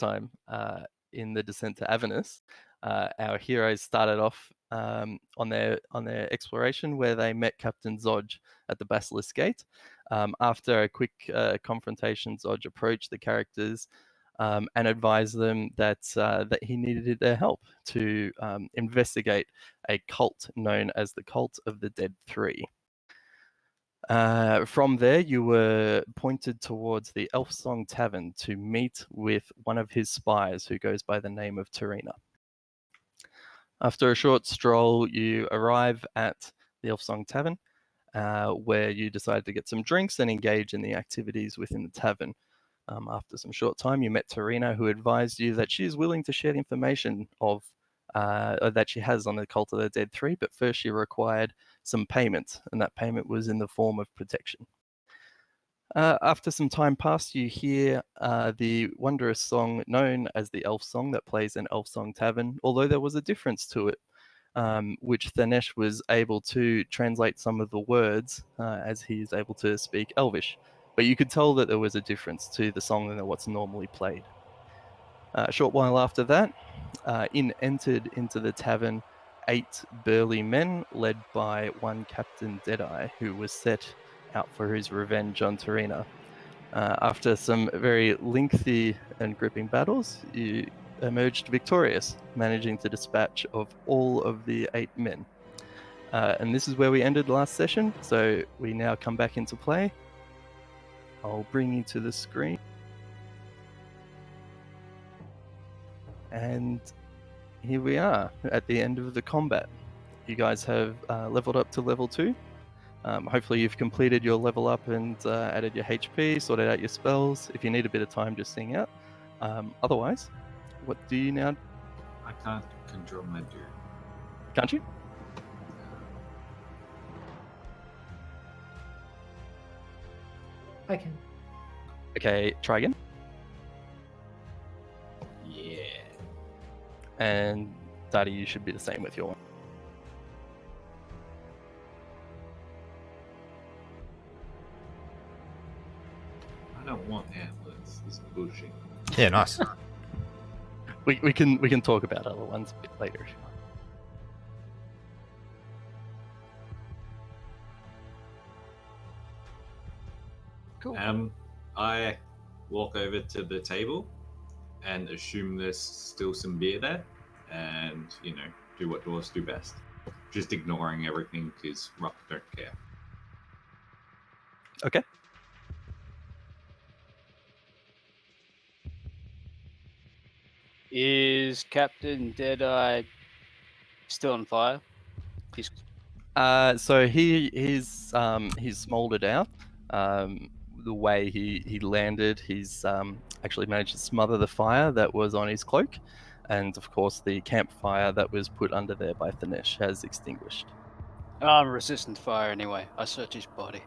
time in the descent to Avernus, our heroes started off on their exploration where they met Captain Zodge at the Basilisk Gate. After a quick confrontation, Zodge approached the characters and advised them that he needed their help to investigate a cult known as the Cult of the Dead Three. From there, you were pointed towards the Elf Song Tavern to meet with one of his spies who goes by the name of Tarina. After a short stroll, you arrive at the Elf Song Tavern, where you decide to get some drinks and engage in the activities within the tavern. After some short time, you met Tarina, who advised you that she is willing to share the information that she has on the Cult of the Dead 3, but first she required some payment, and that payment was in the form of protection. After some time passed, you hear the wondrous song known as the Elf Song that plays in Elf Song Tavern, although there was a difference to it, which Thanesh was able to translate some of the words as he is able to speak Elvish. But you could tell that there was a difference to the song than what's normally played. A short while after that, in entered into the tavern 8 burly men led by one Captain Deadeye, who was set out for his revenge on Tarina. After some very lengthy and gripping battles, you emerged victorious, managing to dispatch of all of the 8 men. And this is where we ended last session, so we now come back into play. I'll bring you to the screen. And here we are at the end of the combat. You guys have leveled up to level 2. Hopefully you've completed your level up and added your HP, sorted out your spells. If you need a bit of time, just sing out. Otherwise, what do you now? I can't control my dude. Can't you? I can. Okay, try again. Yeah. And Daddy, you should be the same with your one. I don't want antlers. This is bullshit. Yeah, nice. We can talk about other ones a bit later if you want. Cool. I walk over to the table and assume there's still some beer there, and do what dwarves do best, just ignoring everything because Rock don't care. Okay. Is Captain Deadeye still on fire? So he's smoldered out. The way he landed, he's actually managed to smother the fire that was on his cloak, and of course the campfire that was put under there by Thanesh has extinguished. I'm resistant to fire anyway. I search his body.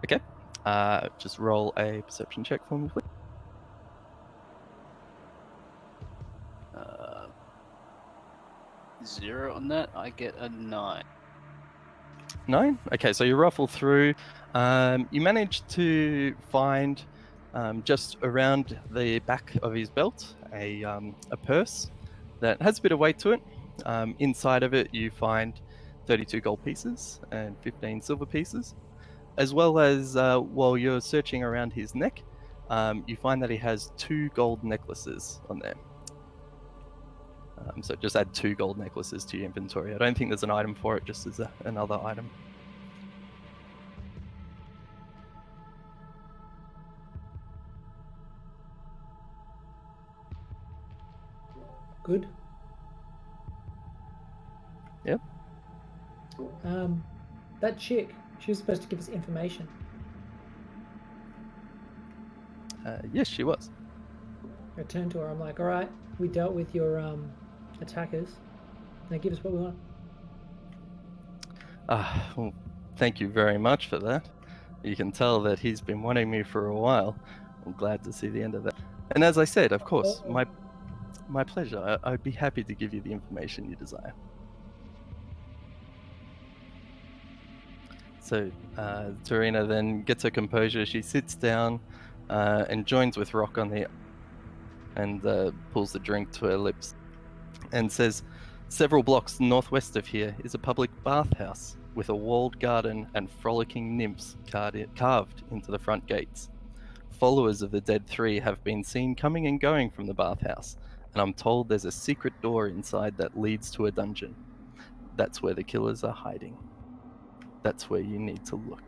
Okay. Just roll a perception check for me, please. 0 on that. I get a 9. 9? Okay, so you ruffle through. You manage to find just around the back of his belt a purse that has a bit of weight to it. Inside of it, you find 32 gold pieces and 15 silver pieces, as well as while you're searching around his neck, you find that he has 2 gold necklaces on there. So just add 2 gold necklaces to your inventory. I don't think there's an item for it, just as another item. Good. Yep. That chick, she was supposed to give us information. Yes, she was. I turned to her, I'm like, alright, we dealt with your attackers. Now give us what we want. Well, thank you very much for that. You can tell that he's been wanting me for a while. I'm glad to see the end of that. And as I said, of course, my pleasure. I'd be happy to give you the information you desire. So Tarina then gets her composure. She sits down and joins with Rock on the and pulls the drink to her lips and says, "Several blocks northwest of here is a public bathhouse with a walled garden and frolicking nymphs carved into the front gates. Followers of the Dead Three have been seen coming and going from the bathhouse, and I'm told there's a secret door inside that leads to a dungeon. That's where the killers are hiding. That's where you need to look."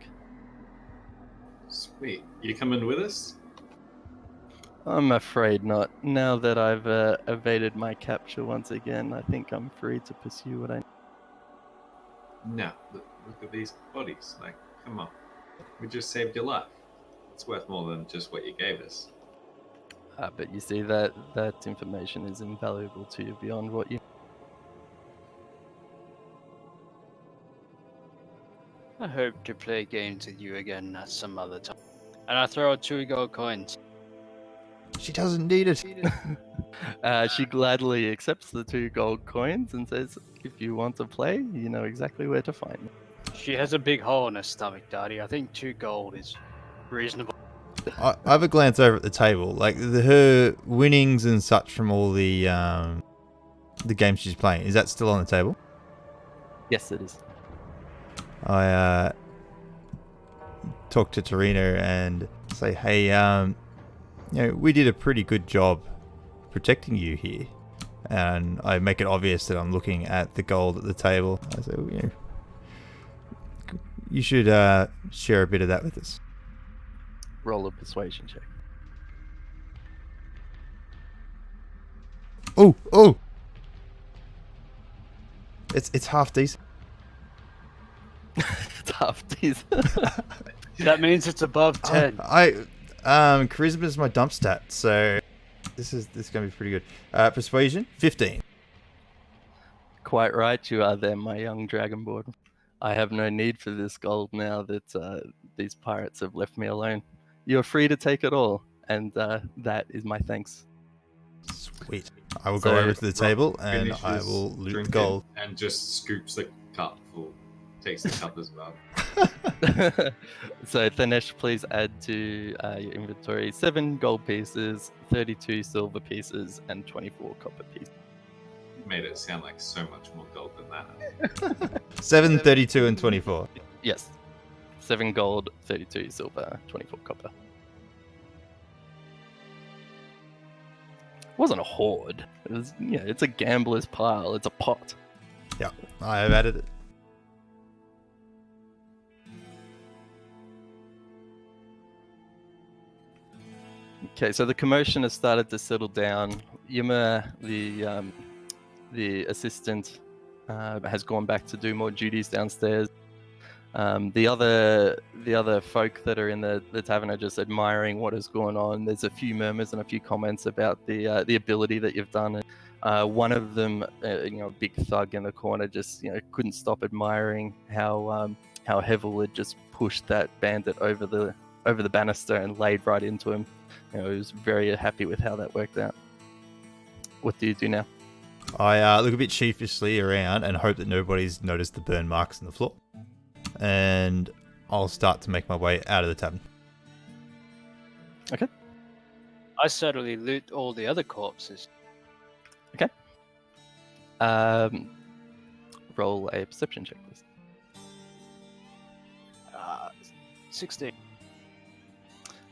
Sweet. You coming with us? I'm afraid not. Now that I've evaded my capture once again, I think I'm free to pursue what I... No. Look at these bodies. Like, come on. We just saved your life. It's worth more than just what you gave us. But you see, that information is invaluable to you beyond what you... I hope to play games with you again at some other time. And I throw out 2 gold coins. She doesn't need it. She gladly accepts the 2 gold coins and says, "If you want to play, you know exactly where to find me." She has a big hole in her stomach, Daddy. I think 2 gold is reasonable. I have a glance over at the table, like her winnings and such from all the games she's playing. Is that still on the table? Yes, it is. I talk to Tarina and say, "Hey, we did a pretty good job protecting you here," and I make it obvious that I'm looking at the gold at the table. I say, you should share a bit of that with us." Roll a persuasion check. Oh! It's half decent. It's half decent. That means it's above 10. Charisma is my dump stat, so this is gonna be pretty good. Persuasion 15. Quite right, you are there, my young dragonborn. I have no need for this gold now that these pirates have left me alone. You're free to take it all, and that is my thanks. Sweet. I will go over to the table and I will loot the Drink gold. it and just scoops the cup full. Takes the cup as well. So Thanesh, please add to your inventory 7 gold pieces, 32 silver pieces, and 24 copper pieces. Made it sound like so much more gold than that. 7, 32, and 24. Yes. 7 gold, 32 silver, 24 copper. It wasn't a hoard. It was, it's a gambler's pile. It's a pot. Yeah, I have added it. Okay, so the commotion has started to settle down. Yuma, the assistant, has gone back to do more duties downstairs. The other folk that are in the tavern are just admiring what is going on. There's a few murmurs and a few comments about the ability that you've done. One of them, a big thug in the corner, just couldn't stop admiring how Hevel had just pushed that bandit over the banister and laid right into him. He was very happy with how that worked out. What do you do now? I look a bit sheepishly around and hope that nobody's noticed the burn marks on the floor. And I'll start to make my way out of the tavern. Okay. I certainly loot all the other corpses. Okay. Roll a perception check, please. 16.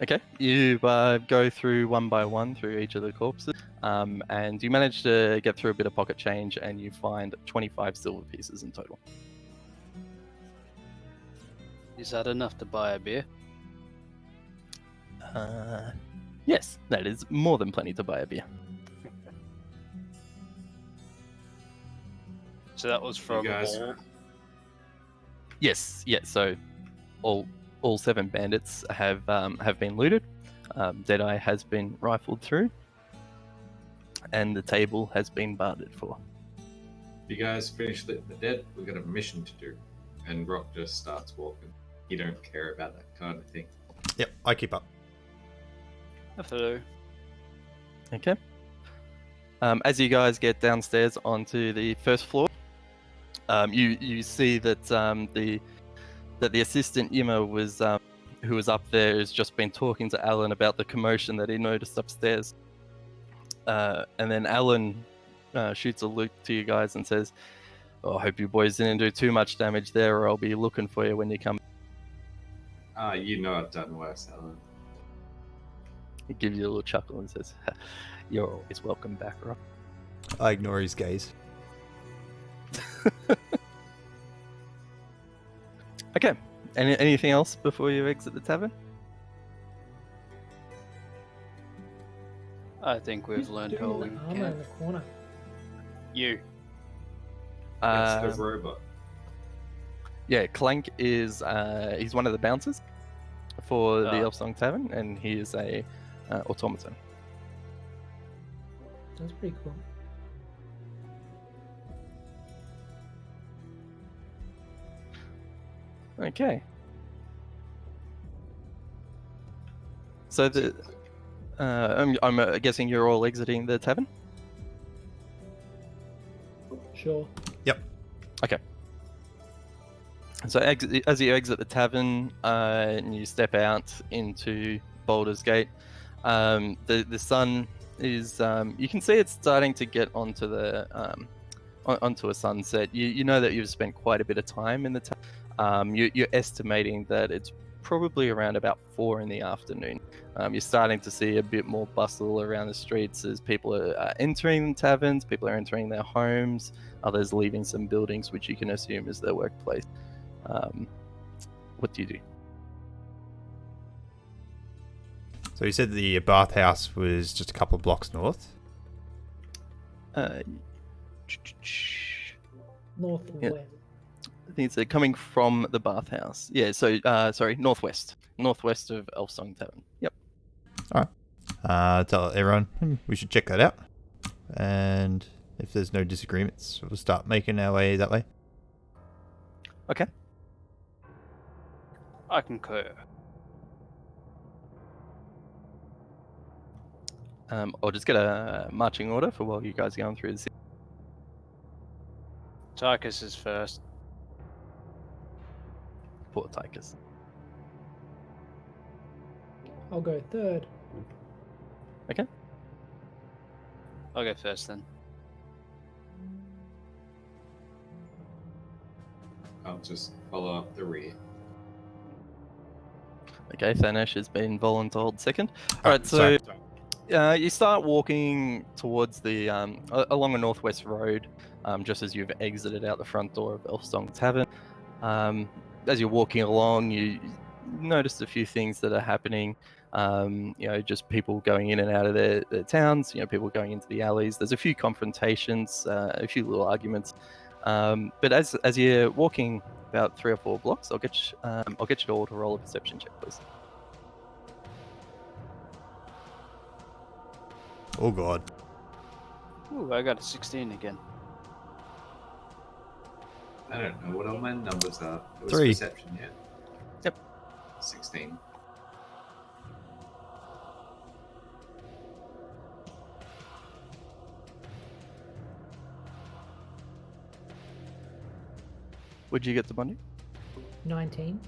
Okay, you go through one by one through each of the corpses, and you manage to get through a bit of pocket change, and you find 25 silver pieces in total. Is that enough to buy a beer? Yes, that is more than plenty to buy a beer. So that was from You guys- all. Yes, so all 7 bandits have been looted. Deadeye has been rifled through, and the table has been bartered for. If you guys finish the dead, we've got a mission to do. And Rock just starts walking. He don't care about that kind of thing. Yep, I keep up. Hello. Okay. As you guys get downstairs onto the first floor, you see that the assistant Yuma was who was up there has just been talking to Alan about the commotion that he noticed upstairs. And then Alan shoots a look to you guys and says, "Oh, I hope you boys didn't do too much damage there, or I'll be looking for you when you come." You know I've done worse, Alan. He gives you a little chuckle and says, "You're always welcome back, Rob." I ignore his gaze. Okay. Anything else before you exit the tavern? I think we've learned how we Doing the armor in can. the corner. You. That's the robot. Yeah, Clank is he's one of the bouncers for the Ah. Elfsong Tavern, and he is a automaton. That's pretty cool. Okay. So I'm guessing you're all exiting the tavern. Sure. So as you exit the tavern and you step out into Baldur's Gate, the sun is you can see it's starting to get onto the onto a sunset. You know that you've spent quite a bit of time in the tavern. You're estimating that it's probably around about 4 in the afternoon. You're starting to see a bit more bustle around the streets as people are entering taverns, people are entering their homes, others leaving some buildings, which you can assume is their workplace. What do you do? So you said the bathhouse was just a couple of blocks north? Northwest. I think it's coming from the bathhouse. Yeah, so, sorry, northwest. Northwest of Elfsong Tavern. Yep. Tell everyone we should check that out. And if there's no disagreements, we'll start making our way that way. Okay. I concur. I'll just get a marching order for while you guys are going through this. Tychus is first. Poor Tychus. I'll go third. I'll go first then. I'll just follow up the rear. Okay, Thanesh has been voluntold second. Alright, so you start walking towards the along a northwest road, just as you've exited out the front door of Elfsong Tavern. As you're walking along, you notice a few things that are happening. Just people going in and out of their towns. People going into the alleys. There's a few confrontations, a few little arguments. But as you're walking about 3 or 4 blocks, I'll get you all to roll a perception check, please. Oh god. Ooh, I got a 16 again. I don't know what all my numbers are. It was 3. perception, yeah? Yep. 16. Would you get the Bundy? 19.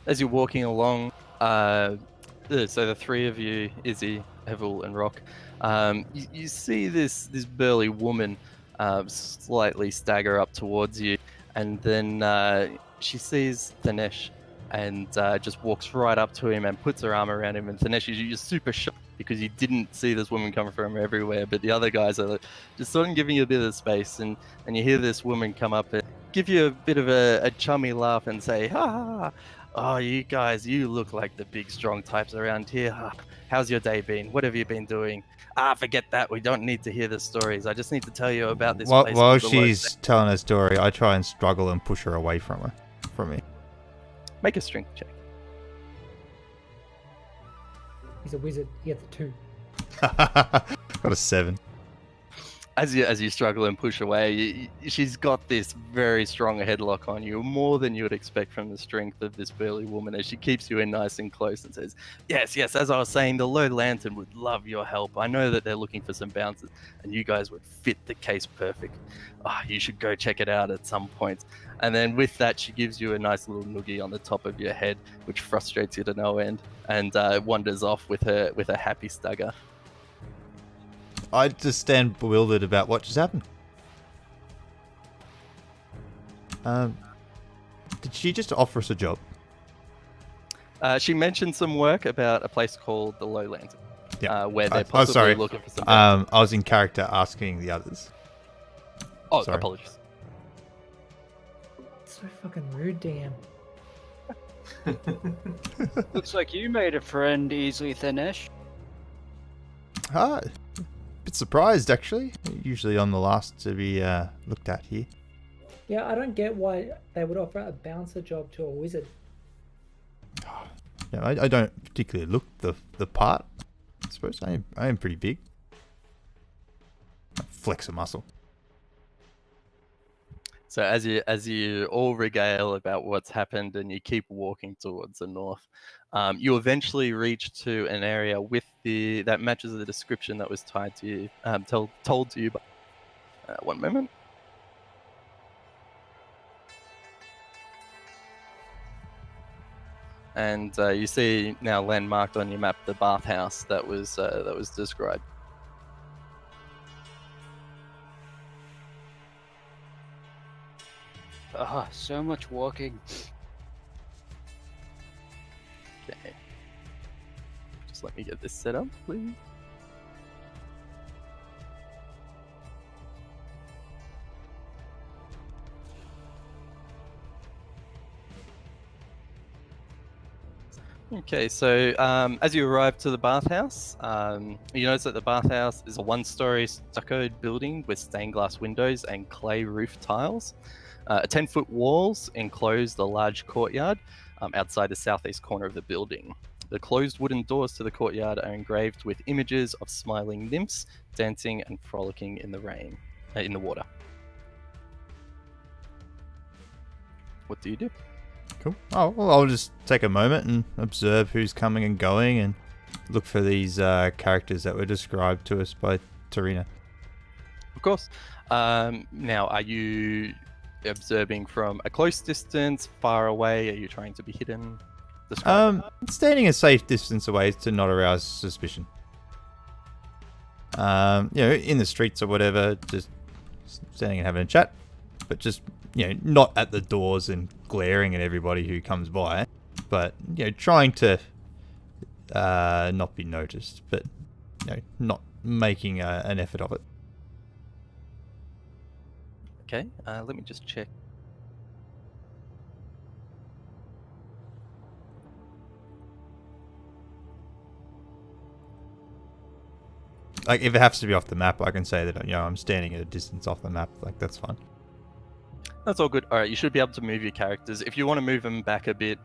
As you're walking along, so the 3 of you, Izzy, Evil, and Rock, you see this burly woman slightly stagger up towards you, and then she sees Thanesh and just walks right up to him and puts her arm around him. And Thanesh, you're super shocked because you didn't see this woman coming from everywhere, but the other guys are just sort of giving you a bit of space, and you hear this woman come up and give you a bit of a chummy laugh and say, "Ha ha ha! Oh, you guys, you look like the big strong types around here. How's your day been? What have you been doing? Forget that. We don't need to hear the stories. I just need to tell you about this place." While called the Low she's telling her story, I try and struggle and push her away from me. Make a strength check. He's a wizard. He gets a 2. Got a 7. As you struggle and push away, she's got this very strong headlock on you, more than you would expect from the strength of this burly woman, as she keeps you in nice and close and says, yes, as I was saying, the Low Lantern would love your help. I know that they're looking for some bouncers, and you guys would fit the case perfect. You should go check it out at some point. And then with that, she gives you a nice little noogie on the top of your head, which frustrates you to no end, and wanders off with her happy stagger. I just stand bewildered about what just happened. Did she just offer us a job? She mentioned some work about a place called the Lowlands, Yeah. where they're Oh, sorry. possibly looking for some bounty. I was in character asking the others. Oh, sorry. apologies. So fucking rude, DM. Looks like you made a friend easily, Thanesh. Bit surprised, actually. Usually on the last to be looked at here. Yeah, I don't get why they would offer a bouncer job to a wizard. Yeah, I don't particularly look the part. I suppose I am pretty big. Flex a muscle. So as you all regale about what's happened and you keep walking towards the north, you eventually reach to an area with that matches the description that was tied to you, told to you. One moment. And you see now landmarked on your map the bathhouse that was described. Ah, so much walking. Okay. Just let me get this set up, please. Okay, so as you arrive to the bathhouse, you notice that the bathhouse is a one-story stuccoed building with stained glass windows and clay roof tiles. 10-foot walls enclose the large courtyard outside the southeast corner of the building. The closed wooden doors to the courtyard are engraved with images of smiling nymphs dancing and frolicking in the rain, in the water. What do you do? Cool. Oh, well, I'll just take a moment and observe who's coming and going and look for these characters that were described to us by Tarina. Of course. Now, are you observing from a close distance, far away? Are you trying to be hidden? Standing a safe distance away to not arouse suspicion. In the streets or whatever, just standing and having a chat, but just not at the doors and glaring at everybody who comes by, but trying to not be noticed, but not making an effort of it. Okay, let me just check. Like, if it has to be off the map, I can say that I'm standing at a distance off the map. Like, that's fine. That's all good. All right, you should be able to move your characters. If you want to move them back a bit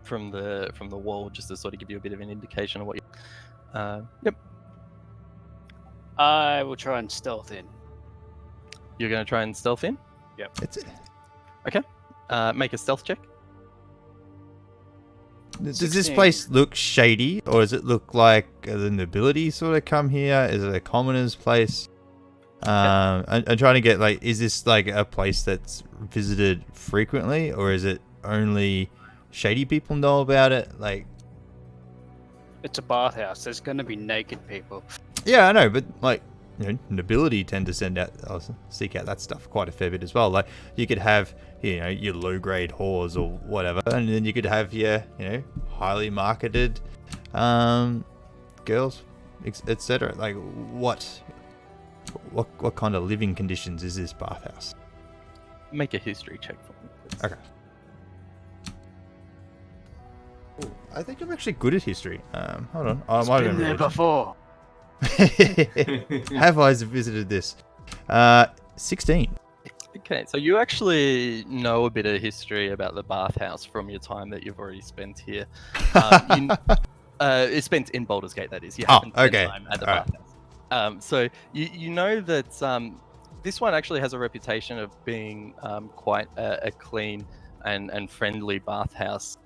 from the wall, just to sort of give you a bit of an indication of what you. Yep. I will try and stealth in. You're going to try and stealth in? Yep. It's Okay. Make a stealth check. Does this 16. place look shady, or does it look like the nobility sort of come here? Is it a commoner's place? I'm trying to get, like, is this like a place that's visited frequently, or is it only shady people know about it? Like, It's a bathhouse. There's going to be naked people. yeah, I know, but like, nobility tend to seek out that stuff quite a fair bit as well. Like, you could have, your low-grade whores or whatever, and then you could have your, highly marketed girls, etc. Like, what kind of living conditions is this bathhouse? Make a history check for me, please. Okay. Ooh, I think I'm actually good at history. Hold on. I might have Been there before. Have I visited this? 16. Okay, so you actually know a bit of history about the bathhouse from your time that you've already spent here. It's spent in Baldur's Gate, that is. You haven't spent time at the bathhouse. So you know that this one actually has a reputation of being quite a clean and friendly bathhouse.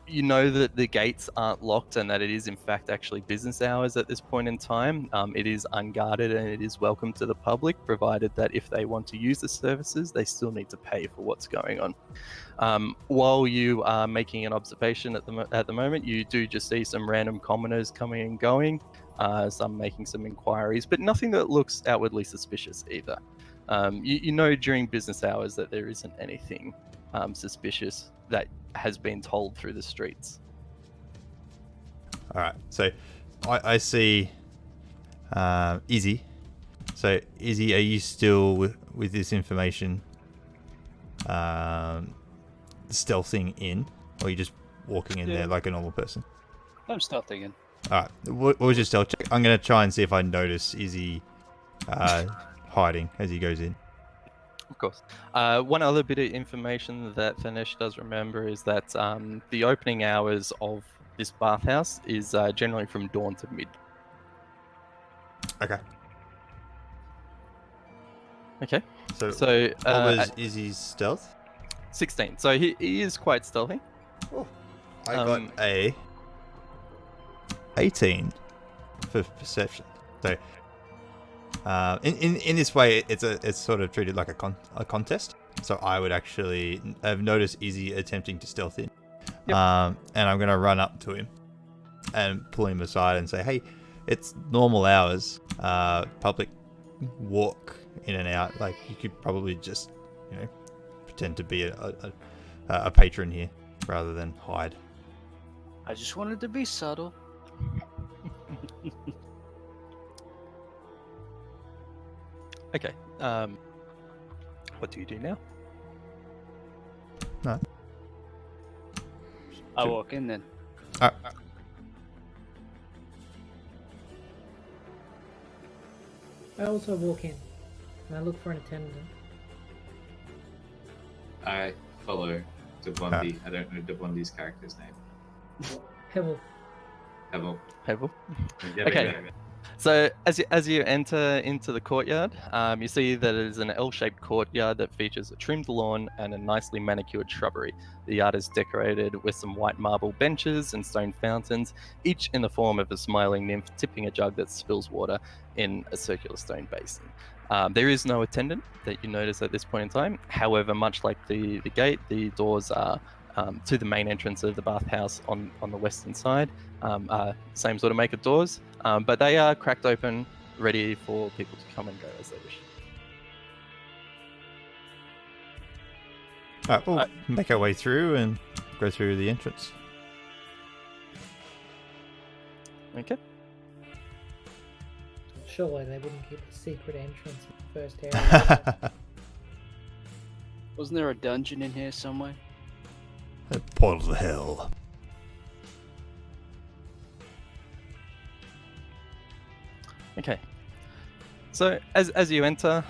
You know that the gates aren't locked and that it is in fact actually business hours at this point in time. It is unguarded and it is welcome to the public, provided that if they want to use the services, they still need to pay for what's going on. While you are making an observation at the moment, you do just see some random commoners coming and going. some making some inquiries, but nothing that looks outwardly suspicious either. You know during business hours that there isn't anything suspicious that has been told through the streets. All right. So I see Izzy. So Izzy, are you still with this information stealthing in, or are you just walking in there like a normal person? I'm stealthing in. All right. What was your stealth check? I'm going to try and see if I notice Izzy hiding as he goes in. Of course. One other bit of information that Thanesh does remember is that the opening hours of this bathhouse is generally from dawn to mid. Okay. Okay. So what was Izzy's stealth? 16. So he is quite stealthy. Oh, I got a 18 for perception. So in this way, it's sort of treated like a contest. So I would actually have noticed Izzy attempting to stealth in, Yep. and I'm gonna run up to him and pull him aside and say, "Hey, it's normal hours. Public walk in and out. Like you could probably just, pretend to be a patron here rather than hide." I just wanted to be subtle. Okay. What do you do now? No. I walk in then. I also walk in and I look for an attendant. I follow Debondi. I don't know Debondi's character's name. Hevel. Hevel. Yeah, Okay. yeah. So as you enter into the courtyard, you see that it is an L-shaped courtyard that features a trimmed lawn and a nicely manicured shrubbery. The yard is decorated with some white marble benches and stone fountains, each in the form of a smiling nymph tipping a jug that spills water in a circular stone basin. There is no attendant that you notice at this point in time. However, much like the gate, the doors are to the main entrance of the bathhouse on the western side. Same sort of make of doors, but they are cracked open, ready for people to come and go as they wish. All right, we'll make our way through and go through the entrance. Okay. Surely they wouldn't keep a secret entrance in the first area. Wasn't there a dungeon in here somewhere? Portal to hell. Okay. So as you enter,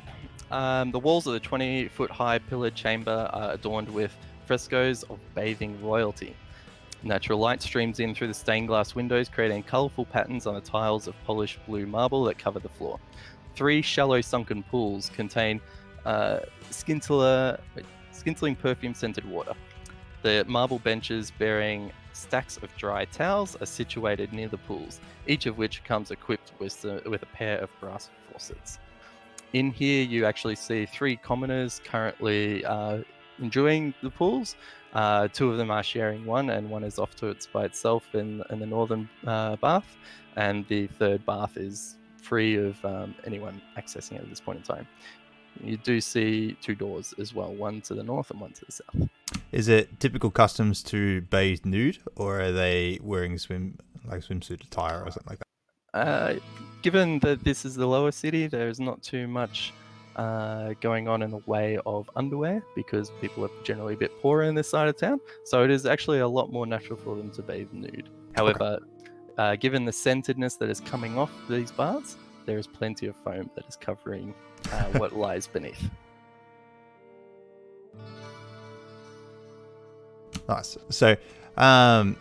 the walls of the 20-foot high pillared chamber are adorned with frescoes of bathing royalty. Natural light streams in through the stained glass windows, creating colourful patterns on the tiles of polished blue marble that cover the floor. 3 shallow sunken pools contain scintilling perfume-scented water. The marble benches bearing stacks of dry towels are situated near the pools, each of which comes equipped with a pair of brass faucets. In here, you actually see 3 commoners currently enjoying the pools. 2 of them are sharing one, and one is off to it by itself in the northern bath, and the third bath is free of anyone accessing it at this point in time. You do see 2 doors as well, one to the north and one to the south. Is it typical customs to bathe nude, or are they wearing swimsuit attire or something like that? Given that this is the lower city, there's not too much going on in the way of underwear because people are generally a bit poorer in this side of town. So it is actually a lot more natural for them to bathe nude. However, given the scentedness that is coming off these baths, there is plenty of foam that is covering what lies beneath. Nice. So, the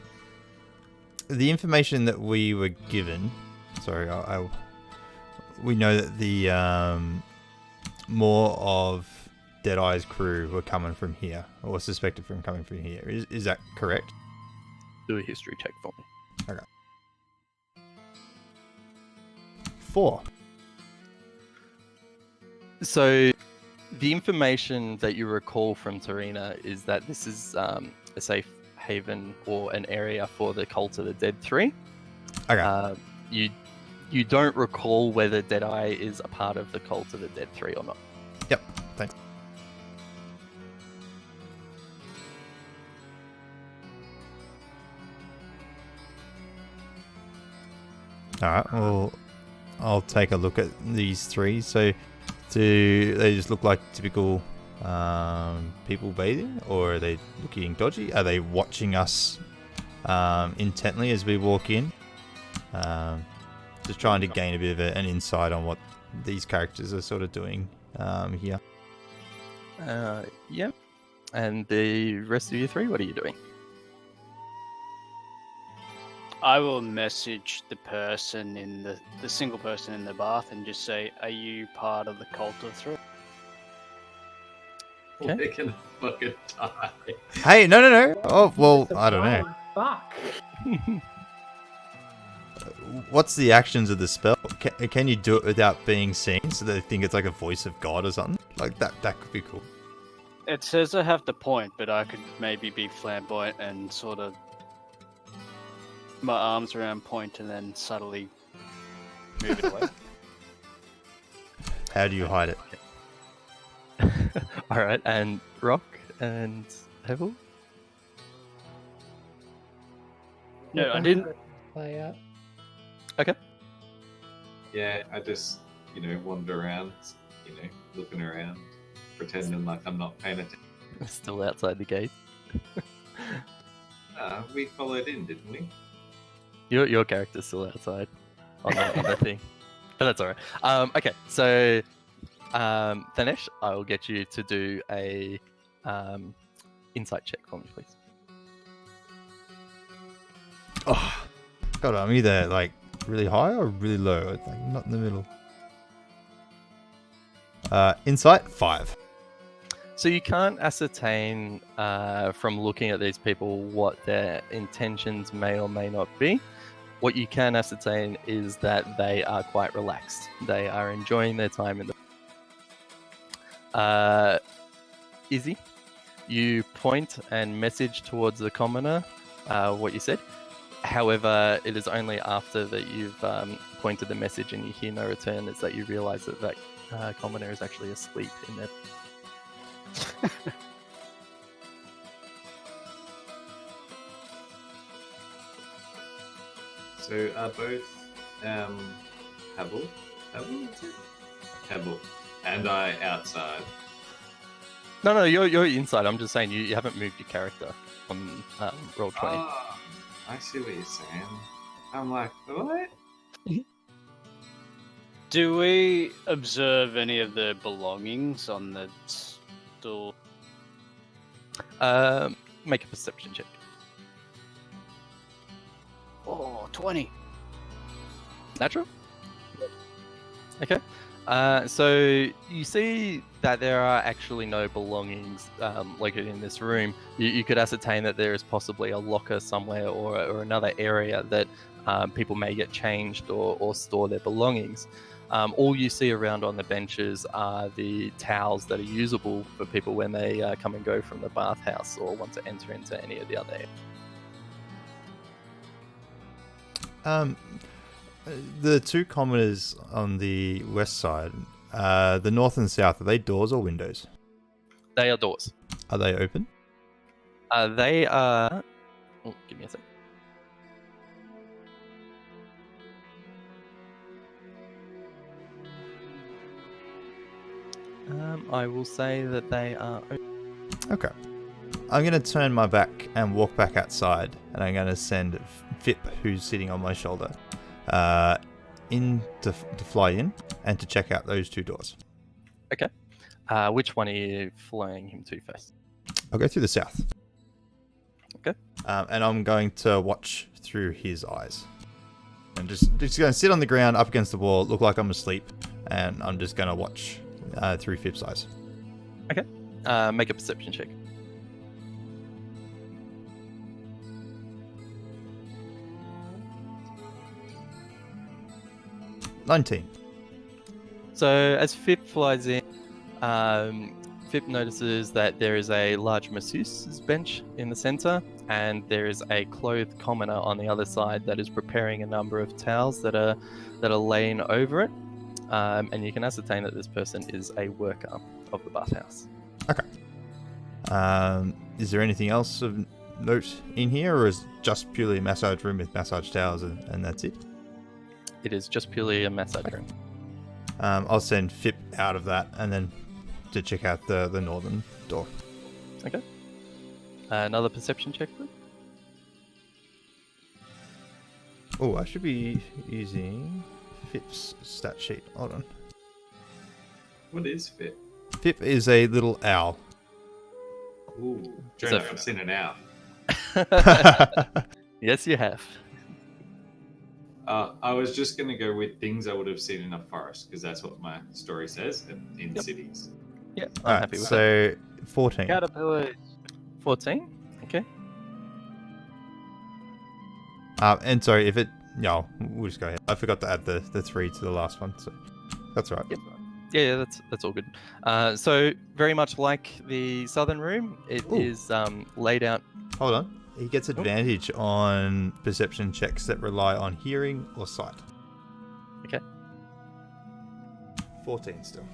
information that we were given. Sorry, we know that the more of Deadeye's crew were coming from here, or suspected from coming from here. Is that correct? Do a history check for me. Okay. 4. So, the information that you recall from Tarina is that this is a safe haven or an area for the Cult of the Dead 3. Okay. You don't recall whether Deadeye is a part of the Cult of the Dead 3 or not. Yep, thanks. Alright, well, I'll take a look at these three. So, do they just look like typical people bathing? Or are they looking dodgy? Are they watching us intently as we walk in? Just trying to gain a bit of an insight on what these characters are sort of doing here. Yep. And the rest of you three, what are you doing? I will message the person in the single person in the bath and just say, "Are you part of the Cult of Thrill?" Okay. We're gonna fucking die. Hey, no. Oh, well, I don't know. Fuck. What's the actions of the spell? Can you do it without being seen so they think it's like a voice of God or something? Like that could be cool. It says I have to point, but I could maybe be flamboyant and sort of my arms around point and then subtly move it away. How do you hide it? All right, and Rock and Hevel? No, I didn't. Play out. Okay. Yeah, I just, wander around, looking around, pretending like I'm not paying attention. Still outside the gate. We followed in, didn't we? Your character's still outside on the thing. But that's alright. Okay, so Thanesh, I will get you to do a insight check for me, please. Oh, God, I'm either like really high or really low. It's like not in the middle. Insight 5. So you can't ascertain from looking at these people what their intentions may or may not be. What you can ascertain is that they are quite relaxed. They are enjoying their time in the... Izzy, you point and message towards the commoner what you said. However, it is only after that you've pointed the message and you hear no return is that you realise that commoner is actually asleep in there. So are both Hevel and I outside? No, you're inside. I'm just saying you haven't moved your character on roll 20. Oh, I see what you're saying. I'm like, what? Do we observe any of the belongings on the stool? Make a perception check. Oh, 20. Natural? Okay. So you see that there are actually no belongings located in this room. You could ascertain that there is possibly a locker somewhere or another area that people may get changed or store their belongings. All you see around on the benches are the towels that are usable for people when they come and go from the bathhouse or want to enter into any of the other areas. The two commoners on the west side, the north and south, are they doors or windows? They are doors. Are they open? They are... Oh, give me a sec. I will say that they are open. Okay. I'm going to turn my back and walk back outside, and I'm going to send Fip, who's sitting on my shoulder, in to fly in and to check out those two doors. Okay. Which one are you flying him to first? I'll go through the south. Okay. And I'm going to watch through his eyes. And just going to sit on the ground up against the wall, look like I'm asleep, and I'm just going to watch through Fip's eyes. Okay. Make a perception check. $19. So as Fip flies in, Fip notices that there is a large masseuse's bench in the center, and there is a clothed commoner on the other side that is preparing a number of towels that are laying over it. And you can ascertain that this person is a worker of the bathhouse. Is there anything else of note in here, or is it just purely a massage room with massage towels and that's it? It is just purely a massage room. I'll send Fip out of that and then to check out the northern door. Okay. Another perception check, please. Oh, I should be using Fip's stat sheet. Hold on. What is fit? Fip is a little owl. Ooh, Is Jonah, that- I've seen it out. Yes, you have. I was just going to go with things I would have seen in a forest, because that's what my story says in cities. Yeah, I'm Alright, happy with that. so 14. Caterpillars. 14. Okay. And sorry, if it... No, we'll just go ahead. I forgot to add the 3 to the last one, so that's right. Yep. Yeah, that's all good. So very much like the southern room, it Ooh. is laid out. Hold on. He gets advantage on perception checks that rely on hearing or sight. Okay. 14 still.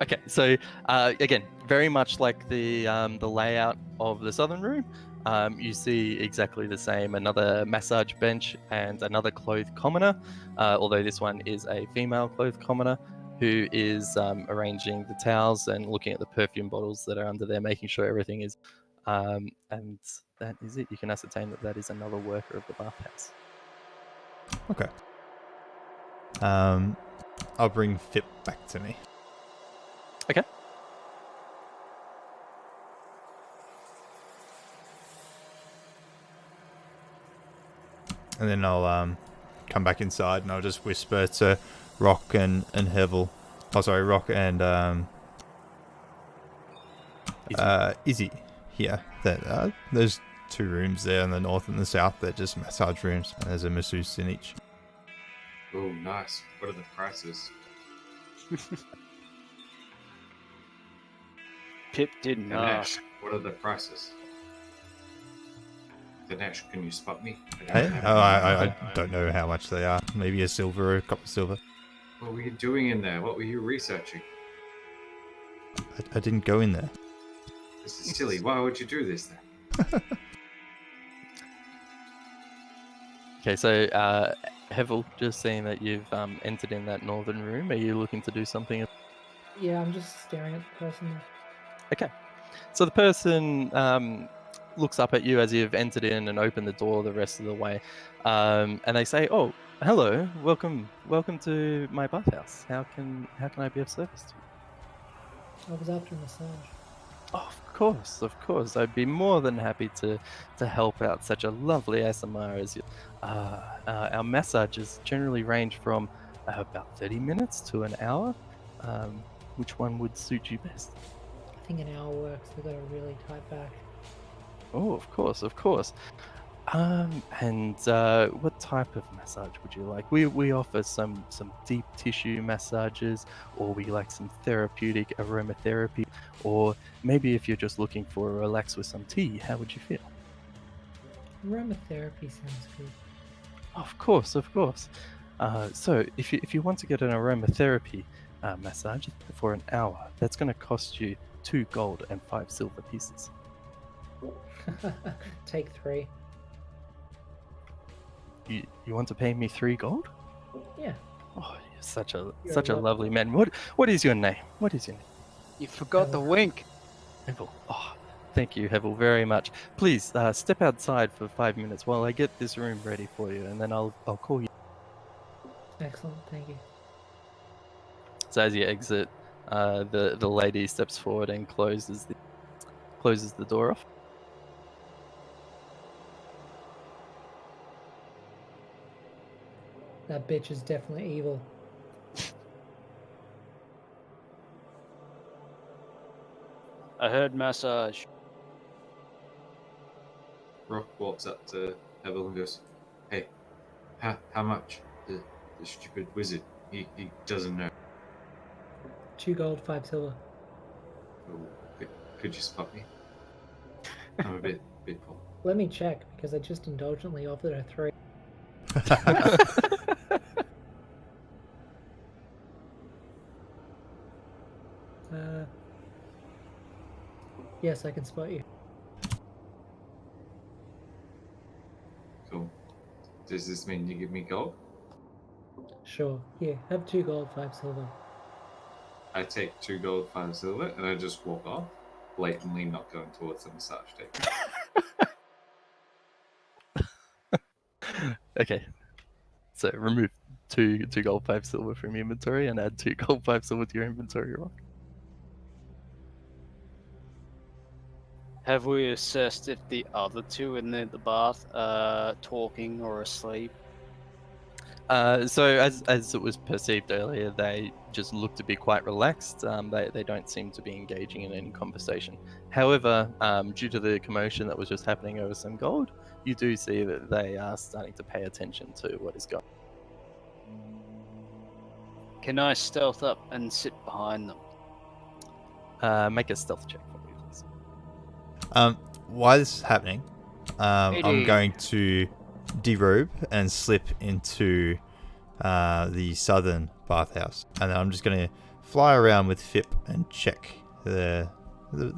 Okay, so again, very much like the layout of the southern room, you see exactly the same. Another massage bench and another clothed commoner, although this one is a female clothed commoner who is arranging the towels and looking at the perfume bottles that are under there, making sure everything is. And that is it. You can ascertain that that is another worker of the bathhouse. Okay. I'll bring Fip back to me. Okay. And then I'll come back inside and I'll just whisper to Rock and Hevel. Oh, sorry, Rock and Izzy here. That there's 2 rooms there in the north and the south. They're just massage rooms, and there's a masseuse in each. Oh, nice. What are the prices? Pip didn't ask. Ganesh, what are the prices? Ganesh, can you spot me? Hey, I don't know how much they are. Maybe a silver or a couple of silver. What were you doing in there? What were you researching? I didn't go in there. This is silly. Why would you do this then? Okay, so Hevel, just seeing that you've entered in that northern room, are you looking to do something? Yeah, I'm just staring at the person there. Okay. So the person looks up at you as you've entered in and opened the door the rest of the way, and they say, "Oh, hello, welcome to my bathhouse. How can I be of service to you?" I was after a massage. Oh, of course. I'd be more than happy to help out such a lovely ASMR as you. Our massages generally range from about 30 minutes to an hour. Which one would suit you best? I think an hour works. We've got a really tight back. Oh, of course. And what type of massage would you like? We offer some deep tissue massages, or we like some therapeutic aromatherapy, or maybe if you're just looking for a relax with some tea, how would you feel? Aromatherapy sounds good. Of course. So if you want to get an aromatherapy massage for an hour, that's going to cost you 2 gold and 5 silver pieces. Take 3. You want to pay me 3 gold? Yeah. Oh, you're such a You're lovely man. What is your name? What is your name? You forgot the wink. Hevel. Oh, thank you, Hevel, very much. Please step outside for 5 minutes while I get this room ready for you, and then I'll call you. Excellent. Thank you. So as you exit, the lady steps forward and closes the door off. That bitch is definitely evil. I heard massage. Rock walks up to Hevel and goes, "Hey, how much?" The stupid wizard, he doesn't know. 2 gold, 5 silver. Oh, could you spot me? I'm a bit bit full. Let me check because I just indulgently offered her 3. Yes, I can spot you. Cool. Does this mean you give me gold? Sure. Here, have 2 gold, 5 silver. I take 2 gold, 5 silver, and I just walk off, blatantly not going towards the massage table. Okay. So remove two gold, 5 silver from your inventory and add 2 gold, 5 silver to your inventory, Rock. Have we assessed if the other 2 in the bath are talking or asleep? So as it was perceived earlier, they just look to be quite relaxed. They don't seem to be engaging in any conversation. However, due to the commotion that was just happening over some gold, you do see that they are starting to pay attention to what is going Can I stealth up and sit behind them? on. Make a stealth check for me, please. While this is happening, I'm 80. going to derobe and slip into the southern bathhouse, and then I'm just going to fly around with Fip and check the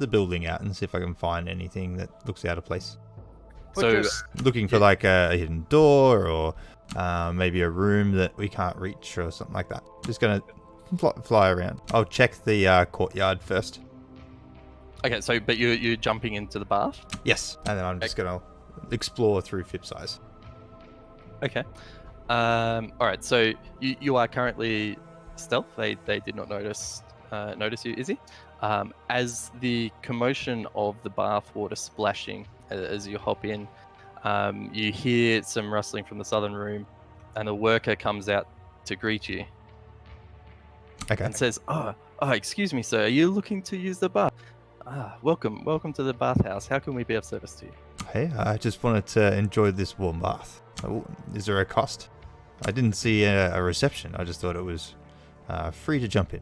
building out and see if I can find anything that looks out of place. So Looking for like a hidden door or maybe a room that we can't reach or something like that. Just going to fly around. I'll check the courtyard first. okay, so but you're jumping into the bath. Yes, and then I'm just going to explore through Fip's eyes. Okay. All right. So you are currently stealth. They did not notice you, Izzy. As the commotion of the bath water splashing as you hop in, you hear some rustling from the southern room, and a worker comes out to greet you Okay. and says, "Oh, excuse me, sir. Are you looking to use the bath? Welcome to the bathhouse. How can we be of service to you?" Hey, I just wanted to enjoy this warm bath. Is there a cost? I didn't see a reception. I just thought it was free to jump in.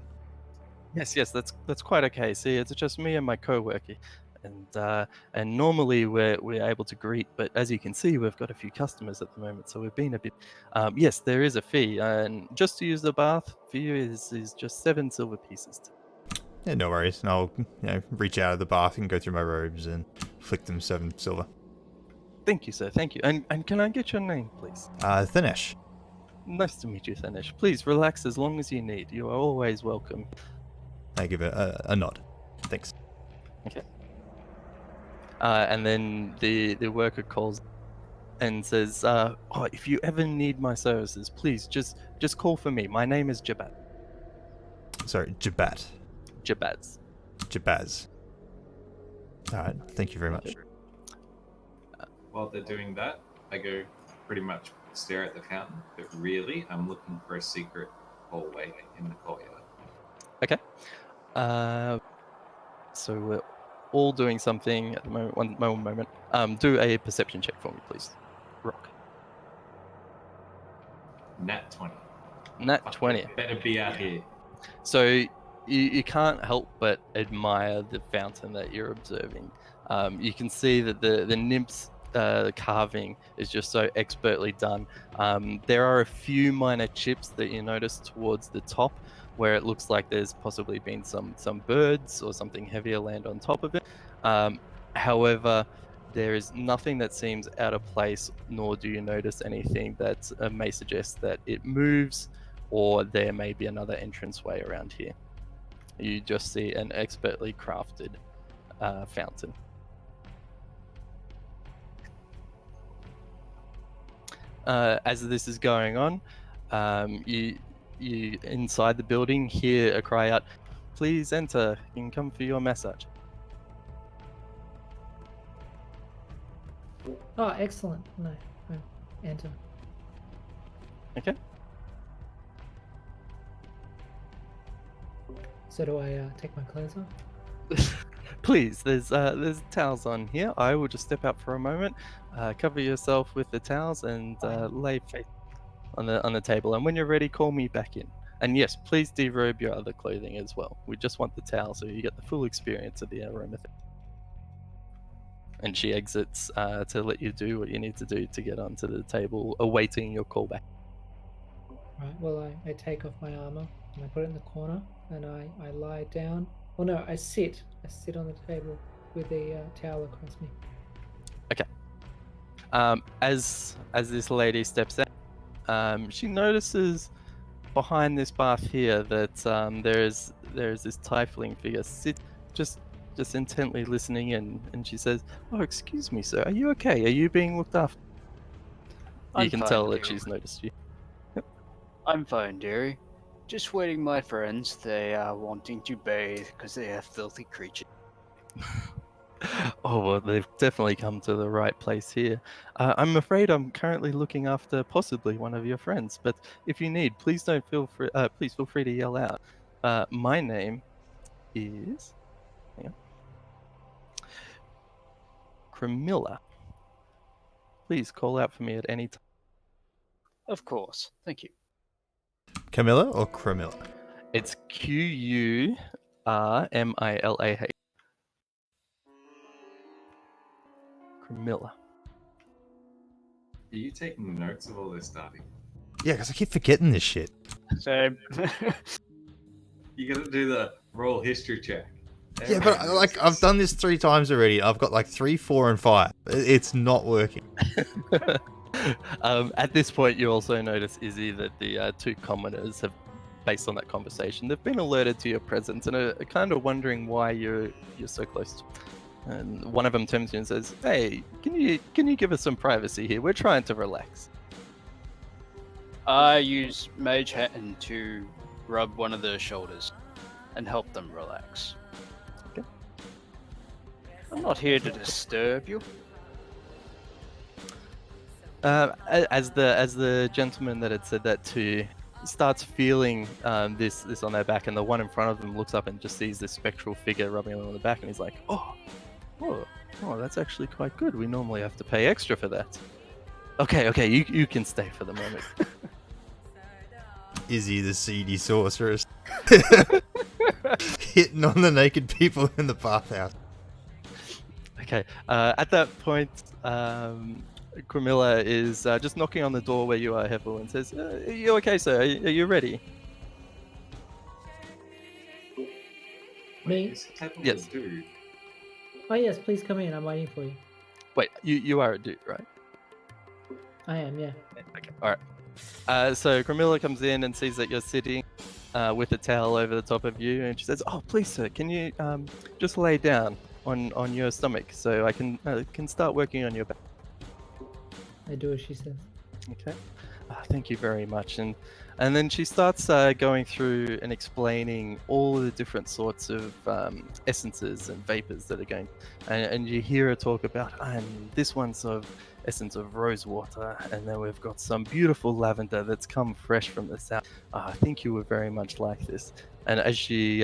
Yes, that's quite okay. See, it's just me and my co-worker, and normally we're able to greet, but as you can see, we've got a few customers at the moment, so we've been a bit. Yes, there is a fee, and just to use the bath for you is just 7 silver pieces. Yeah, no worries. And I'll reach out of the bath and go through my robes and flick them 7 silver. Thank you, sir. Thank you. And can I get your name, please? Thanesh. Nice to meet you, Thanesh. Please relax as long as you need. You are always welcome. I give it a nod. Thanks. Okay. And then the worker calls and says, if you ever need my services, please just call for me. My name is Jabat. Sorry, Jabat. Jabaz. Jabaz. All right. Thank you very much. While they're doing that, I go pretty much stare at the fountain, but really, I'm looking for a secret hallway in the courtyard. Okay. So we're all doing something at the moment. One moment. Do a perception check for me, please. Rock. Nat 20. Nat Fuck, 20. it better be out here. So you can't help but admire the fountain that you're observing. You can see that the nymphs carving is just so expertly done. There are a few minor chips that you notice towards the top where it looks like there's possibly been some birds or something heavier land on top of it. However, there is nothing that seems out of place, nor do you notice anything that may suggest that it moves or there may be another entranceway around here. You just see an expertly crafted fountain. As this is going on, you inside the building hear a cry out, "Please enter, you can come for your massage." Oh, excellent. No, enter. Okay. So do I take my clothes off? Please, there's towels on here. I will just step out for a moment, cover yourself with the towels, and lay face on the table. And when you're ready, call me back in. And yes, please derobe your other clothing as well. We just want the towel so you get the full experience of the aroma. And she exits to let you do what you need to do to get onto the table, awaiting your callback. Right. Well, I take off my armor and I put it in the corner and I lie down. Well, no, I sit. I sit on the table with the towel across me. As this lady steps out, she notices behind this bath here that there is this tiefling figure just intently listening in, and she says, "Oh, excuse me, sir. Are you okay? Are you being looked after?" You I'm can fine, tell that dearie. she's noticed you. I'm fine, dearie. Just waiting my friends. They are wanting to bathe because they are filthy creatures. Oh, well, they've definitely come to the right place here. I'm afraid I'm currently looking after possibly one of your friends, but if you need, please please feel free to yell out. My name is hang on, Camilla. Please call out for me at any time. Of course. Thank you. Camilla or Cramilla? It's Qurmila. Camilla. Are you taking notes of all this, Darby? Yeah, because I keep forgetting this shit. Same. You gotta do the roll history check. Yeah, but Everyone knows like I've done this 3 times already. I've got like 3, 4, and 5. It's not working. At this point, you also notice, Izzy, that the two commoners have, based on that conversation, they've been alerted to your presence and are kind of wondering why you're so close to. And one of them turns to you and says, "Hey, can you give us some privacy here? We're trying to relax." I use Mage Hand to rub one of their shoulders and help them relax. Okay. I'm not here to disturb you. As the gentleman that had said that to you starts feeling this on their back, and the one in front of them looks up and just sees this spectral figure rubbing them on the back, and he's like, "Oh, that's actually quite good. We normally have to pay extra for that." Okay, you can stay for the moment. Izzy the seedy sorceress. Hitting on the naked people in the bathhouse. Okay, at that point, Camilla is just knocking on the door where you are, Hevel, and says, "Are you okay, sir? Are you ready?" Me? Is Hevel Yes. a dude? Oh yes, please come in. I'm waiting for you. Wait, you are a dude, right? I am, yeah. Okay, all right. So Camilla comes in and sees that you're sitting with a towel over the top of you, and she says, "Oh, please, sir, can you just lay down on your stomach so I can start working on your back?" I do as she says. Okay. Thank you very much. And then she starts going through and explaining all the different sorts of essences and vapors that are going. And you hear her talk about, and this one's of essence of rose water, and then we've got some beautiful lavender that's come fresh from the south. I think you would very much like this. And as she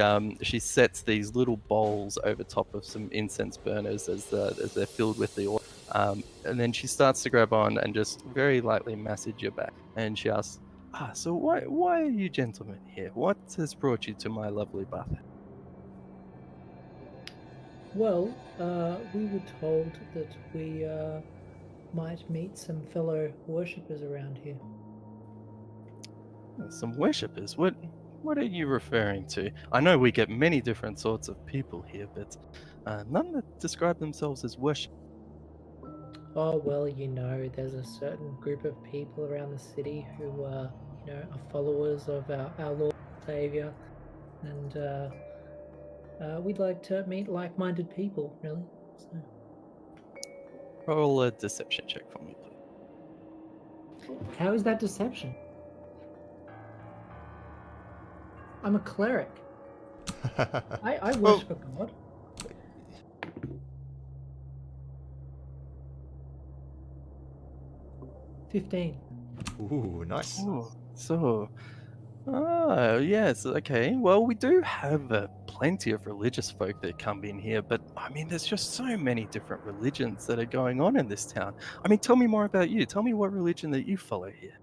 sets these little bowls over top of some incense burners as they're filled with the oil. And then she starts to grab on and just very lightly massage your back. And she asks, so why are you gentlemen here? What has brought you to my lovely bath? Well, we were told that we might meet some fellow worshippers around here. Some worshippers? What are you referring to? I know we get many different sorts of people here, but none that describe themselves as worship. Oh, well, there's a certain group of people around the city who, are followers of our Lord and Savior, and we'd like to meet like-minded people, really. So, Roll a deception check for me, please. how is that deception? I'm a cleric. I Well, worship a god. $15. ooh, nice. Oh, so, yes, okay. Well, we do have plenty of religious folk that come in here, but I mean, there's just so many different religions that are going on in this town. I mean, tell me more about you. Tell me what religion that you follow here.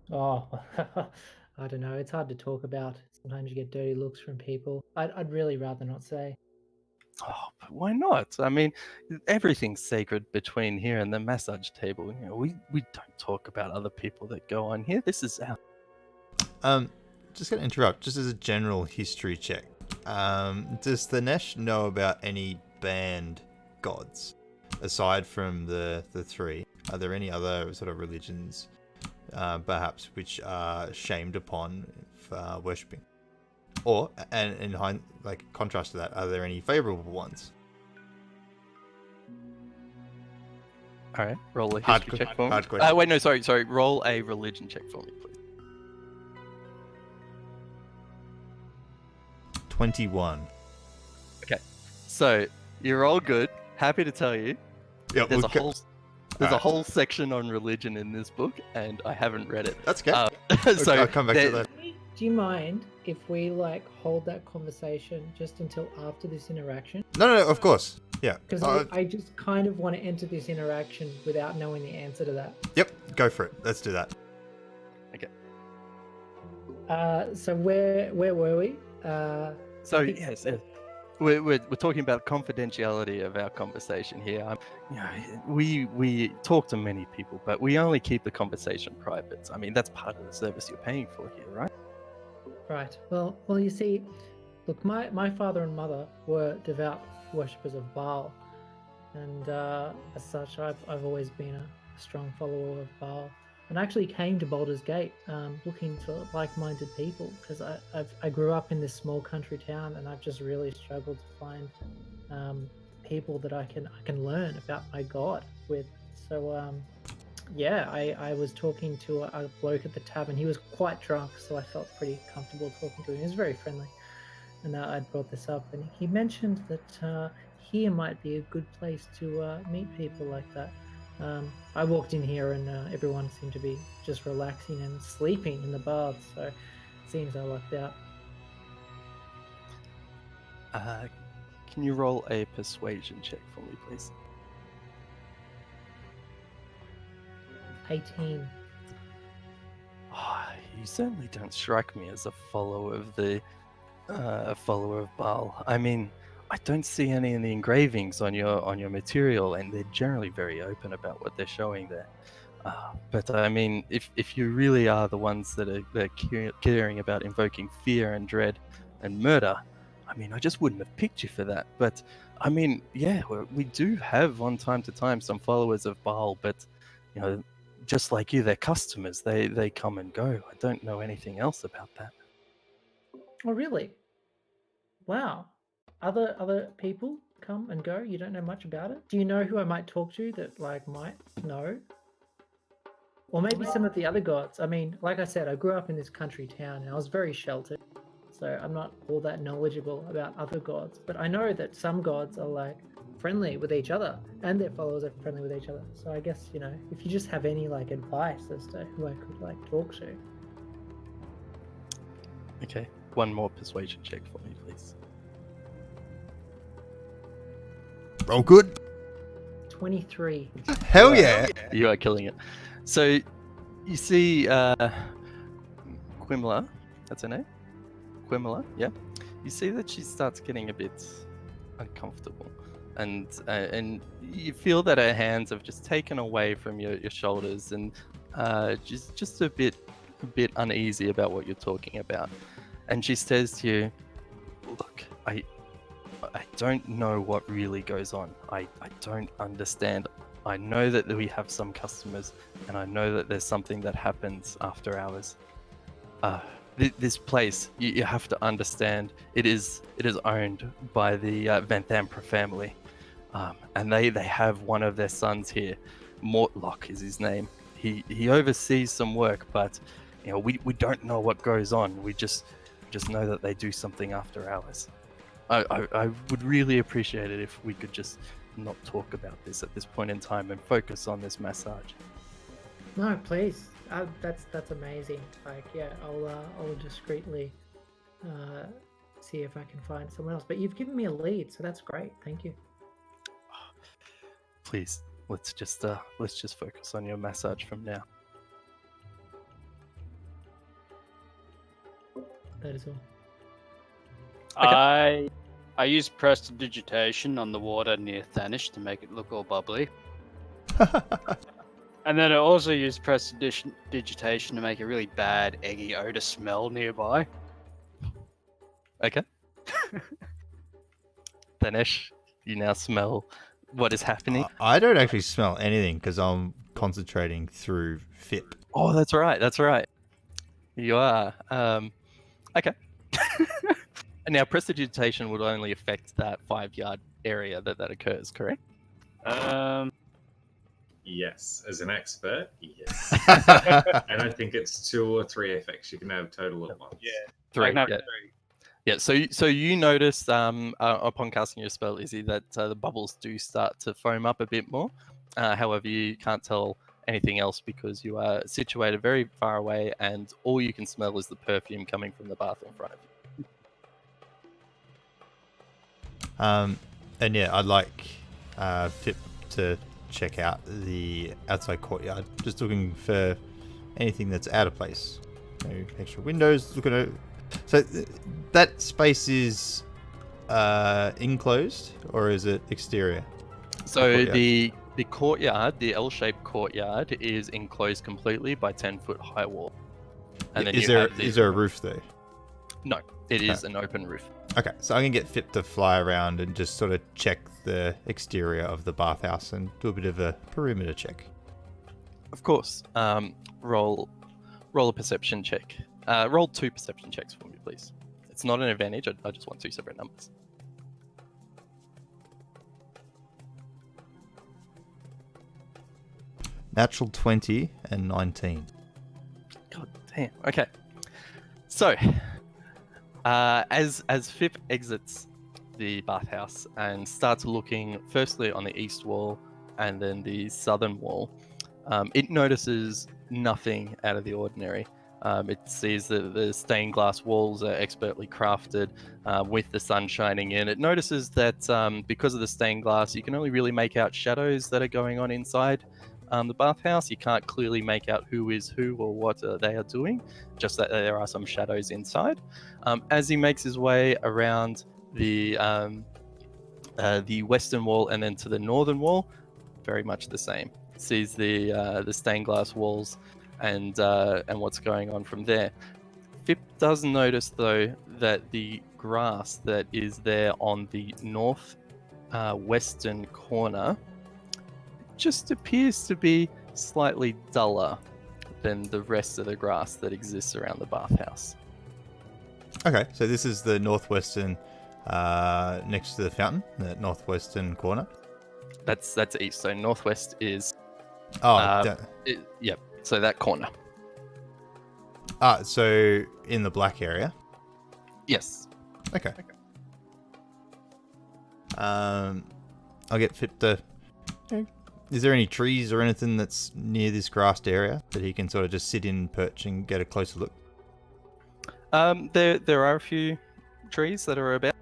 Oh, I don't know. It's hard to talk about. Sometimes you get dirty looks from people. I'd really rather not say. Oh, but why not? I mean, everything's sacred between here and the massage table. We don't talk about other people that go on here. This is our. Just gonna interrupt, just as a general history check. Does the Nesh know about any banned gods aside from the three? Are there any other sort of religions, perhaps, which are shamed upon for worshipping? Or, and in contrast to that, are there any favorable ones? All right, roll a Hard history que- check for me. hard question. Wait, no, sorry. Roll a religion check for me, please. 21. So you're all good. Happy to tell you, Yeah, there's a whole Alright. whole section on religion in this book, and I haven't read it. That's good. So I'll come back to that. Do you mind if we hold that conversation just until after this interaction? No, of course. Yeah. Because I just kind of want to enter this interaction without knowing the answer to that. Yep, go for it. Let's do that. So where were we? So yes, we're talking about confidentiality of our conversation here. We talk to many people, but we only keep the conversation private. I mean, that's part of the service you're paying for here, right? Right. Well, you see, look, my father and mother were devout worshippers of Baal, and as such, I've always been a strong follower of Baal. And I actually came to Baldur's Gate looking for like-minded people because I grew up in this small country town, and I've just really struggled to find people that I can learn about my god with. So yeah, I was talking to a bloke at the tavern. He was quite drunk, so I felt pretty comfortable talking to him. He was very friendly, and I brought this up, and he mentioned that here might be a good place to meet people like that. I walked in here and everyone seemed to be just relaxing and sleeping in the baths, so it seems I lucked out. Can you roll a persuasion check for me, please? 18. Oh, you certainly don't strike me as a follower of Baal. I mean, I don't see any in the engravings on your material, and they're generally very open about what they're showing there. But I mean, if you really are the ones that are caring about invoking fear and dread and murder, I mean, I just wouldn't have picked you for that. But I mean, yeah, we do have from time to time some followers of Baal, but just like you, they're customers. They come and go. I don't know anything else about that. Oh, really? Wow. Other people come and go? You don't know much about it? Do you know who I might talk to that might know? Or maybe some of the other gods. I mean, like I said, I grew up in this country town and I was very sheltered. So I'm not all that knowledgeable about other gods. But I know that some gods are friendly with each other and their followers are friendly with each other. So I guess, if you just have any advice as to who I could talk to. Okay, one more persuasion check for me, please. Roll good. 23. Hell yeah. You are killing it. So, you see Quimla, that's her name? Quimla, yeah. You see that she starts getting a bit uncomfortable. And you feel that her hands have just taken away from your shoulders and just a bit uneasy about what you're talking about. And she says to you, look, I don't know what really goes on. I don't understand. I know that we have some customers, and I know that there's something that happens after hours. This place, you have to understand, it is owned by the Van Thampra family, and they have one of their sons here. Mortlock is his name. He oversees some work, but we don't know what goes on. We just know that they do something after hours. I would really appreciate it if we could just not talk about this at this point in time and focus on this massage. No, please. That's amazing. I'll discreetly see if I can find someone else. But you've given me a lead, so that's great. Thank you. Please, let's just focus on your massage from now. That is all. I I use prestidigitation on the water near Thanish to make it look all bubbly. And then I also use prestidigitation to make a really bad eggy odor smell nearby. Okay. Dinesh, you now smell what is happening. I don't actually smell anything because I'm concentrating through FIP. Oh, that's right. That's right. You are. Okay. And now prestidigitation would only affect that 5-yard area that occurs, correct? Yes, as an expert, yes. And I think it's 2 or 3 effects you can have total at once. Yeah. 3. No, Yeah. 3. Yeah. So you notice upon casting your spell, Izzy, that the bubbles do start to foam up a bit more. However, you can't tell anything else because you are situated very far away, and all you can smell is the perfume coming from the bath in front of you. And yeah, I'd like FIP to check out the outside courtyard. Just looking for anything that's out of place. No extra windows. Looking at. So that space is enclosed, or is it exterior? So the courtyard, the L-shaped courtyard, is enclosed completely by 10-foot high wall. And then is there a roof there? No, it is an open roof. Okay, so I can get FIP to fly around and just sort of check the exterior of the bathhouse and do a bit of a perimeter check. Of course. Roll a perception check. Roll 2 perception checks for me, please. It's not an advantage. I just want 2 separate numbers. Natural 20 and 19. God damn. Okay. So, as FIP exits the bathhouse and starts looking firstly on the east wall and then the southern wall, it notices nothing out of the ordinary. It sees that the stained glass walls are expertly crafted with the sun shining in. It notices that because of the stained glass, you can only really make out shadows that are going on inside the bathhouse. You can't clearly make out who is who or what they are doing, just that there are some shadows inside. As he makes his way around the western wall and then to the northern wall, very much the same. Sees the stained glass walls and what's going on from there. FIP does notice though that the grass that is there on the north western corner just appears to be slightly duller than the rest of the grass that exists around the bathhouse. Okay, so this is the northwestern, next to the fountain, the northwestern corner. That's east. So northwest is. Yep. So that corner. So in the black area. Yes. Okay. I'll get FIP to. Is there any trees or anything that's near this grassed area that he can sort of just sit in, perch, and get a closer look? There are a few trees that are about.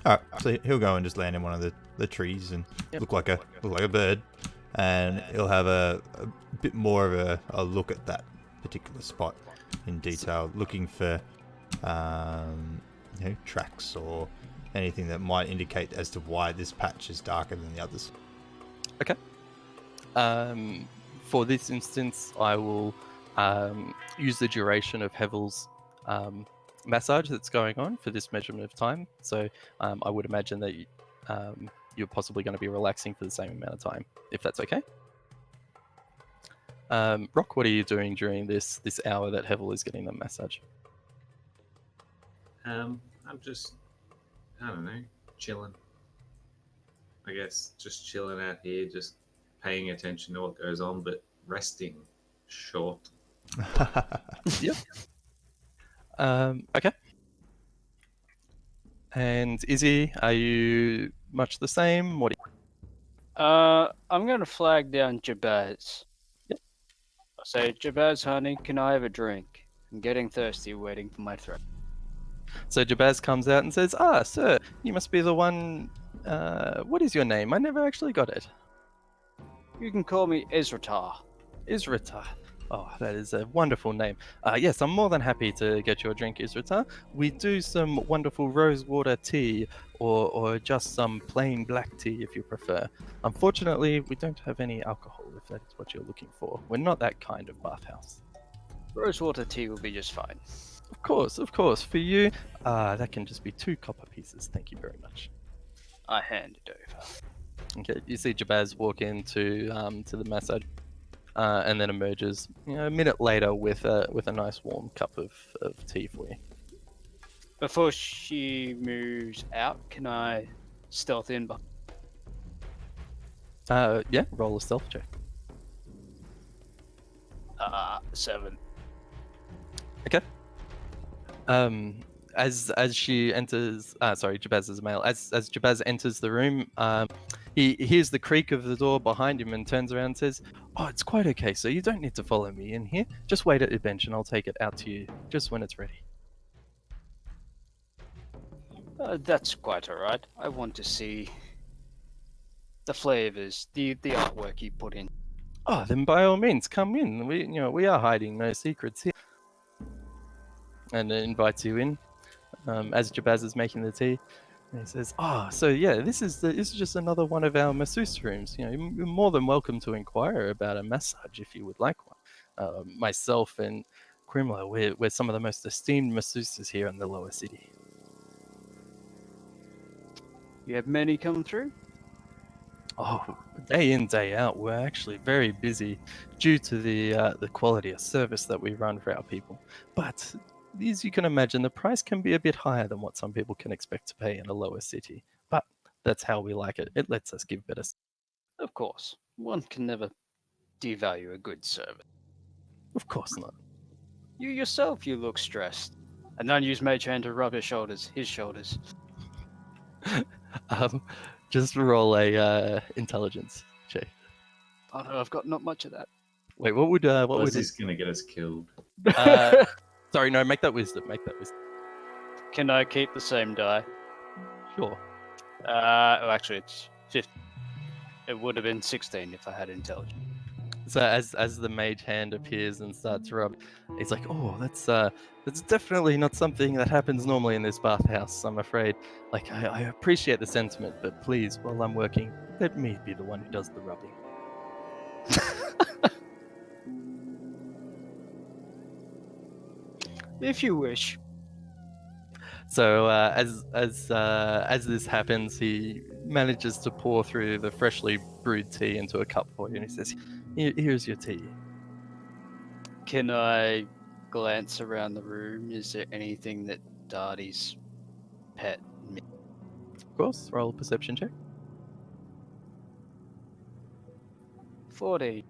Alright, so he'll go and just land in one of the trees and look like a bird, and he'll have a bit more of a look at that particular spot in detail, looking for tracks or anything that might indicate as to why this patch is darker than the others. Okay. For this instance, I will use the duration of Hevel's massage that's going on for this measurement of time. So I would imagine that you're possibly going to be relaxing for the same amount of time, if that's okay. Rock, what are you doing during this hour that Hevel is getting the massage? I'm just, I don't know, chilling. I guess just chilling out here, just paying attention to what goes on, but resting short. Yep. Okay. And Izzy, are you much the same? What? I'm going to flag down Jabaz. Yep. I'll say, Jabaz, honey, can I have a drink? I'm getting thirsty, waiting for my throat. So Jabaz comes out and says, sir, you must be the one... what is your name? I never actually got it. You can call me Izratar. Izratar. Oh, that is a wonderful name. Yes, I'm more than happy to get you a drink, Isrita. We do some wonderful rosewater tea, or just some plain black tea if you prefer. Unfortunately, we don't have any alcohol if that is what you're looking for. We're not that kind of bathhouse. Rosewater tea will be just fine. Of course, of course. For you, that can just be 2 copper pieces. Thank you very much. I hand it over. Okay, you see Jabaz walk into to the massage, and then emerges, a minute later with a nice warm cup of tea for you. Before she moves out, can I stealth in? Yeah, roll a stealth check. 7. Okay. As she enters, Jabaz is male. As Jabaz enters the room, he hears the creak of the door behind him and turns around and says, "Oh, it's quite okay, so you don't need to follow me in here. Just wait at your bench and I'll take it out to you just when it's ready." That's quite alright. I want to see the flavors, the artwork you put in. Oh, then by all means, come in. We are hiding no secrets here. And it invites you in, as Jabaz is making the tea. And he says, "Oh, so yeah, this is just another one of our masseuse rooms. You're more than welcome to inquire about a massage if you would like one. Myself and Krimla, we're some of the most esteemed masseuses here in the lower city." You have many come through? Oh, day in, day out, we're actually very busy due to the quality of service that we run for our people. But as you can imagine, the price can be a bit higher than what some people can expect to pay in a lower city. But that's how we like it. It lets us give better. Of course. One can never devalue a good service. Of course not. You yourself, you look stressed. And don't use Mage Hand to rub his shoulders. Just roll a intelligence check. Oh no, I've got not much of that. Wait, what would Unless he's gonna get us killed. Sorry, no, make that wisdom. Make that wisdom. Can I keep the same die? Sure. Actually, it's 50. It would have been 16 if I had intelligence. So as the mage hand appears and starts to rub, he's like, "Oh, that's definitely not something that happens normally in this bathhouse. I'm afraid. Like, I appreciate the sentiment, but please, while I'm working, let me be the one who does the rubbing." If you wish. So as this happens, he manages to pour through the freshly brewed tea into a cup for you, and he says, Here's your tea." Can I glance around the room? Is there anything that Darty's pet? Of course, roll a perception check. 40.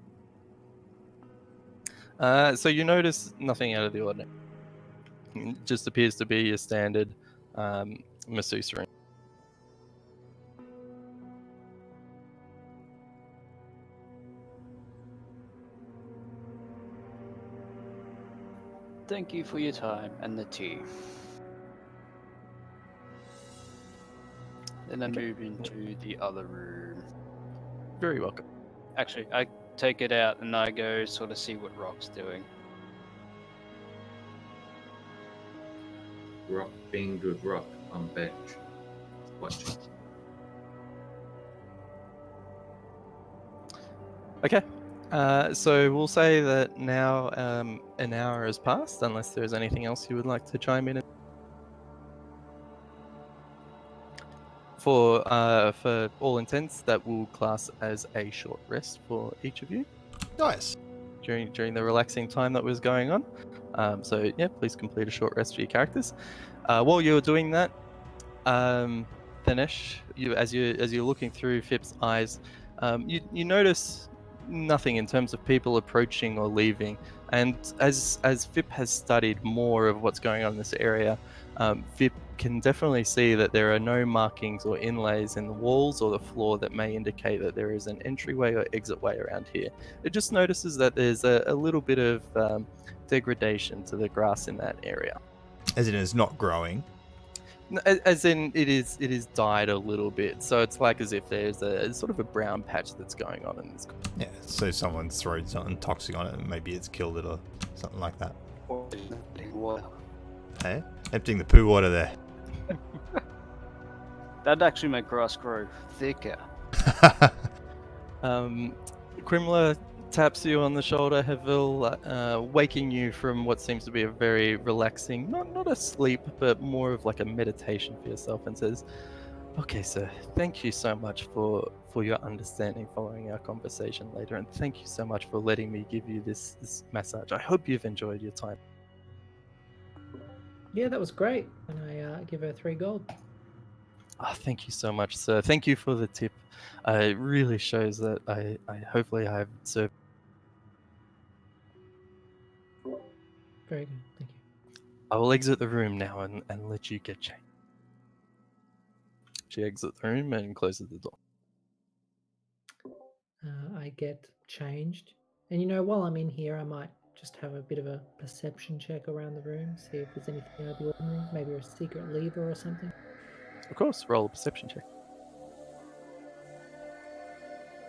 So you notice nothing out of the ordinary. It just appears to be your standard masseuse room. Thank you for your time and the tea. Then I move into the other room. Very welcome. Actually, I take it out and I go sort of see what Rock's doing. Rock being good rock on bench. Watching. Okay. So we'll say that now an hour has passed, unless there's anything else you would like to chime in. For all intents, that will class as a short rest for each of you Nice. during the relaxing time that was going on. So yeah, please complete a short rest for your characters. While you're doing that, Dinesh, as you're looking through Phip's eyes, you notice nothing in terms of people approaching or leaving. And as Phip has studied more of what's going on in this area, Phip can definitely see that there are no markings or inlays in the walls or the floor that may indicate that there is an entryway or exitway around here. It just notices that there's a little bit of degradation to the grass in that area. As in, it's not growing. As in, it is dyed a little bit, so it's like as if there's a sort of a brown patch that's going on in this. Yeah, so someone's thrown something toxic on it and maybe it's killed it or something like that. Water. Hey? Emptying the poo water there. That'd actually make grass grow thicker. Crimla taps you on the shoulder, Havil, waking you from what seems to be a very relaxing, not a sleep, but more of like a meditation for yourself, and says, "Okay, sir, thank you so much for your understanding following our conversation later, and thank you so much for letting me give you this massage. I hope you've enjoyed your time." Yeah, that was great. And I give her 3 gold. Thank you so much, sir. Thank you for the tip. It really shows that I hopefully I've served. Very good. Thank you. I will exit the room now and let you get changed. She exits the room and closes the door. I get changed. And while I'm in here, I might just have a bit of a perception check around the room, see if there's anything out of the ordinary, maybe a secret lever or something. Of course, roll a perception check.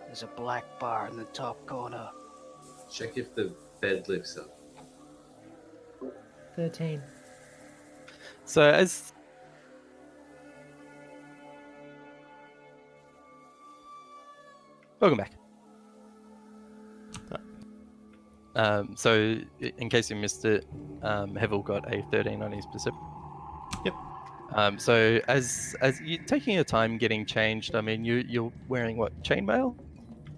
There's a black bar in the top corner. Check if the bed lifts up. 13. So as welcome back. So in case you missed it, Hevel got a 13 on his perception. Yep. So as you're taking your time getting changed, I mean you're wearing what, chainmail?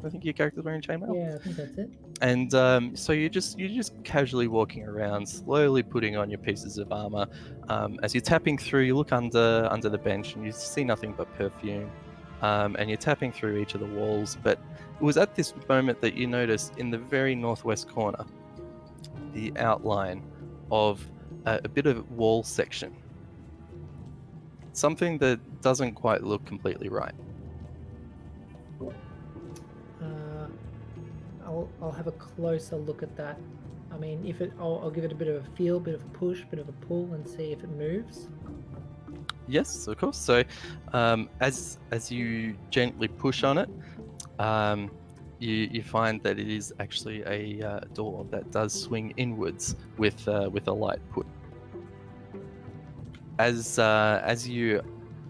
I think your character's wearing chainmail. Yeah, I think that's it. And so you're just casually walking around, slowly putting on your pieces of armor. As you're tapping through, you look under the bench and you see nothing but perfume. And you're tapping through each of the walls. But it was at this moment that you noticed in the very northwest corner the outline of a bit of wall section. Something that doesn't quite look completely right. I'll have a closer look at that. I mean, I'll give it a bit of a feel, bit of a push, bit of a pull, and see if it moves. Yes, of course. So, as you gently push on it, you find that it is actually a door that does swing inwards with a light push. As you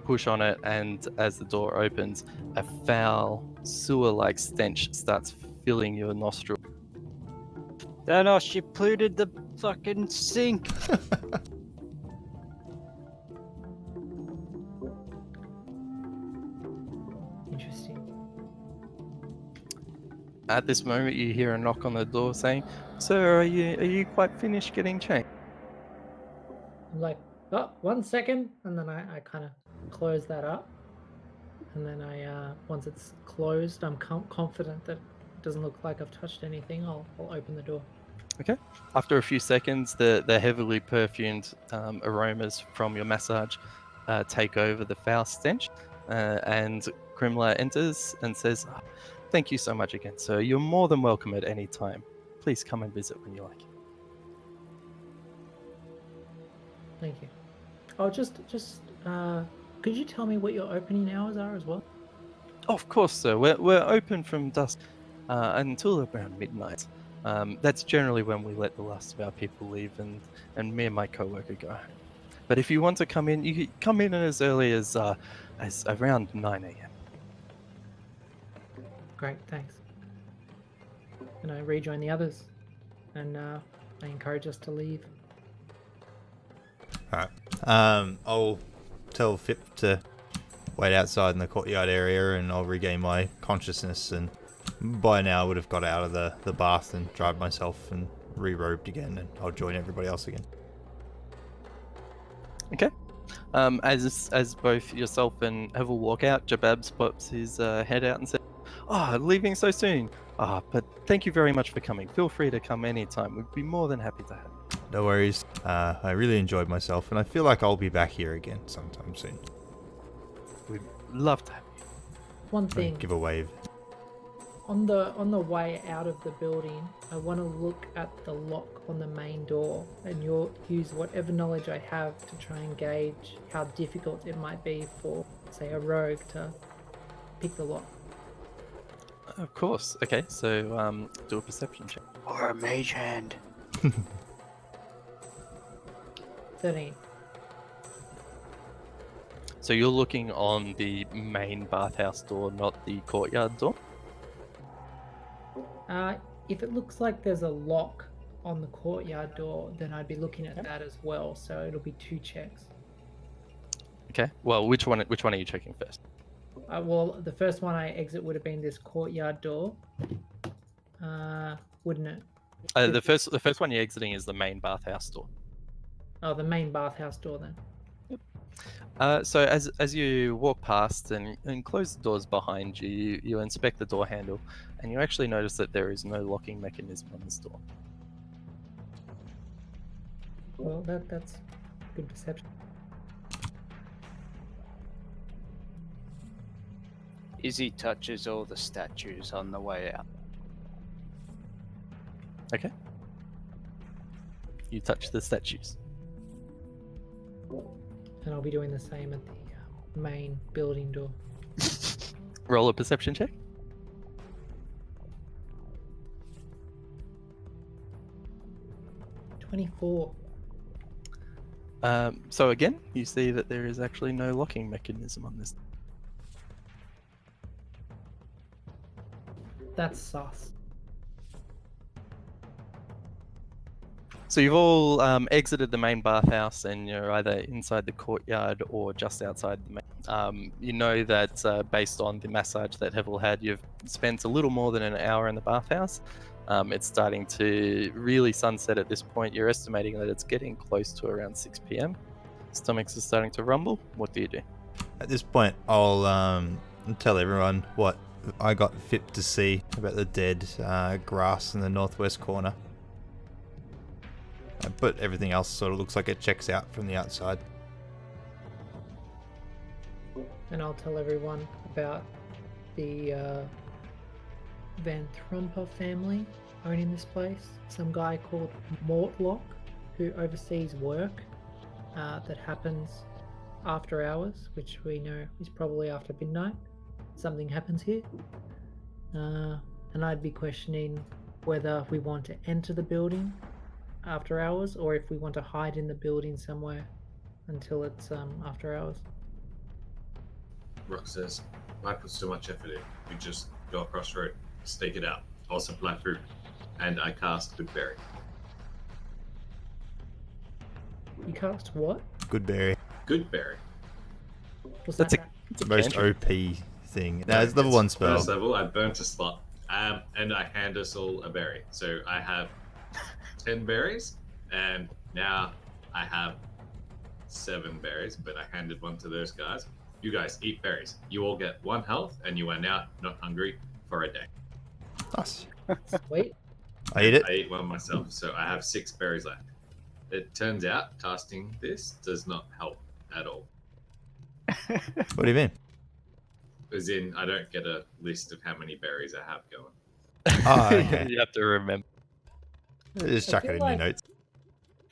push on it and as the door opens, a foul sewer-like stench starts filling your nostril. Thanos, she polluted the fucking sink. Interesting. At this moment, you hear a knock on the door saying, "Sir, are you quite finished getting changed?" I'm like, oh, 1 second, and then I kind of close that up. And then once it's closed, I'm confident that it doesn't look like I've touched anything. I'll open the door. Okay. After a few seconds, the heavily perfumed aromas from your massage take over the foul stench, and Crimla enters and says, "Thank you so much again, sir. You're more than welcome at any time. Please come and visit when you like." Thank you. Oh, just could you tell me what your opening hours are as well? Oh, of course, sir. We're open from dusk until around midnight. That's generally when we let the last of our people leave, and me and my coworker go home. But if you want to come in, you can come in as early as around 9 a.m. Great, thanks. And I rejoin the others, and I encourage us to leave. Alright. I'll tell Fip to wait outside in the courtyard area and I'll regain my consciousness, and by now I would have got out of the bath and dried myself and re-robed again, and I'll join everybody else again. Okay. As both yourself and Hevel walk out, Jababs pops his head out and says, leaving so soon. But thank you very much for coming. Feel free to come anytime. We'd be more than happy to have you. No worries. I really enjoyed myself, and I feel like I'll be back here again sometime soon. We'd love to have you. One thing. Give a wave. On the way out of the building, I want to look at the lock on the main door, and you'll use whatever knowledge I have to try and gauge how difficult it might be for, say, a rogue to pick the lock. Of course. Okay, so do a perception check. Or a mage hand. 13. So you're looking on the main bathhouse door, not the courtyard door. If it looks like there's a lock on the courtyard door, then I'd be looking at that as well. So it'll be 2 checks. Okay. Well, which one are you checking first? Well, the first one I exit would have been this courtyard door, wouldn't it? The first one you're exiting is the main bathhouse door. Oh, the main bathhouse door then. So as you walk past and close the doors behind you, you inspect the door handle, and you actually notice that there is no locking mechanism on this door. Well, that's good perception. Izzy touches all the statues on the way out. Okay. You touch the statues. And I'll be doing the same at the main building door. Roll a perception check. 24. So again, you see that there is actually no locking mechanism on this. That's sus. So you've all exited the main bathhouse, and you're either inside the courtyard or just outside the main. You know that based on the massage that Hevel had, you've spent a little more than an hour in the bathhouse. It's starting to really sunset at this point. You're estimating that it's getting close to around 6 p.m. Stomachs are starting to rumble. What do you do? At this point, I'll tell everyone what I got fit to see about the dead grass in the northwest corner. But everything else sort of looks like it checks out from the outside. And I'll tell everyone about the Van Trumper family owning this place. Some guy called Mortlock who oversees work that happens after hours, which we know is probably after midnight. Something happens here. And I'd be questioning whether we want to enter the building after hours or if we want to hide in the building somewhere until it's after hours. Rock says, why put so much effort in? We just go across the road, stake it out. I'll supply food. And I cast Good Berry. You cast what? Good berry. Good Berry. What's That's that? It's the most cantrip. OP thing. No, it's level 1 spell. First level, I burnt a slot. And I hand us all a berry. So I have 10 berries, and now I have 7 berries, but I handed one to those guys. You guys eat berries. You all get 1 health, and you are now not hungry for a day. Nice. Wait. I eat it. I ate one myself, so I have 6 berries left. It turns out casting this does not help at all. What do you mean? As in, I don't get a list of how many berries I have going. Oh, okay. You have to remember. Just I chuck it feel in like- your notes.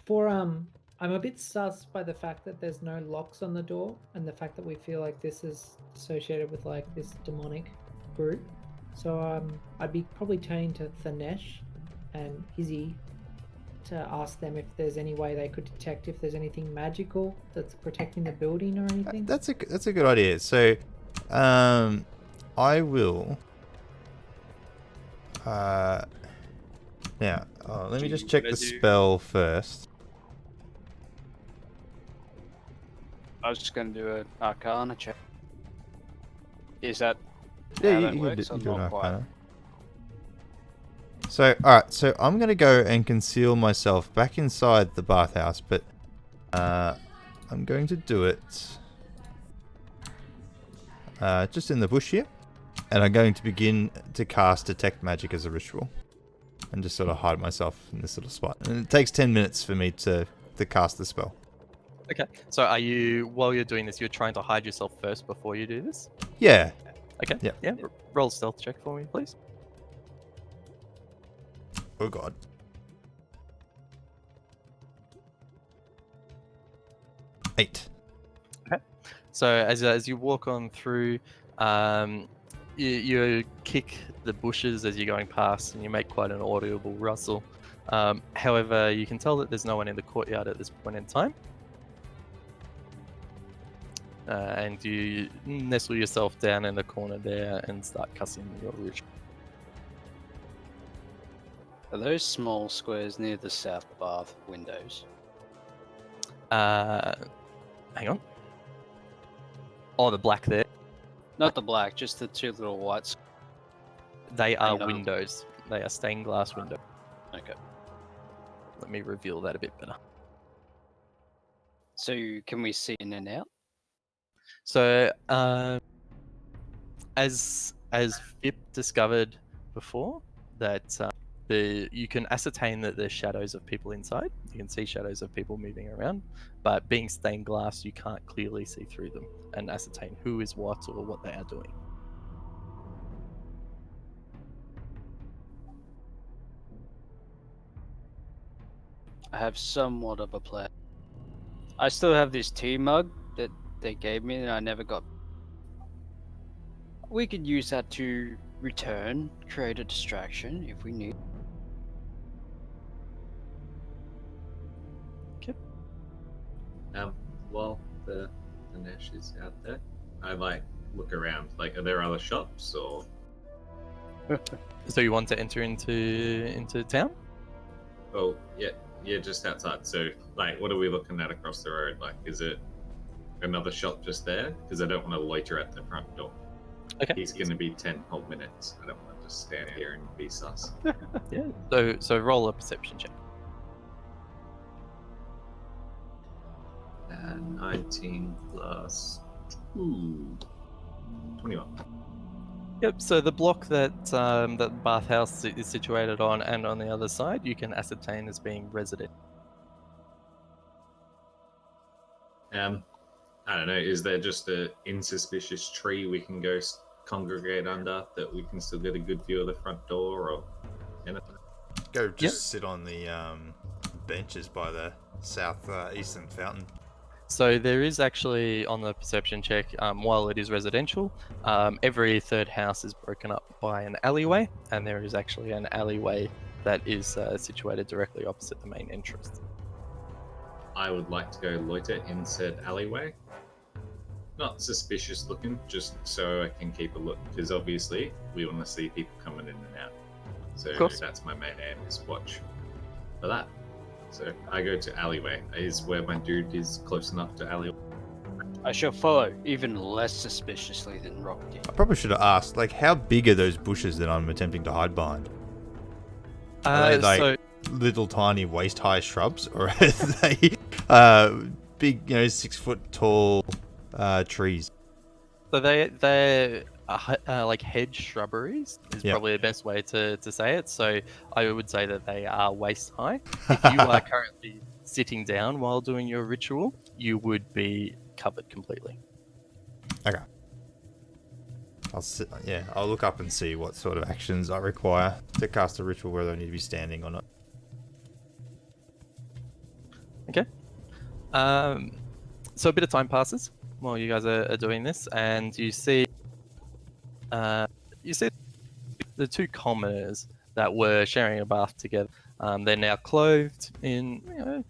For I'm a bit sus by the fact that there's no locks on the door and the fact that we feel like this is associated with like this demonic group. So I'd be probably turning to Thanesh and Izzy to ask them if there's any way they could detect if there's anything magical that's protecting the building or anything. That's a good idea. So, I will. Now, let me just check the spell first. I was just going to do an Arcana check. Is that Yeah, how you that can works? do I'm an not quite. Arcana. So, alright, so I'm going to go and conceal myself back inside the bathhouse, but I'm going to do it just in the bush here. And I'm going to begin to cast Detect Magic as a ritual. And just sort of hide myself in this little spot. And it takes 10 minutes for me to cast the spell. Okay. So are you, while you're doing this, you're trying to hide yourself first before you do this? Yeah. Okay. Yeah. Yeah. Roll a stealth check for me, please. Oh god. Eight. So as you walk on through, you kick the bushes as you're going past, and you make quite an audible rustle. However, you can tell that there's no one in the courtyard at this point in time. And you nestle yourself down in the corner there and start cussing your ritual. Are those small squares near the south bath windows? Hang on. Oh, the black there. Not the black, just the two little whites. They are Yeah. windows. They are stained glass windows. Okay. Let me reveal that a bit better. So can we see in and out? So, as Fip discovered before, that you can ascertain that there's shadows of people inside. You can see shadows of people moving around, but being stained glass, you can't clearly see through them and ascertain who is what or what they are doing. I have somewhat of a plan. I still have this tea mug that they gave me and I never got. We could use that to return, create a distraction if we need. While the Nash is out there, I look around. Are there other shops or? So you want to enter into town? Oh, yeah, just outside. So, what are we looking at across the road? Is it another shop just there? Because I don't want to loiter at the front door. Okay. He's going to be 10 whole minutes. I don't want to just stand here and be sus. Yeah. So roll a perception check. 19 plus 2. 21. Yep. So the block that that the bathhouse is situated on, and on the other side, you can ascertain as being resident. I don't know. Is there just a insuspicious tree we can go congregate under that we can still get a good view of the front door or anything? Go just sit on the benches by the south eastern fountain. So there is actually, on the perception check, while it is residential, every third house is broken up by an alleyway, and there is actually an alleyway that is situated directly opposite the main entrance. I would like to go loiter in said alleyway. Not suspicious looking, just so I can keep a look, because obviously we want to see people coming in and out. So that's my main aim, is watch for that. So I go to alleyway. Is where my dude is close enough to alleyway. I shall follow, even less suspiciously than Rocky. I probably should have asked, how big are those bushes that I'm attempting to hide behind? Are they little tiny waist-high shrubs, or are they big, 6 foot tall trees? So they're like hedge shrubberies is probably the best way to say it. So I would say that they are waist high. If you are currently sitting down while doing your ritual, you would be covered completely. Okay. I'll look up and see what sort of actions I require to cast a ritual, whether I need to be standing or not. Okay. So a bit of time passes while you guys are doing this, and you see the two commoners that were sharing a bath together. They're now clothed in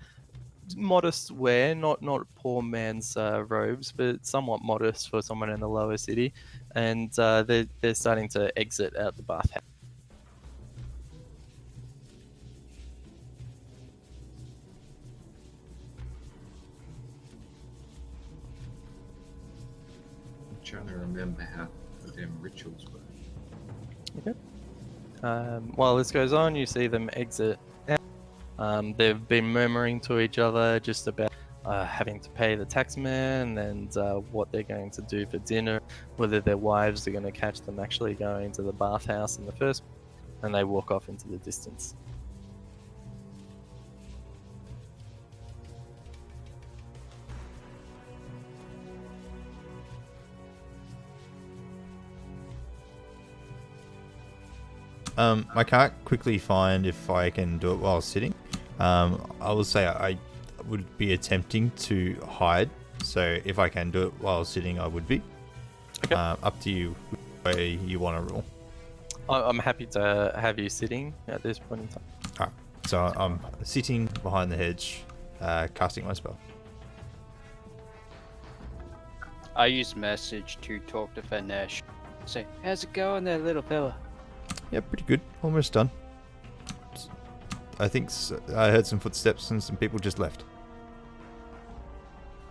modest wear, not poor man's robes, but somewhat modest for someone in the lower city, and they're starting to exit out the bathhouse. I'm trying to remember how the damn rituals were. Okay. While this goes on, you see them exit out. They've been murmuring to each other just about having to pay the taxman and what they're going to do for dinner, whether their wives are going to catch them actually going to the bathhouse in the first, and they walk off into the distance. I can't quickly find if I can do it while sitting. I will say I would be attempting to hide. So if I can do it while sitting, I would be. Okay. Up to you, where you want to roll. I'm happy to have you sitting at this point in time. Alright, so I'm sitting behind the hedge, casting my spell. I use message to talk to Fanesh. Say, how's it going there, little fella? Yeah, pretty good. Almost done. I think I heard some footsteps and some people just left.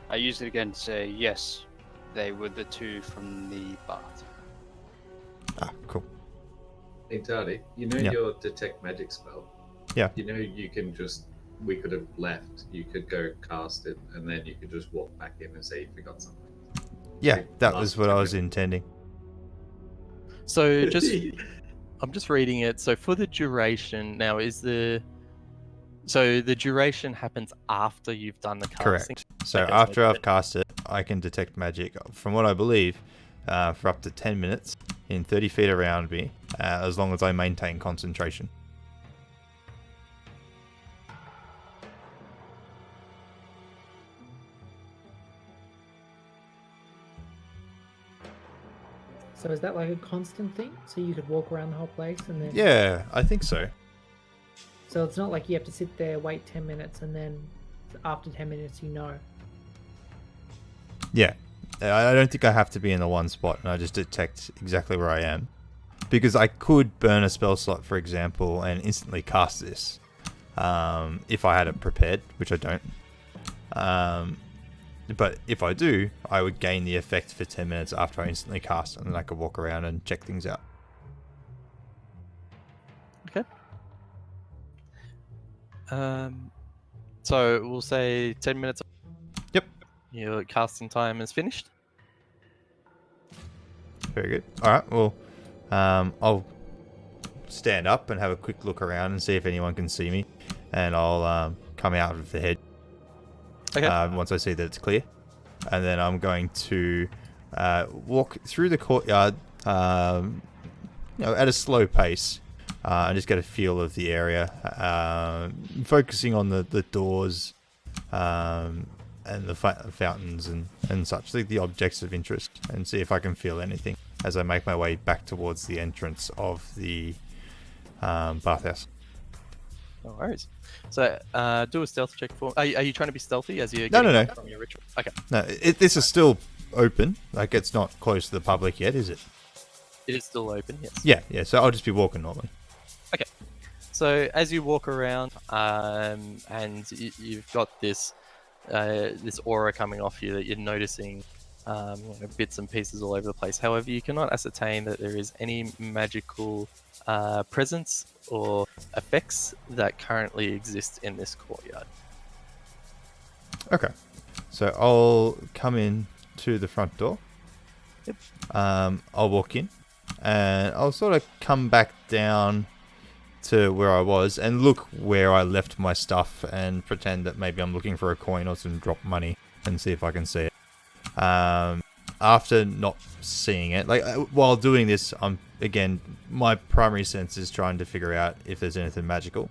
I use it again to say, yes, they were the two from the bath. Ah, cool. Hey, Darty, you know Yeah. your detect magic spell? Yeah. You know you can just, we could have left, you could go cast it, and then you could just walk back in and say you forgot something. Yeah, Like, that last was what I was 10 intending. So I'm just reading it. So for the duration now, the duration happens after you've done the casting. Correct. So Okay, after so- I've cast it, I can detect magic, from what I believe, for up to 10 minutes in 30 feet around me, as long as I maintain concentration. So is that like a constant thing? So you could walk around the whole place and then... Yeah, I think so. So it's not like you have to sit there, wait 10 minutes, and then after 10 minutes you know. Yeah. I don't think I have to be in the one spot and I just detect exactly where I am. Because I could burn a spell slot, for example, and instantly cast this. If I had it prepared, which I don't. But if I do, I would gain the effect for 10 minutes after I instantly cast, and then I could walk around and check things out. Okay. So we'll say 10 minutes. Yep. Your casting time is finished. Very good. Alright, well, I'll stand up and have a quick look around and see if anyone can see me. And I'll come out of the hedge once I see that it's clear. And then I'm going to walk through the courtyard at a slow pace and just get a feel of the area, focusing on the doors and the fountains and such, like the objects of interest, and see if I can feel anything as I make my way back towards the entrance of the bathhouse. No worries. So do a stealth check for. Are you trying to be stealthy as you're No, getting no, back no. from your ritual? Okay. No, this is still open. Like, it's not close to the public yet, is it? It is still open. Yes. Yeah. So I'll just be walking normally. Okay. So as you walk around, and you've got this aura coming off you that you're noticing, bits and pieces all over the place. However, you cannot ascertain that there is any magical presence or effects that currently exist in this courtyard. Okay. So I'll come in to the front door. Yep. I'll walk in, and I'll sort of come back down to where I was and look where I left my stuff and pretend that maybe I'm looking for a coin or some drop money and see if I can see it. After not seeing it, like while doing this, again, my primary sense is trying to figure out if there's anything magical.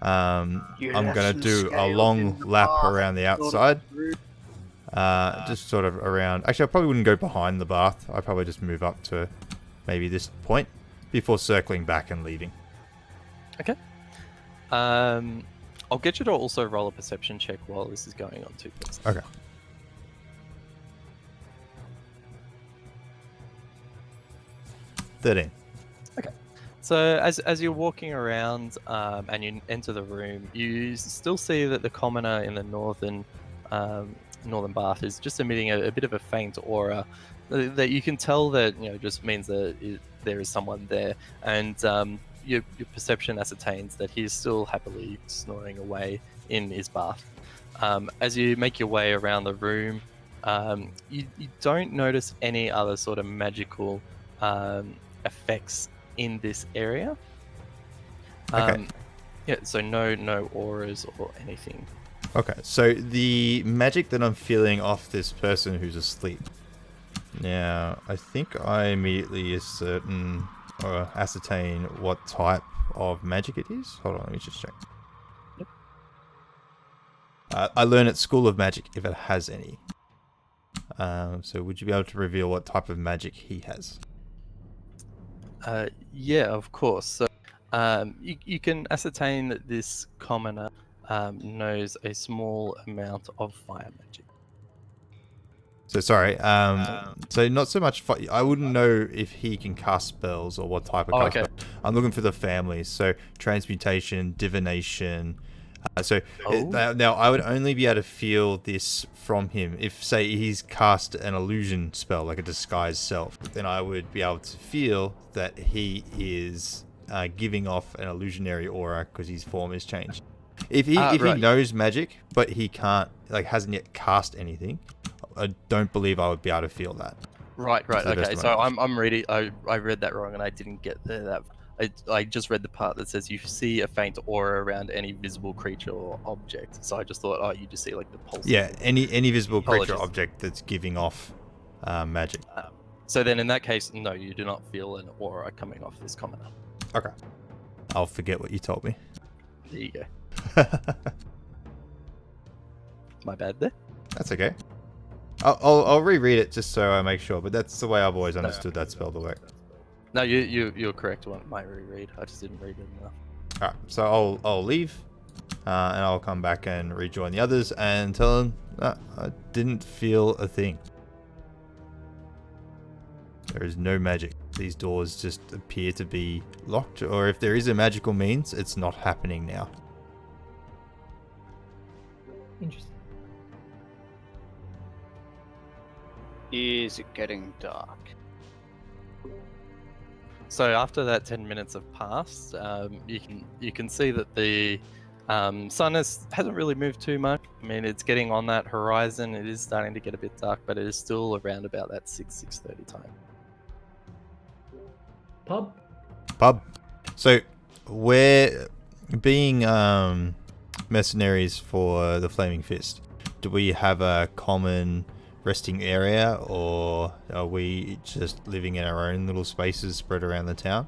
I'm gonna do a long lap around the outside. Just sort of around. Actually, I probably wouldn't go behind the bath. I'd probably just move up to maybe this point before circling back and leaving. Okay. I'll get you to also roll a perception check while this is going on too, please. Okay. $13. So as you're walking around and you enter the room, you still see that the commoner in the northern bath is just emitting a bit of a faint aura that you can tell that just means that there is someone there, and your perception ascertains that he is still happily snoring away in his bath. As you make your way around the room, you don't notice any other sort of magical effects in this area. Okay. Yeah, so no auras or anything. Okay, so the magic that I'm feeling off this person who's asleep. Now, I think I immediately ascertain or ascertain what type of magic it is? Hold on, let me just check. Yep. I learn at School of Magic if it has any. So would you be able to reveal what type of magic he has? Yeah, of course. So you can ascertain that this commoner knows a small amount of fire magic. So sorry. So not so much. I wouldn't know if he can cast spells or what type of Oh, cast okay. spell. I'm looking for the families. So transmutation, divination. Oh. Now I would only be able to feel this from him if, say, he's cast an illusion spell like a disguised self. Then I would be able to feel that he is giving off an illusionary aura because his form is changed. If he Right. knows magic but he can't, like, hasn't yet cast anything, I don't believe I would be able to feel that. Right. To the best Okay. of my So knowledge. I'm reading. I read that wrong, and I didn't get there. I just read the part that says you see a faint aura around any visible creature or object. So I just thought, oh, you just see like the pulse. Yeah, any visible creature or Apologies. object that's giving off magic. So then, in that case, no, you do not feel an aura coming off this commoner. Okay. I'll forget what you told me. There you go. My bad there. That's okay. I'll reread it just so I make sure, but that's the way I've always understood that spell to work. No, you're correct on my reread. I just didn't read it enough. Alright, so I'll leave, and I'll come back and rejoin the others and tell them I didn't feel a thing. There is no magic. These doors just appear to be locked, or if there is a magical means, it's not happening now. Interesting. Is it getting dark? So after that 10 minutes have passed, you can see that the sun hasn't really moved too much. I mean, it's getting on that horizon. It is starting to get a bit dark, but it is still around about that 6:30 time. Pub? So we're being mercenaries for the Flaming Fist. Do we have a common resting area, or are we just living in our own little spaces spread around the town?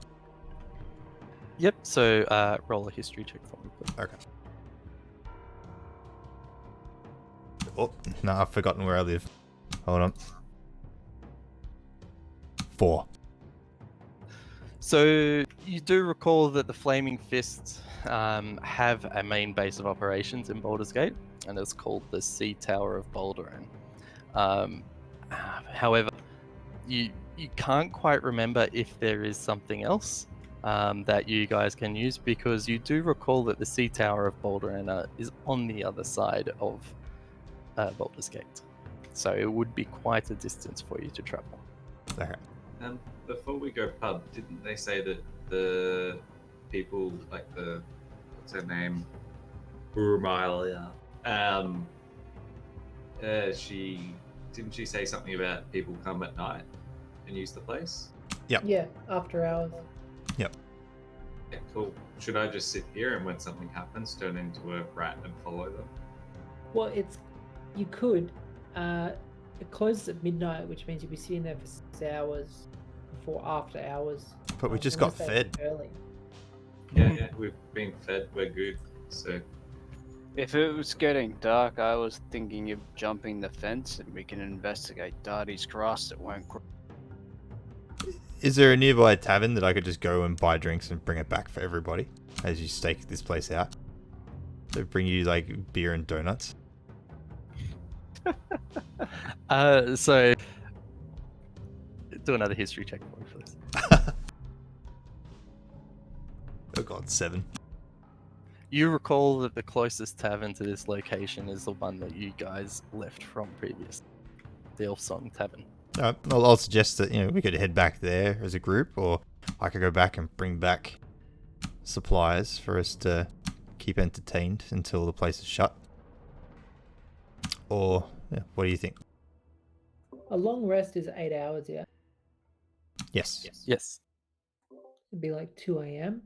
Yep. So roll a history check for me, please. Okay. Oh, no, I've forgotten where I live. Hold on. 4. So you do recall that the Flaming Fists have a main base of operations in Baldur's Gate, and it's called the Sea Tower of Balduran. However, you can't quite remember if there is something else that you guys can use, because you do recall that the Sea Tower of Balduran is on the other side of Baldur's Gate. So it would be quite a distance for you to travel. Okay. Before we go pub, didn't they say that the people, like what's her name? Urmalia. Didn't she say something about people come at night and use the place? Yeah, after hours. Yeah, cool. Should I just sit here and when something happens, turn into a rat and follow them? Well, you could. It closes at midnight, which means you'll be sitting there for 6 hours before after hours. But we just got unless they fed. early. Yeah, we've been fed. We're good. So If it was getting dark, I was thinking of jumping the fence and we can investigate Darty's grass that won't grow. Is there a nearby tavern that I could just go and buy drinks and bring it back for everybody as you stake this place out? They bring you like beer and donuts. So do another history check for me, please. Oh god, 7. You recall that the closest tavern to this location is the one that you guys left from previous, the Elfsong Tavern. I'll suggest that we could head back there as a group, or I could go back and bring back supplies for us to keep entertained until the place is shut. Or what do you think? A long rest is 8 hours, yeah? Yes. Yes. It'd be like 2 a.m.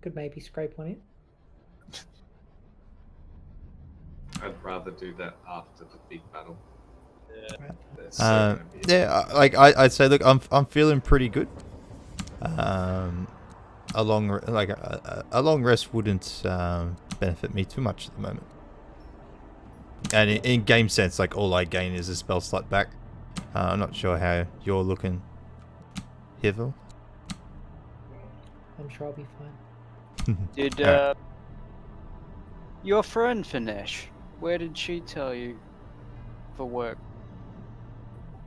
Could maybe scrape one in. I'd rather do that after the big battle. Right. There's so gonna be- I'd say, look, I'm feeling pretty good. A long rest wouldn't benefit me too much at the moment. And in game sense, like all I gain is a spell slot back. I'm not sure how you're looking, Hivel. I'm sure I'll be fine. Did Alright. your friend Finesh, where did she tell you for work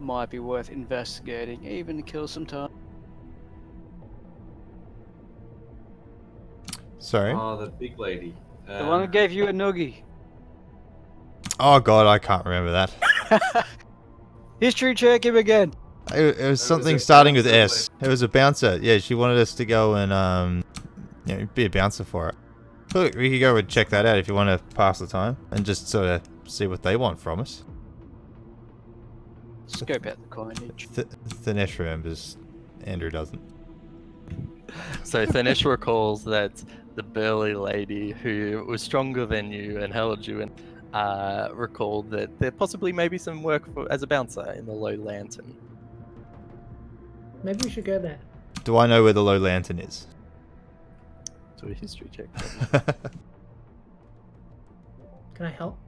might be worth investigating, even to kill some time? Sorry. Oh, the big lady. The one that gave you a noogie. Oh god, I can't remember that. History check him again. It was was something a starting with bouncer, S. It was a bouncer. Yeah, she wanted us to go and be a bouncer for it. Look, we could go and check that out if you want to pass the time and just sort of see what they want from us. Scope out the coinage. Thanesh remembers. Andrew doesn't. So Thanesh recalls that the burly lady who was stronger than you and held you, and recalled that there possibly may be some work as a bouncer in the Low Lantern. Maybe we should go there. Do I know where the Low Lantern is? Do a history check. Can I help?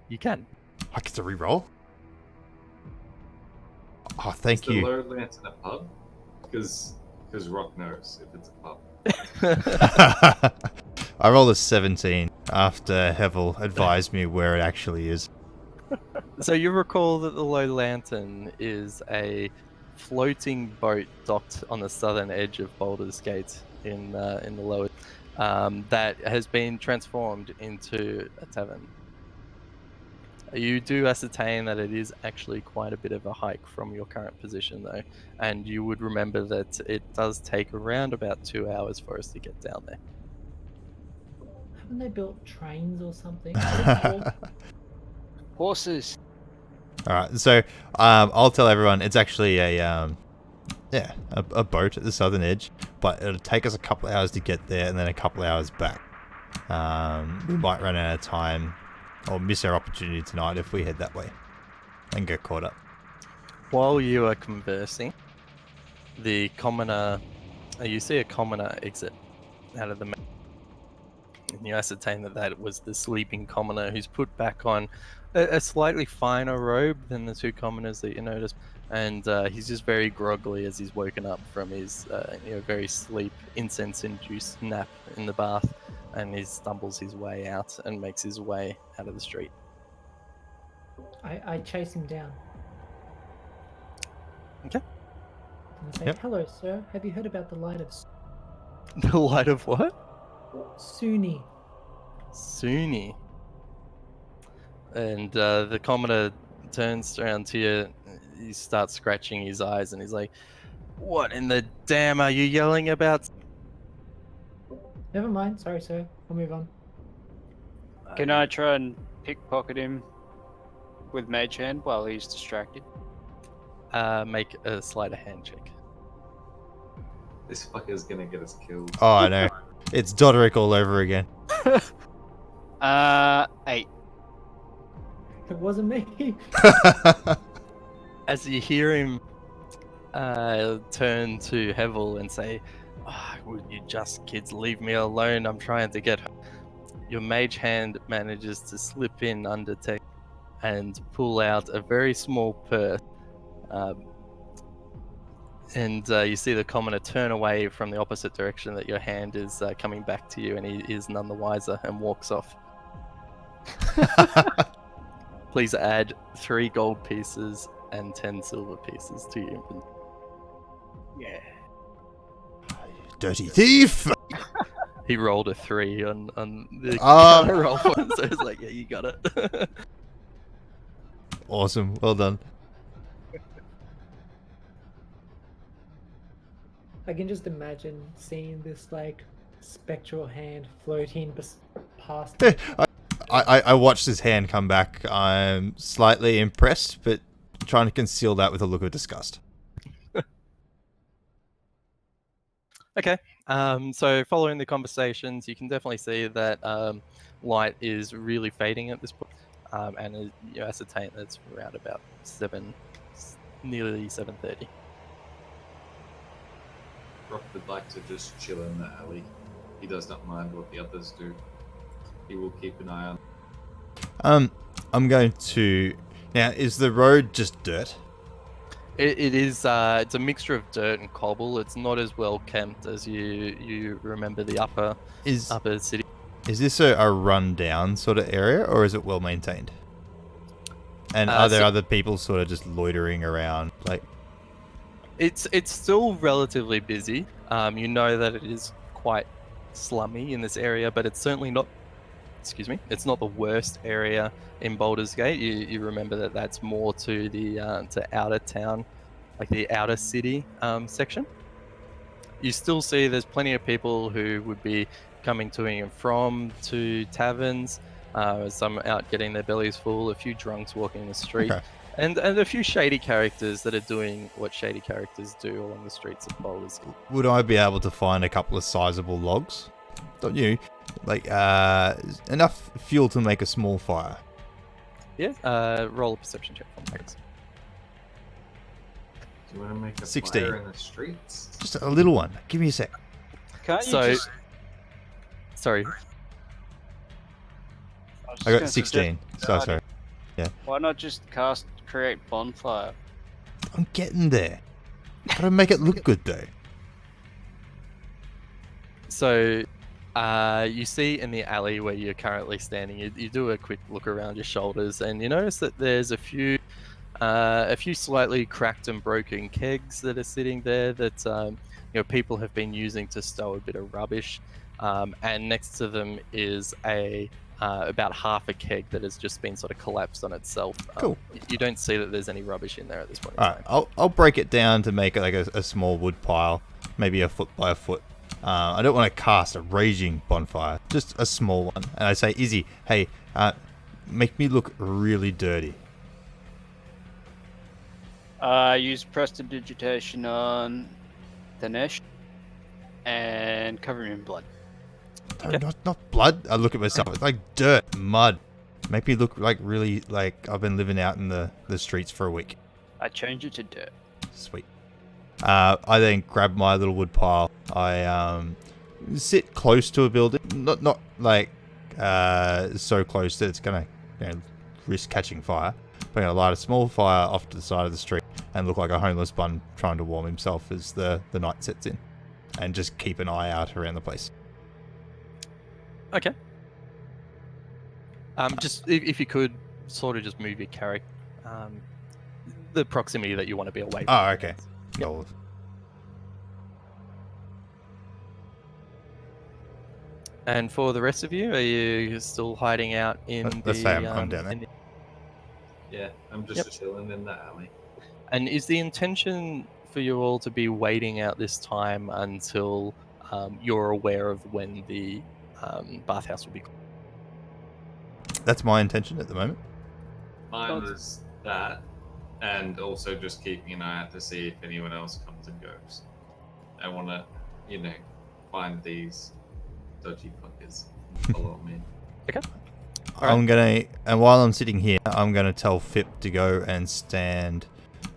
You can. I get to reroll? Oh, thank Is the you. Low Lantern a pub? Because Rock knows if it's a pub. I rolled a 17 after Hevel advised me where it actually is. So you recall that the Low Lantern is a floating boat docked on the southern edge of Baldur's Gate in the lower, that has been transformed into a tavern. You do ascertain that it is actually quite a bit of a hike from your current position, though, and you would remember that it does take around about 2 hours for us to get down there. Haven't they built trains or something? Horses. Alright, so I'll tell everyone it's actually a boat at the southern edge, but it'll take us a couple of hours to get there and then a couple of hours back. We might run out of time or miss our opportunity tonight if we head that way and get caught up. While you are conversing, the commoner, you see a commoner exit out of the main, and you ascertain that was the sleeping commoner who's put back on a slightly finer robe than the two commoners that you noticed, and he's just very groggily as he's woken up from his very sleep incense-induced nap in the bath, and he stumbles his way out and makes his way out of the street. I chase him down. Okay. And say, Yep. hello, sir. Have you heard about the light of The light of what? Suni? Suni. And the commoner turns around to you. He starts scratching his eyes and he's like, "What in the damn are you yelling about?" Never mind. Sorry, sir. I'll move on. Can I try and pickpocket him with Mage Hand while he's distracted? Make a sleight of hand check. This fucker's gonna get us killed. Oh, I know. It's Doderick all over again. 8. It wasn't me. As you hear him turn to Hevel and say, "Would you just kids leave me alone? I'm trying to get home." Your mage hand manages to slip in undetected and pull out a very small purse. And you see the commoner turn away from the opposite direction that your hand is coming back to you, and he is none the wiser and walks off. Please add 3 gold pieces and 10 silver pieces to your inventory. Yeah. Dirty thief! He rolled a 3 on the Ah. counter roll for him, so it's like, yeah, you got it. Awesome. Well done. I can just imagine seeing this like spectral hand floating past. I watched his hand come back. I'm slightly impressed, but trying to conceal that with a look of disgust. Okay. So following the conversations, you can definitely see that light is really fading at this point, and you ascertain that it's around about 7, nearly 7:30. Rock would like to just chill in the alley. He does not mind what the others do. He will keep an eye on. I'm going to... Now, is the road just dirt? It is. It's a mixture of dirt and cobble. It's not as well kept as you remember the upper city. Is this a run-down sort of area, or is it well maintained? And are there other people sort of just loitering around? Like, it's still relatively busy. You know that it is quite slummy in this area, but it's certainly not. Excuse me. It's not the worst area in Baldur's Gate. You remember that that's more to the to outer town, like the outer city section. You still see there's plenty of people who would be coming to and from to taverns. Some out getting their bellies full. A few drunks walking the street. okay. And a few shady characters that are doing what shady characters do along the streets of Baldur's Gate. Would I be able to find a couple of sizable logs? Don't you? Like, enough fuel to make a small fire. Yeah, roll a perception check for me, thanks. Do you want to make a 16. fire in the streets? Just a little one. Give me a sec. Can't you So, just... sorry. was just I got gonna 16. suggest, So sorry. Why not just create bonfire? I'm getting there. Gotta make it look good though. So, you see in the alley where you're currently standing, you do a quick look around your shoulders, and you notice that there's a few slightly cracked and broken kegs that are sitting there that people have been using to stow a bit of rubbish, and next to them is about half a keg that has just been sort of collapsed on itself. Cool. You don't see that there's any rubbish in there at this point. Alright, I'll break it down to make it like a small wood pile, maybe a foot by a foot. I don't want to cast a raging bonfire, just a small one. And I say, Izzy, hey, make me look really dirty. Use prestidigitation on Dinesh and cover him in blood. No, not blood. I look at myself, it's like dirt, mud. Make me look like really like I've been living out in the streets for a week. I change it to dirt. Sweet. I then grab my little wood pile. I sit close to a building, not like so close that it's gonna risk catching fire. But I'm gonna light a small fire off to the side of the street and look like a homeless bun trying to warm himself as the night sets in, and just keep an eye out around the place. Okay. Just if you could sort of just move your character, the proximity that you want to be away from. Oh, okay. Yep. Cool. And for the rest of you, are you still hiding out in Let's say I'm down there. in the- Yeah, I'm just chilling in the alley. And is the intention for you all to be waiting out this time until you're aware of when the bathhouse will be closed? That's my intention at the moment. Mine is that, and also just keeping an eye out to see if anyone else comes and goes. I want to, find these dodgy fuckers and follow me. Okay. I'm gonna, and while I'm sitting here, I'm gonna tell Fip to go and stand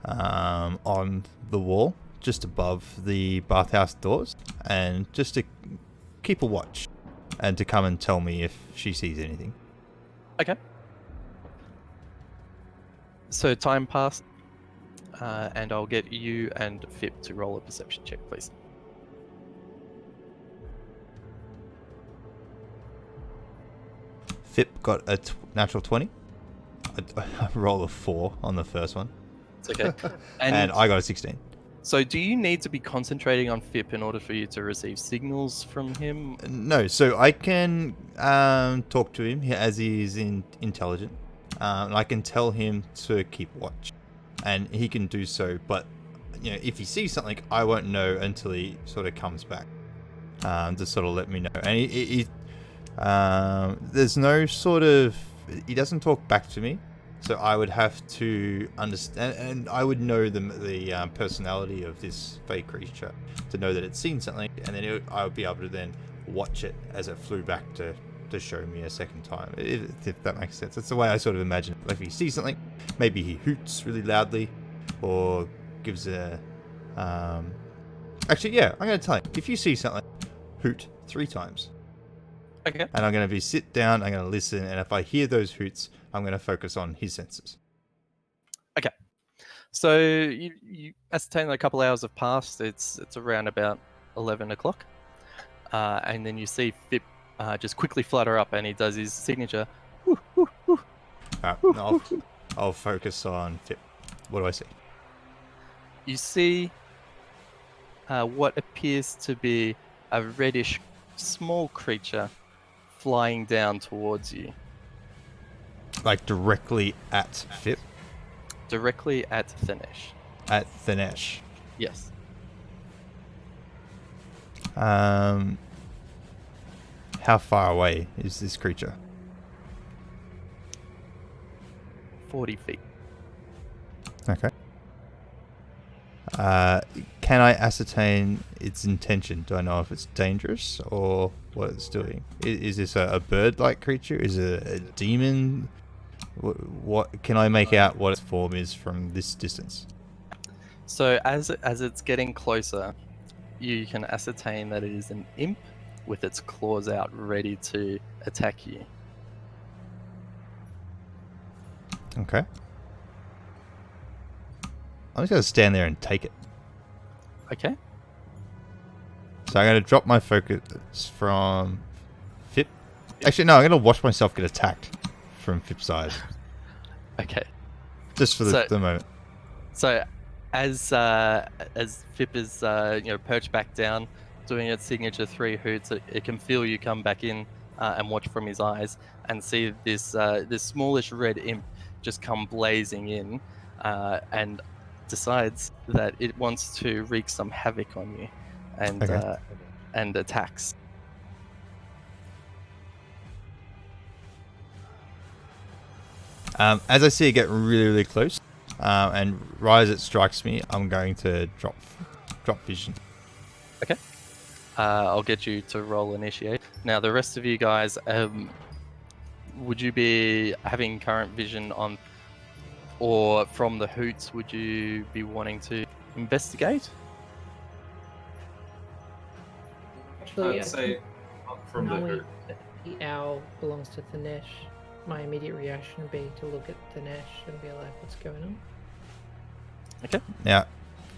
on the wall just above the bathhouse doors, and just to keep a watch, and to come and tell me if she sees anything. Okay. So time passed, and I'll get you and Fip to roll a perception check, please. Fip got a natural 20. I roll a 4 on the first one. It's okay. And I got a 16. So do you need to be concentrating on Fip in order for you to receive signals from him? No, so I can talk to him as he is intelligent. And I can tell him to keep watch. And he can do so, but if he sees something, I won't know until he sort of comes back. To sort of let me know. And he there's no sort of... He doesn't talk back to me. So I would have to understand, and I would know the personality of this fake creature to know that it's seen something, and then I would be able to then watch it as it flew back to show me a second time, if that makes sense. That's the way I sort of imagine it. Like if he sees something, maybe he hoots really loudly, or gives a Actually, yeah, I'm going to tell you. If you see something, hoot 3 times. Okay. And I'm going to sit down, I'm going to listen, and if I hear those hoots, I'm going to focus on his senses. So you ascertain that a couple hours have passed. It's around about 11 o'clock. And then you see Fip just quickly flutter up, and he does his signature. I'll focus on Fip. What do I see? You see what appears to be a reddish small creature flying down towards you, Like directly at Fip? directly at Thanesh. At Thanesh. Yes. How far away is this creature? 40 feet. Okay. Can I ascertain its intention? Do I know if it's dangerous or what it's doing? Is this a bird-like creature? Is it a demon? What can I make out what its form is from this distance? So as it's getting closer, you can ascertain that it is an imp with its claws out, ready to attack you. Okay. I'm just going to stand there and take it. Okay. So I'm going to drop my focus from Fip. Actually, no, I'm going to watch myself get attacked from Fip's side. Okay. Just for the moment. So as Fip is perched back down, doing its signature 3 hoots, it can feel you come back in and watch from his eyes and see this smallish red imp just come blazing in and decides that it wants to wreak some havoc on you and and attacks. As I see it get really, really close, and right as it strikes me, I'm going to drop vision. Okay. I'll get you to roll initiate. Now, the rest of you guys, would you be having current vision on, or from the hoots, would you be wanting to investigate? Actually, I'd say from the knowing hoot. that the owl belongs to Thanesh, my immediate reaction would be to look at Thanesh and be like, what's going on? Okay. Now,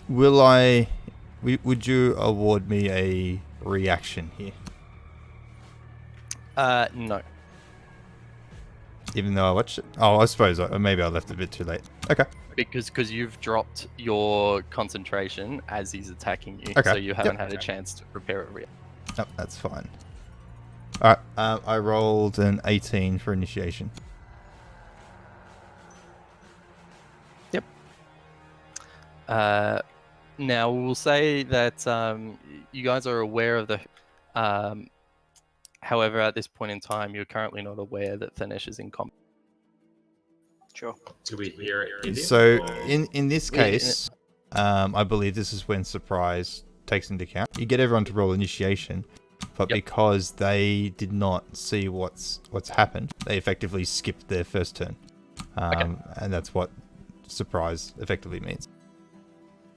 would you award me a reaction here? No. Even though I watched it? Oh, I suppose maybe I left it a bit too late. Okay. Because you've dropped your concentration as he's attacking you, Okay. so you haven't had a chance to prepare a reaction. Nope, that's fine. Alright, I rolled an 18 for initiation. Yep. Now, we'll say that you guys are aware of the... however, at this point in time, you're currently not aware that Thanesh is in combat. Sure. Do we hear it? in So, or- in this case, I believe this is when surprise takes into account. You get everyone to roll initiation, but because they did not see what's happened, they effectively skipped their first turn. And that's what surprise effectively means.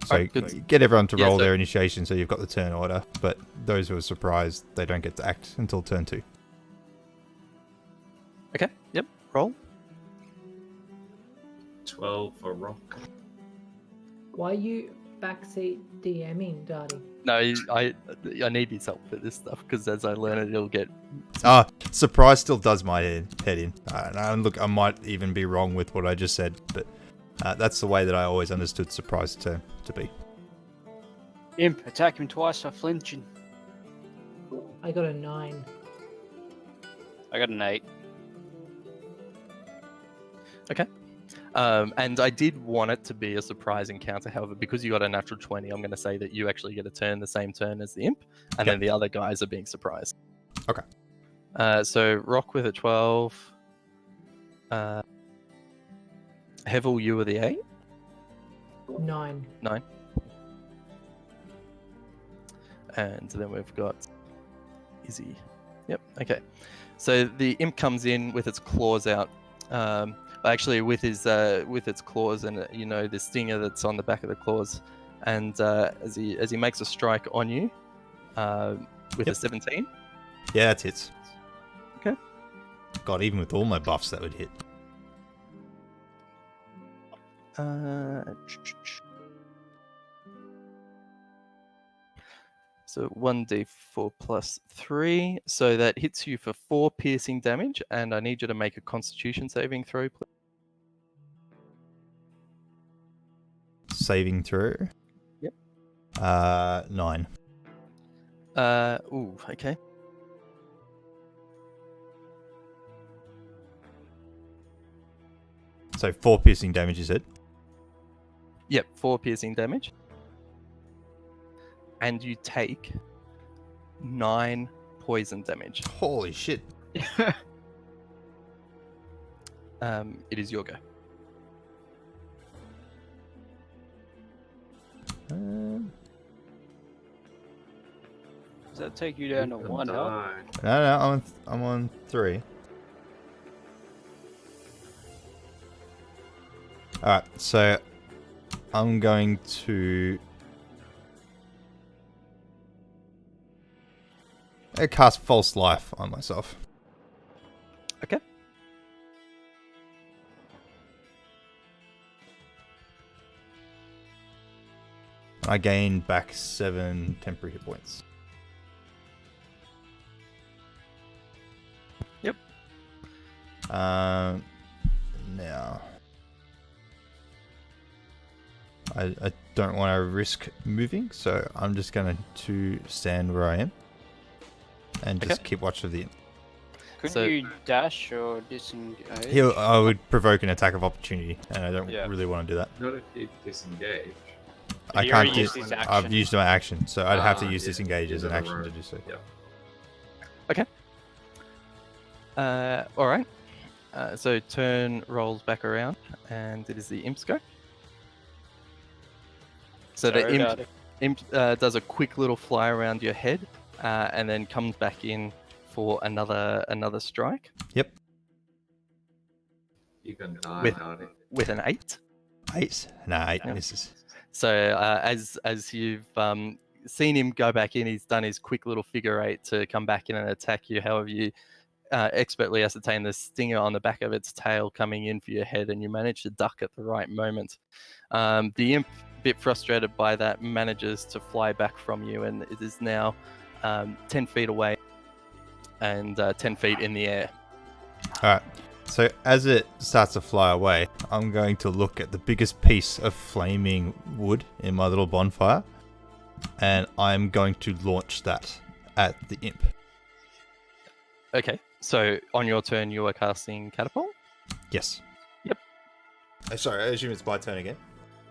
So get everyone to roll their initiation so you've got the turn order, but those who are surprised, they don't get to act until turn 2. Okay, yep, roll. 12 for Rock. Why are you backseat DMing, Darty? No, I need his help for this stuff, because as I learn it, it'll get... Surprise still does my head in. And look, I might even be wrong with what I just said, but that's the way that I always understood surprise to be. Imp, attack him twice for flinching. I got a 9. I got an 8. Okay. And I did want it to be a surprise encounter, however, because you got a natural 20, I'm going to say that you actually get a turn the same turn as the imp, and then the other guys are being surprised. Okay. So Rock with a 12. Hevel, you were the 8? 9. 9. And then we've got Izzy. Yep, okay. So the imp comes in with its claws out. Actually, with its claws and the stinger that's on the back of the claws, and as he makes a strike on you with a 17. Yeah, that hits. Okay. God, even with all my buffs, that would hit. So 1d4 plus 3. So that hits you for 4 piercing damage, and I need you to make a Constitution saving throw, please. Saving throw. Yep. 9. Okay. So 4 piercing damage, is it? Yep, 4 piercing damage. And you take 9 poison damage. Holy shit. It is your go. Does that take you down to 1 health? No, I'm on 3. Alright, so I'm going to cast False Life on myself. Okay. I gain back 7 temporary hit points. Yep. Now, I don't want to risk moving, so I'm just going to stand where I am and just keep watch of the. Couldn't you dash or disengage? I would provoke an attack of opportunity, and I don't Yeah. really want to do that. Not if you disengage. I He can't already used his I've action. used my action, so I'd have to use yeah. disengage as an Another action row. to do so. Yeah. All right. So turn rolls back around, and it is the imp's go. So Sorry the about it. imp does a quick little fly around your head, and then comes back in for another strike You can die, With- darling. with an 8. 8? Nah, 8 Yeah. misses. So as you've seen him go back in, he's done his quick little figure 8 to come back in and attack you. However, you expertly ascertain the stinger on the back of its tail coming in for your head, and you manage to duck at the right moment. The imp, a bit frustrated by that, manages to fly back from you, and it is now 10 feet away and 10 feet in the air. Alright, so as it starts to fly away, I'm going to look at the biggest piece of flaming wood in my little bonfire, and I'm going to launch that at the imp. Okay, so on your turn, you are casting Catapult? Yes. Yep. Sorry, I assume it's my turn again?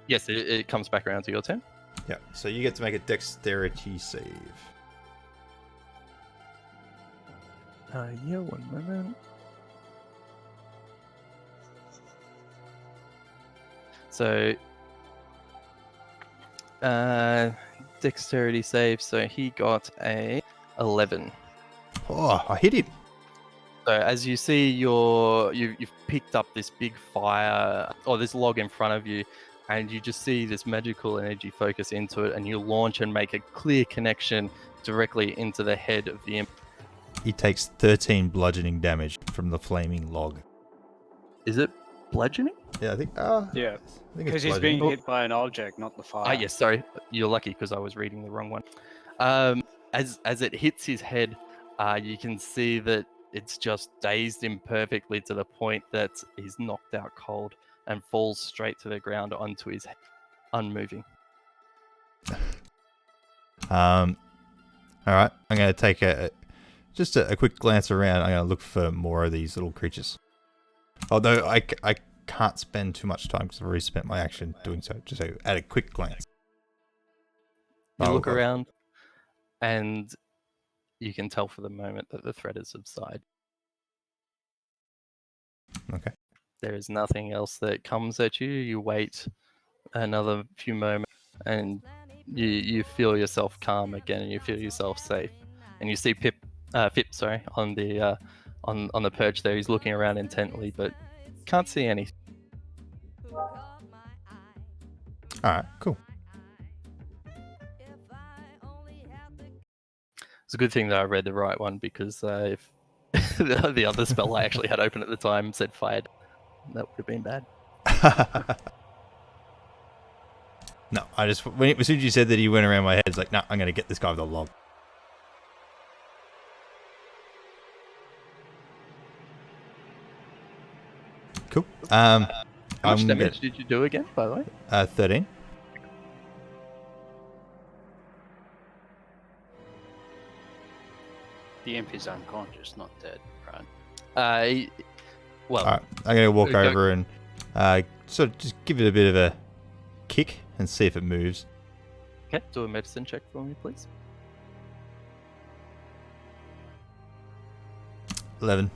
Yes, it comes back around to your turn. Yeah, so you get to make a dexterity save. Yeah, 1 moment. So, dexterity save. So he got a 11. Oh, I hit him. So as you see, you've picked up this big fire or this log in front of you, and you just see this magical energy focus into it, and you launch and make a clear connection directly into the head of the imp. He takes 13 bludgeoning damage from the flaming log. Is it bludgeoning? Yeah, I think. Yeah, I think because it's he's being bludgeoning. hit by an object, not the fire. Ah, yes, sorry. You're lucky because I was reading the wrong one. As it hits his head, you can see that it's just dazed him perfectly to the point that he's knocked out cold and falls straight to the ground onto his head, unmoving. All right, I'm going to take just a quick glance around. I'm going to look for more of these little creatures. Although I can't spend too much time because I've already spent my action doing so. Just at a quick glance. You Oh, look God. around, and you can tell for the moment that the threat has subsided. Okay. There is nothing else that comes at you. You wait another few moments, and you feel yourself calm again, and you feel yourself safe. And you see Pip, on the on the perch there. He's looking around intently, but can't see anything. All right, cool. It's a good thing that I read the right one, because if the other spell I actually had open at the time said fired, that would have been bad. No, I just as soon as you said that, he went around my head. It's like, no, I'm gonna get this guy with a lob. Cool. How much I'm damage did you do again, by the way? 13. The imp is unconscious, not dead, right? Well, All right, I'm gonna walk Okay. over and sort of just give it a bit of a kick and see if it moves. okay, do a medicine check for me, please. 11.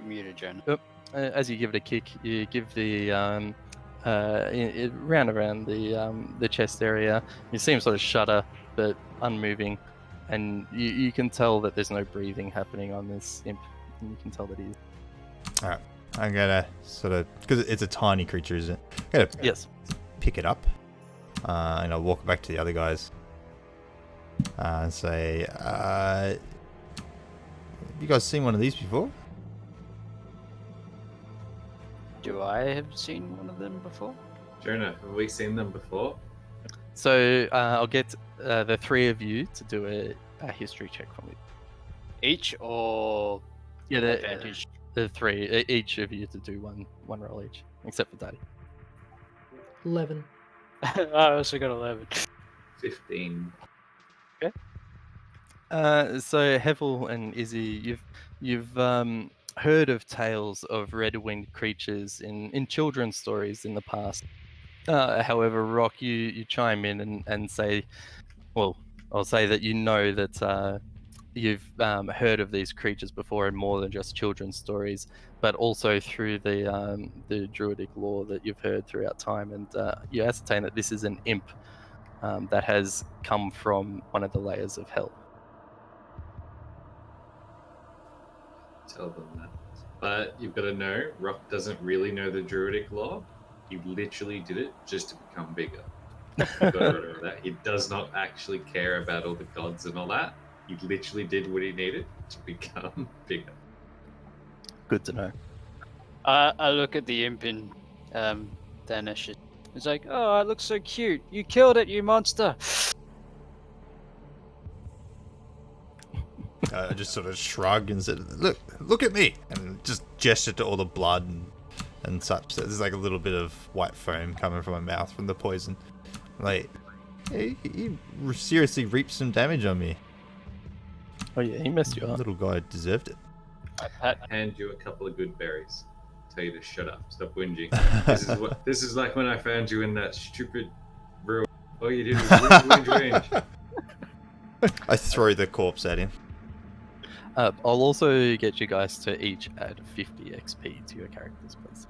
Mutagen. As you give it a kick, you give the round around the chest area. You see him sort of shudder, but unmoving, and you can tell that there's no breathing happening on this imp. And you can tell that he's I'm gonna sort of, because it's a tiny creature, isn't it? I'm gonna yes. pick it up, and I'll walk back to the other guys and say, "Have you guys seen one of these before?" Do I have seen one of them before? Jonah, have we seen them before? So I'll get the three of you to do a history check for me. Each or Yeah, advantage? the three, each of you to do one roll each, except for Daddy. 11. I also got 11. 15. So Hevel and Izzy, you've heard of tales of red-winged creatures in children's stories in the past. However, Rock, you chime in and say, well, I'll say that you know that you've heard of these creatures before in more than just children's stories, but also through the druidic lore that you've heard throughout time, and you ascertain that this is an imp that has come from one of the layers of hell. Tell them that. But you've got to know, Rock doesn't really know the druidic lore. He literally did it just to become bigger. You've got to remember that. He does not actually care about all the gods and all that. He literally did what he needed to become bigger. Good to know. I look at the imp in Danish. It's like, oh, it looks so cute. You killed it, you monster. I just sort of shrug and said, look at me, and just gestured to all the blood and such. So there's like a little bit of white foam coming from my mouth from the poison. Like, he seriously reaped some damage on me. Oh yeah, he messed you up. Little guy deserved it. I Hand you a couple of good berries. Tell you to shut up. Stop whinging. This is like when I found you in that stupid room. All you did was whinge. I throw the corpse at him. I'll also get you guys to each add 50 XP to your characters, please.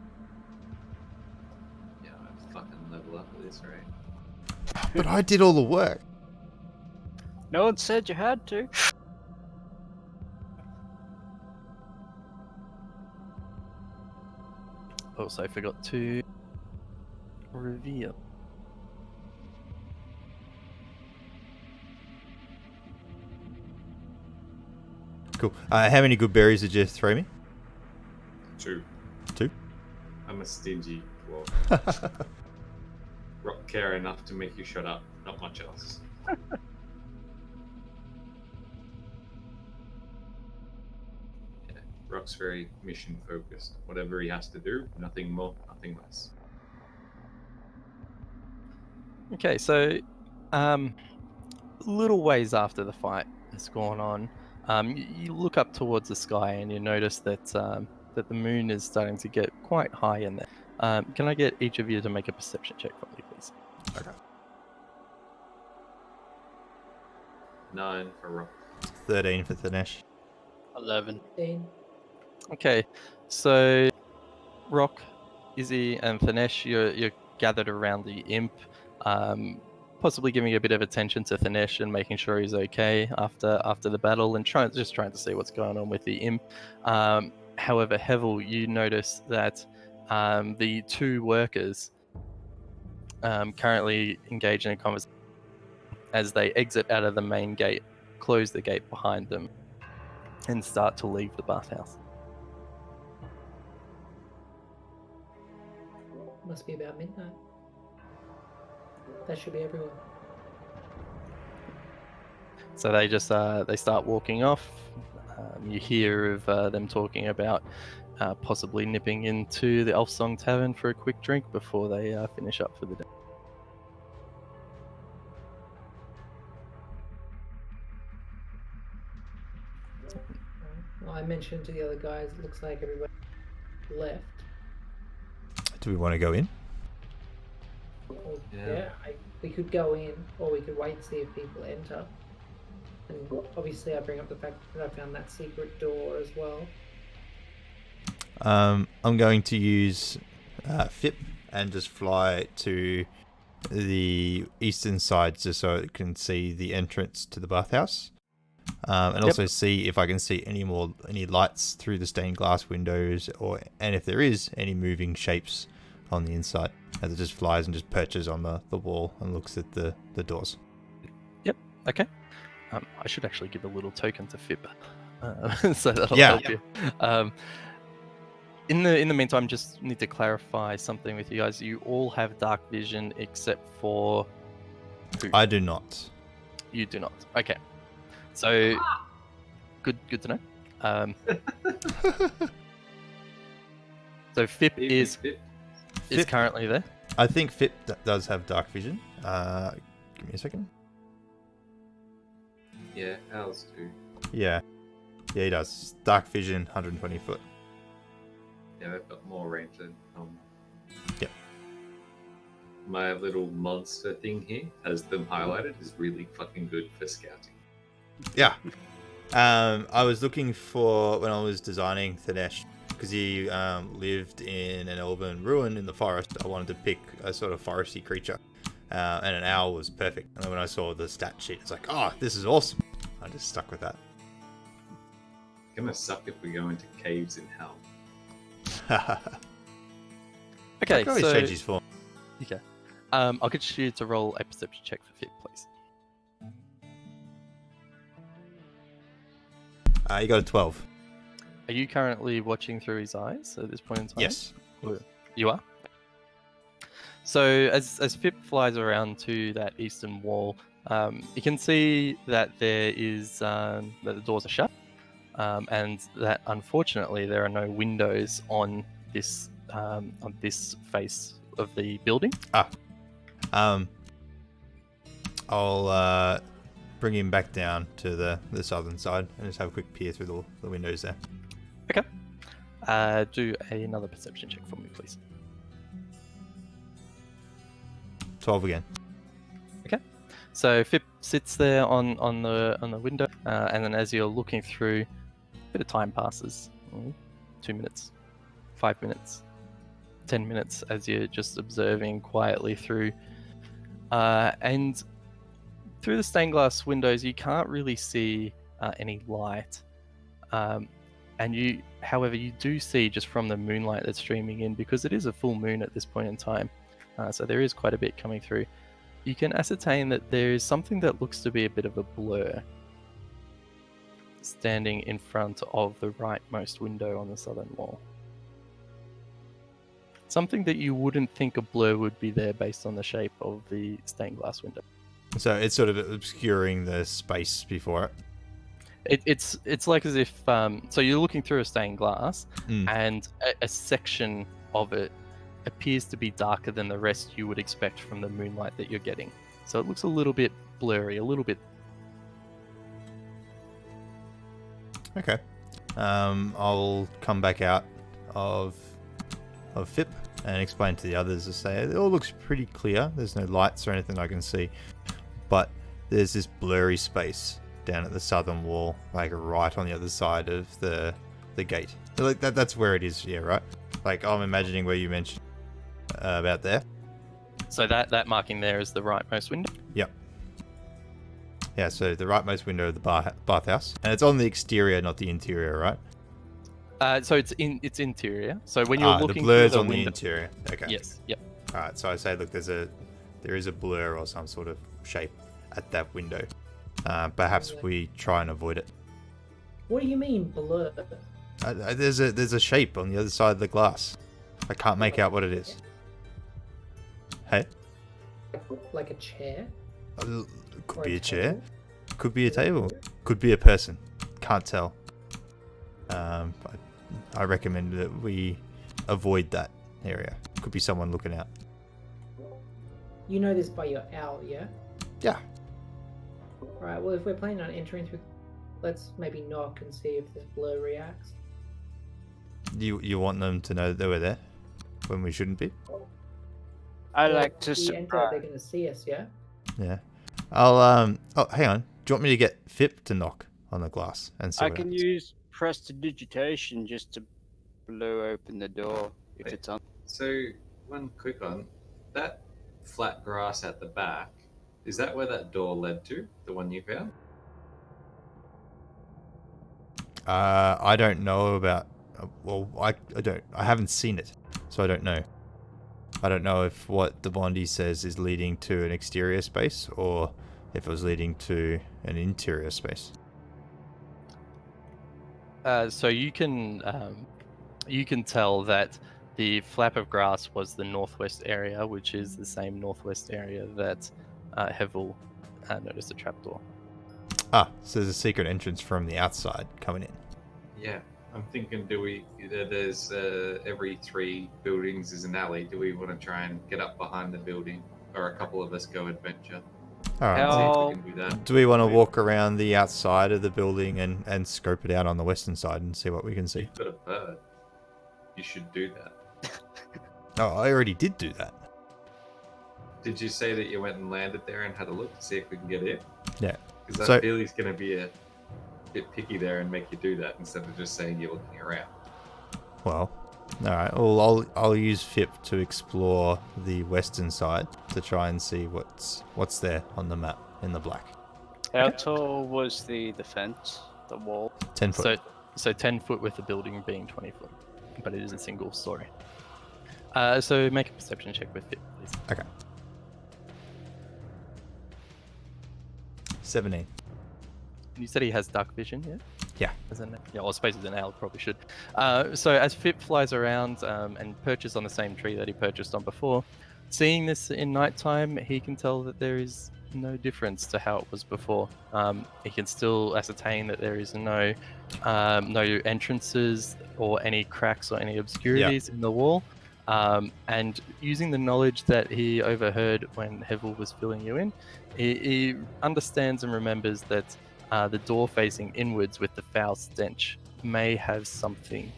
Yeah, I fucking level up at this rate. But I did all the work. No one said you had to. Also forgot to reveal. Cool. How many good berries did you throw me? 2. 2? I'm a stingy dwarf. Rock care enough to make you shut up, not much else. Yeah, Rock's very mission focused. Whatever he has to do, nothing more, nothing less. Okay, so little ways after the fight has gone on, you look up towards the sky and you notice that that the moon is starting to get quite high in there. Can I get each of you to make a perception check for me, please? Okay. 9 for Rock. 13 for Thanesh. 11. 15. Okay, so Rock, Izzy, and Thanesh, you're gathered around the imp, possibly giving a bit of attention to Thanesh and making sure he's okay after the battle, and trying to see what's going on with the imp. However, Hevel, you notice that the two workers currently engaged in a conversation as they exit out of the main gate, close the gate behind them, and start to leave the bathhouse. Must be about midnight. That should be everyone. So they just they start walking off. You hear of them talking about possibly nipping into the Elf Song Tavern for a quick drink before they finish up for the day. Well, I mentioned to the other guys, it looks like everybody left. Do we want to go in? Well, Yeah. we could go in, or we could wait and see if people enter. And obviously, I bring up the fact that I found that secret door as well. I'm going to use FIP and just fly to the eastern side just so it can see the entrance to the bathhouse. And also see if I can see any lights through the stained glass windows, and if there is any moving shapes on the inside, as it just flies and just perches on the wall and looks at the doors. Yep. Okay. I should actually give a little token to FIP, so that'll Yeah. help you. In the meantime, just need to clarify something with you guys. You all have dark vision except for who? I do not. You do not. Okay. So good to know. So FIP is currently there. I think FIP does have dark vision. Give me a second. Yeah, ours too. Yeah, he does. Dark vision, 120 foot. Yeah, they've got more range than Yep. My little monster thing here has them highlighted is really fucking good for scouting. Yeah. I was looking for, when I was designing Thanesh, because he lived in an elven ruin in the forest, I wanted to pick a sort of foresty creature. And an owl was perfect. And then when I saw the stat sheet, it's like, oh, this is awesome. I just stuck with that. It's gonna suck if we go into caves in hell. Okay, I can always so change his form. okay. I'll get you to roll a perception check for FIP, please. You got a 12. Are you currently watching through his eyes at this point in time? Yes. You are? So as FIP flies around to that eastern wall, you can see that there is that the doors are shut, and that unfortunately there are no windows on this face of the building. I'll bring him back down to the southern side and just have a quick peer through the windows there. Okay. Do another perception check for me, please. 12 again. So FIP sits there on the window, and then as you're looking through, a bit of time passes. 2 minutes, 5 minutes, 10 minutes as you're just observing quietly through. And through the stained glass windows, you can't really see any light. However, you do see just from the moonlight that's streaming in, because it is a full moon at this point in time. So there is quite a bit coming through. You can ascertain that there is something that looks to be a bit of a blur standing in front of the rightmost window on the southern wall. Something that you wouldn't think a blur would be there based on the shape of the stained glass window. So it's sort of obscuring the space before it. It's like as if so you're looking through a stained glass, and a section of it appears to be darker than the rest you would expect from the moonlight that you're getting. So it looks a little bit blurry, a little bit. Okay. I'll come back out of FIP and explain to the others to say it all looks pretty clear. There's no lights or anything I can see, but there's this blurry space down at the southern wall, like right on the other side of the gate. So like that's where it is, yeah, right? Like I'm imagining where you mentioned about there. So that marking there is the rightmost window? Yep. Yeah, so the rightmost window of the bathhouse. And it's on the exterior, not the interior, right? So it's interior. So when you're looking the blur's through on the window... interior. Okay. Yes, yep. Alright, so I say, look, there is a blur or some sort of shape at that window. Perhaps we try and avoid it. What do you mean blur? There's a shape on the other side of the glass. I can't make out what it is. Hey, Like a chair? could Or be a a chair, table? could be a table, could be a person. Can't tell. I recommend that we avoid that area. Could be someone looking out. You know this by your owl, yeah? Yeah. Alright, well if we're planning on entering through, let's maybe knock and see if this blur reacts. You want them to know that they were there when we shouldn't be? I Well, like to if we enter, surprise. they're gonna see us, yeah? Yeah. I'll Oh, hang on. Do you want me to get Fip to knock on the glass and see I what can happens? use prestidigitation just to blow open the door if Wait. it's on. So, one quick one. That flat grass at the back, is that where that door led to? The one you found? I don't know about. Well, I don't. I haven't seen it, so I don't know. I don't know if what the Bondi says is leading to an exterior space or if it was leading to an interior space. So you can tell that the flap of grass was the northwest area, which is the same northwest area that Hevel noticed a trapdoor. Ah, so there's a secret entrance from the outside coming in. Yeah. I'm thinking, there's every 3 buildings is an alley. Do we want to try and get up behind the building? Or a couple of us go adventure? All right. See if How- we can do that. Do we want to walk around the outside of the building and scope it out on the western side and see what we can see? You've got a bird. You should do that. Oh, I already did do that. Did you say that you went and landed there and had a look to see if we can get in? Yeah. Because So- I feel he's going to be a bit picky there and make you do that instead of just saying you're looking around. Well, all right. Well, I'll use Fip to explore the western side to try and see what's there on the map in the black. How tall was the fence, the wall? 10 foot. So 10 foot with the building being 20 foot, but it is a single story. So make a perception check with it, please. Okay. 17. You said he has dark vision, yeah? Yeah. Yeah, well, Space is an owl, probably should. So as Fip flies around and perches on the same tree that he perched on before, seeing this in nighttime, he can tell that there is no difference to how it was before. He can still ascertain that there is no entrances or any cracks or any obscurities in the wall. And using the knowledge that he overheard when Hevel was filling you in, he understands and remembers that the door facing inwards with the foul stench may have something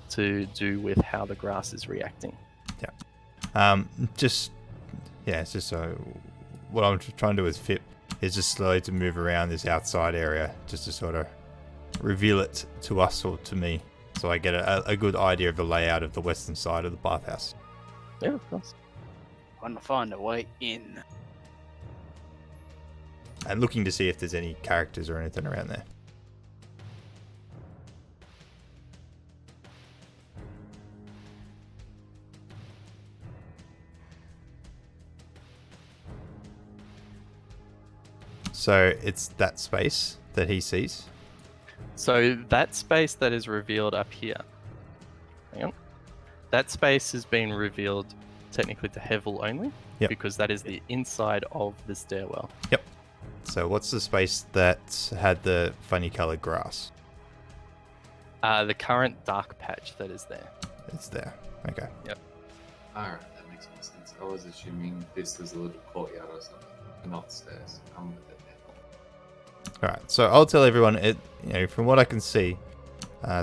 to do with how the grass is reacting. It's just so what I'm trying to do with Fip is just slowly to move around this outside area just to sort of reveal it to us or to me, so I get a good idea of the layout of the western side of the bathhouse. Yeah, of course. Want to find a way in. And looking to see if there's any characters or anything around there. So it's that space that he sees. So that space that is revealed up here, hang on, that space has been revealed technically to Hevel only, Yep. because that is the inside of the stairwell. So what's the space that had the funny coloured grass? The current dark patch that is there. It's there. Okay. Alright, that makes more sense. I was assuming this was a little courtyard or something, not stairs. I'm with it now. All right. So I'll tell everyone it. From what I can see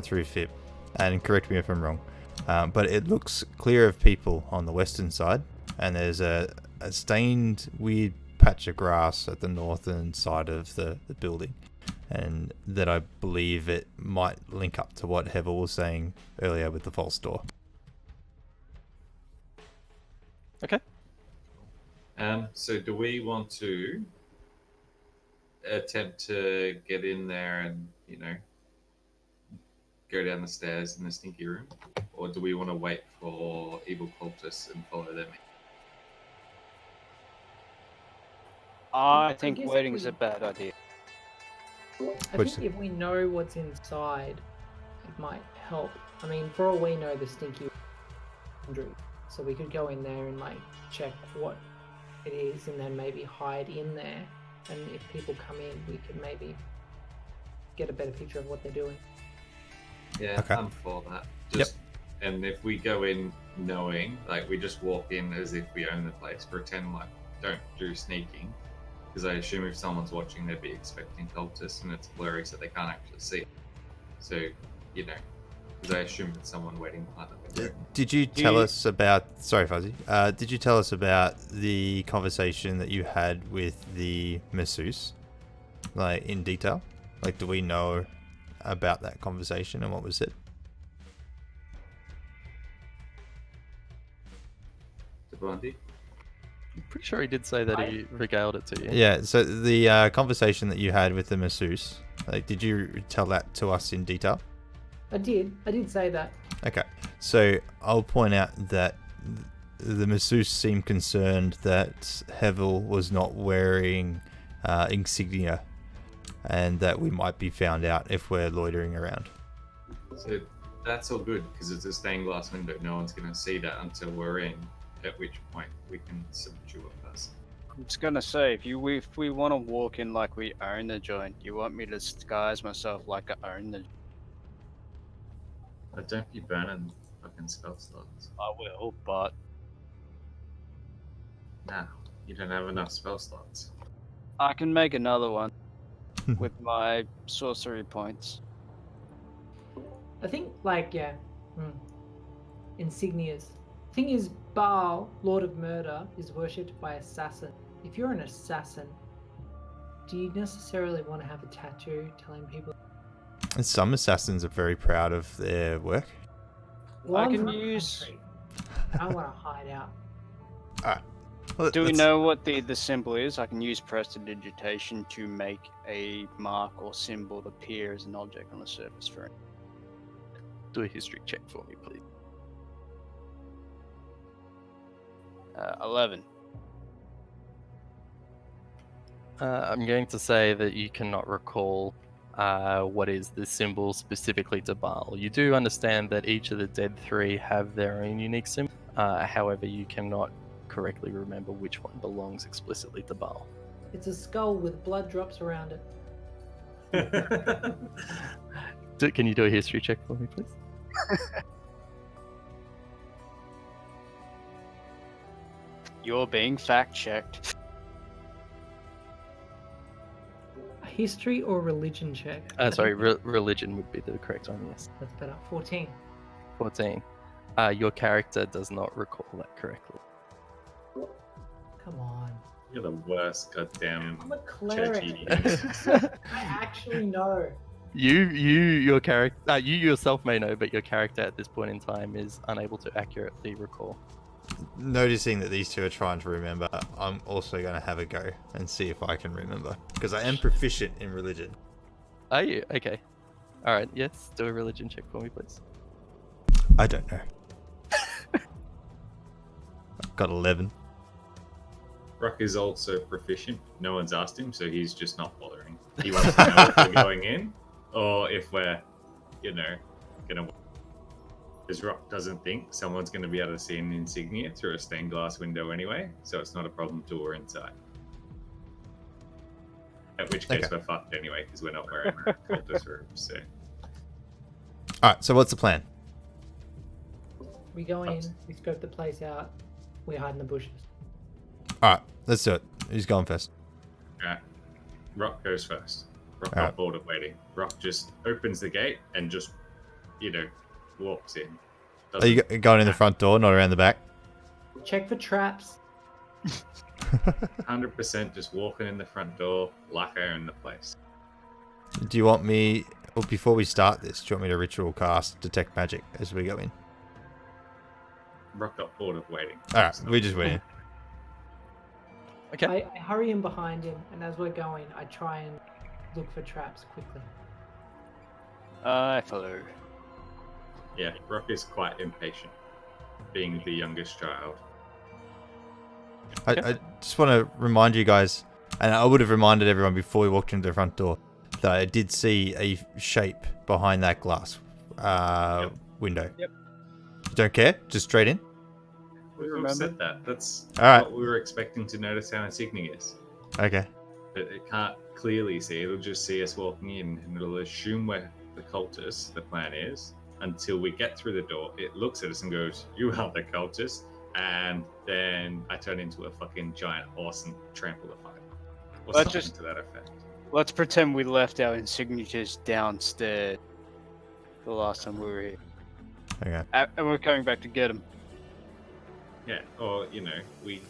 through Fip, and correct me if I'm wrong, but it looks clear of people on the western side, and there's a stained weird patch of grass at the northern side of the building, and that I believe it might link up to what Hevel was saying earlier with the false door. Okay. So do we want to attempt to get in there and, go down the stairs in the stinky room? Or do we want to wait for evil cultists and follow them? I think guess waiting's we- a bad idea. I think if we know what's inside, it might help. I mean, for all we know, the stinky laundry, so we could go in there and like check what it is, and then maybe hide in there. And if people come in, we could maybe get a better picture of what they're doing. Yeah, Okay. I'm for that. Just and if we go in knowing, like we just walk in as if we own the place, pretend like don't do sneaking, because I assume if someone's watching, they'd be expecting cultists, and it's blurry, so they can't actually see it. So, you know, because I assume it's someone waiting behind the window. Did you tell us about... Sorry, Fuzzy. Did you tell us about the conversation that you had with the masseuse? Like, in detail? Like, do we know about that conversation and what was it? The Blondie? I'm pretty sure he did say that he regaled it to you. Yeah, so the conversation that you had with the masseuse, like, did you tell that to us in detail? I did say that. Okay, so I'll point out that the masseuse seemed concerned that Hevel was not wearing insignia, and that we might be found out if we're loitering around. So that's all good, because it's a stained glass window. No one's going to see that until we're in, at which point we can subdue a person. I'm just gonna say, if we want to walk in like we own the joint, you want me to disguise myself like I own the? But don't be burning fucking spell slots. I will, but Nah, you don't have enough spell slots. I can make another one with my sorcery points. I think, like, yeah, insignias. Thing is, Baal, Lord of Murder, is worshipped by assassins. If you're an assassin, do you necessarily want to have a tattoo telling people? And some assassins are very proud of their work. Well, I I'm can from the use- country. I want to hide out. Well, Do we let's- know what the symbol is? I can use prestidigitation to make a mark or symbol appear as an object on the surface for it. Do a history check for me, please. 11. I'm going to say that you cannot recall what is the symbol specifically to Baal. You do understand that each of the dead three have their own unique symbol. However, you cannot correctly remember which one belongs explicitly to Baal. It's a skull with blood drops around it. Can you do a history check for me, please? You're being fact checked. A history or religion check? Sorry, religion would be the correct one, yes. That's better. 14. 14. Your character does not recall that correctly. Come on. You're the worst goddamn I'm a cleric. churchy. I actually know. Your character, you yourself may know, but your character at this point in time is unable to accurately recall. Noticing that these two are trying to remember, I'm also going to have a go and see if I can remember. Because I am proficient in religion. Are you? Okay. Alright, yes, do a religion check for me, please. I don't know. I've got 11. Rock is also proficient. No one's asked him, so he's just not bothering. He wants to know if we're going in or if we're, gonna. Because Rock doesn't think someone's going to be able to see an insignia through a stained glass window anyway, so it's not a problem till we're inside. At which case Okay. we're fucked anyway, because we're not wearing cultist robes. So Alright, so what's the plan? We go in, we scope the place out, we hide in the bushes. Alright, let's do it. Who's going first? Rock goes first. Rock Alright. not bored of waiting. Rock just opens the gate and just, walks in. Are you going in the front door, not around the back? Check for traps. 100% just walking in the front door like I own the place. Do you want me... Well, before we start this, do you want me to ritual cast Detect Magic as we go in? Rock got bored of waiting. Alright, we just went in. Okay. I hurry in behind him, and as we're going, I try and look for traps quickly. I follow. Yeah, Rock is quite impatient, being the youngest child. I just want to remind you guys, And I would have reminded everyone before we walked into the front door that I did see a shape behind that glass window. Yep. You don't care? Just straight in? We've remember. said that. That's All right. what we were expecting to notice how insignia is. Okay. But it can't clearly see. It'll just see us walking in, and it'll assume we're the cultists. The plan is until we get through the door. It looks at us and goes, "You are the cultists," and then I turn into a fucking giant horse and trample the fight, or Let's something just- to that effect. Let's pretend we left our insignatures downstairs the last time we were here. Okay. And we're coming back to get them. Yeah, or we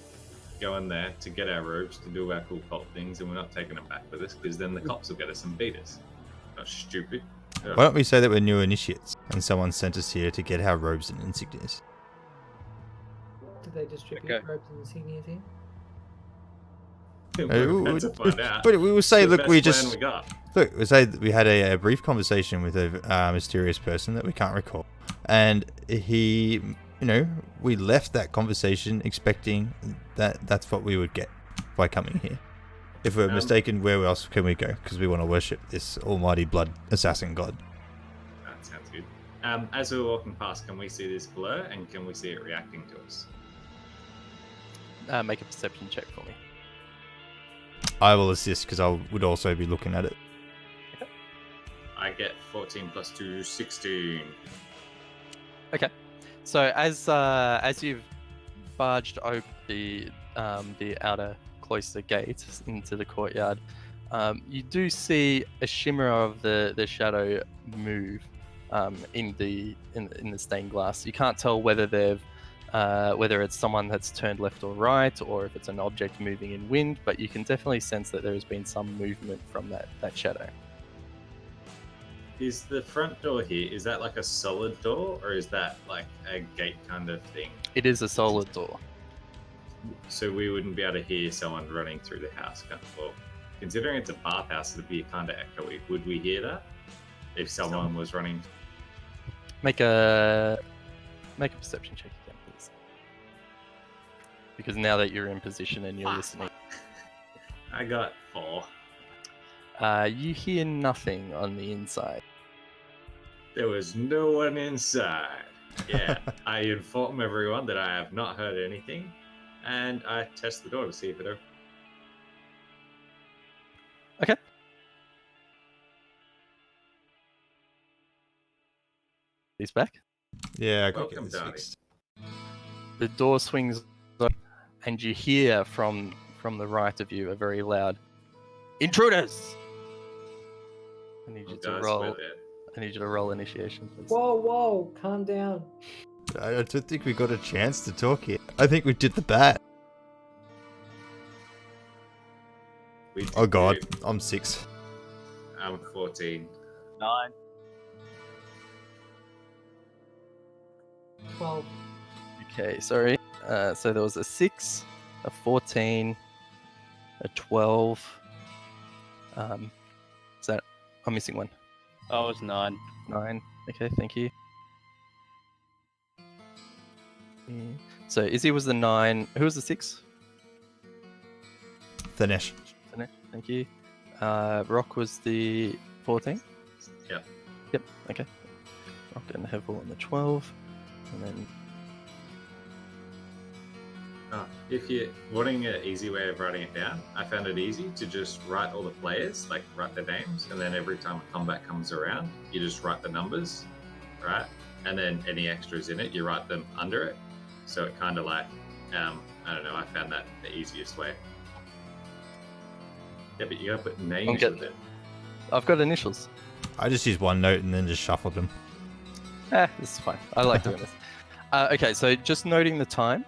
go in there to get our robes to do our cool cult things, and we're not taking them back with us because then the cops will get us and beat us. Not stupid. Why don't we say that we're new initiates and someone sent us here to get our robes and insignias? Did they distribute Okay. robes and insignias here? We're about to find out. But we will say, It's the look, we best just plan we got. look. We say that we had a brief conversation with a mysterious person that we can't recall, and he, we left that conversation expecting that that's what we would get by coming here. If we're mistaken, where else can we go? Because we want to worship this almighty blood assassin god. That sounds good. As we're walking past, can we see this blur, and can we see it reacting to us? Make a perception check for me. I will assist because I would also be looking at it. I get 14 plus 2, 16. Okay. So as you've barged open the outer cloister gate into the courtyard, you do see a shimmer of the shadow move in the stained glass. You can't tell whether whether it's someone that's turned left or right, or if it's an object moving in wind, but you can definitely sense that there has been some movement from that shadow. Is the front door here, is that like a solid door, or is that like a gate kind of thing? It is a solid door. So we wouldn't be able to hear someone running through the house. Well, considering it's a bathhouse, it'd be kind of echoey. Would we hear that if someone was running? Make a perception check again, please. Because now that you're in position and you're listening, I got 4. you hear nothing on the inside. There was no one inside. Yeah, I inform everyone that I have not heard anything, and I test the door to see if it opens. Okay. He's back. Yeah, I could get Welcome, this Darby. fixed. The door swings open, and you hear from the right of you a very loud "Intruders!" I need you to Guys, roll. we're there. I need you to roll initiation, please. Whoa, calm down. I don't think we got a chance to talk here. I think we did the bat. We did Oh god, good. I'm 6. I'm 14. 9. 12. Okay, sorry. So there was a 6, a 14, a 12. Is that? I'm missing one. I was 9. 9. Okay, thank you. So Izzy was the 9. Who was the 6? Thanesh. Thank you. Rock was the 14. Yep. Yep. Okay. Rock and Hevel on the 12, and then If you're wanting an easy way of writing it down, I found it easy to just write all the players, like write their names, and then every time a combat comes around, you just write the numbers, right? And then any extras in it, you write them under it. So it kind of like, I don't know, I found that the easiest way. Yeah, but you gotta put names Okay. with it. I've got initials. I just used one note and then just shuffled them. This is fine. I like doing this. Okay, so just noting the time.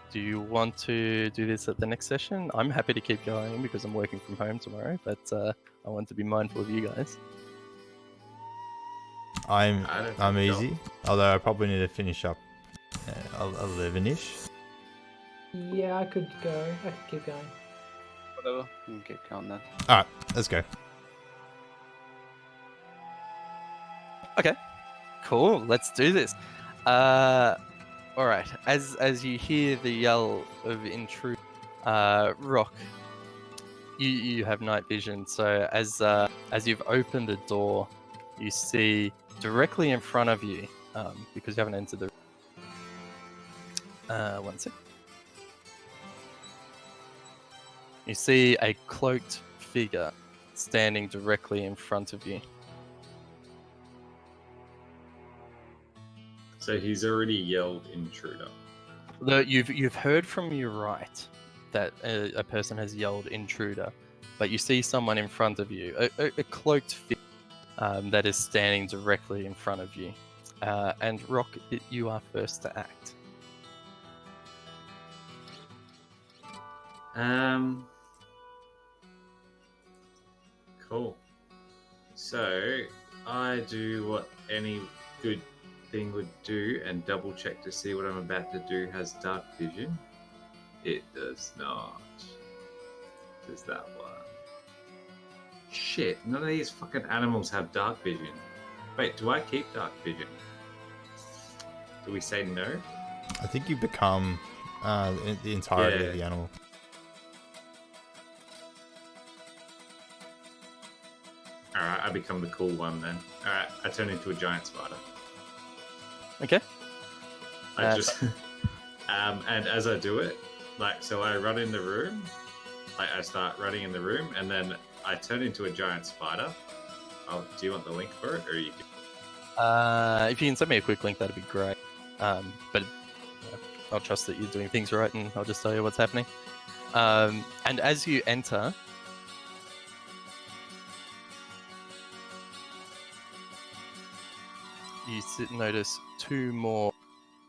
Do you want to do this at the next session? I'm happy to keep going because I'm working from home tomorrow, but I want to be mindful of you guys. I'm I don't I'm think so. easy, although I probably need to finish up 11ish. Yeah, I could go. I could keep going. Whatever. You can keep going then. All right, let's go. Okay, cool. Let's do this. All right. As you hear the yell of intrude, Rock, You have night vision, so as you've opened the door, you see directly in front of you, because you haven't entered the. One sec. You see a cloaked figure standing directly in front of you. So he's already yelled intruder. You've heard from your right that a person has yelled intruder, but you see someone in front of you, a cloaked figure that is standing directly in front of you. And Rock, you are first to act. Cool. So I do what any good thing would do and double check to see what I'm about to do has dark vision. It does not. Does that one? Shit, none of these fucking animals have dark vision. Wait, do I keep dark vision? Do we say no? I think you become the entirety of Yeah. the animal. Alright, I become the cool one then. Alright, I turn into a giant spider. Okay. I just and as I do it, like, so I run in the room, like I start running in the room, and then I turn into a giant spider. Oh, do you want the link for it, or you can... If you can send me a quick link, that'd be great. But I'll trust that you're doing things right, and I'll just tell you what's happening. And as you enter, you notice two more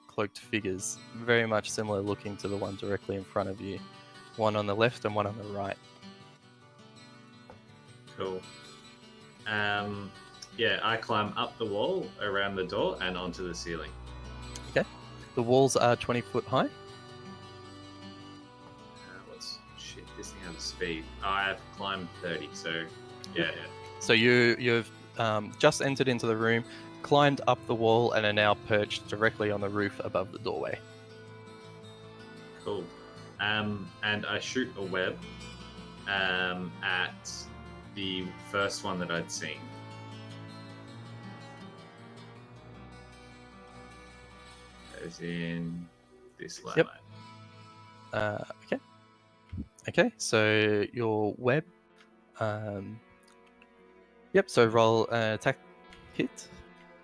cloaked figures, very much similar looking to the one directly in front of you. One on the left and one on the right. Cool. Yeah, I climb up the wall around the door and onto the ceiling. Okay. The walls are 20 foot high. Shit, this thing has a speed. Oh, I have climbed 30, so yeah. So you've just entered into the room, climbed up the wall, and are now perched directly on the roof above the doorway. Cool. And I shoot a web at the first one that I'd seen. As in this line. Yep. Okay. Okay, so your web. Yep, so roll attack hit.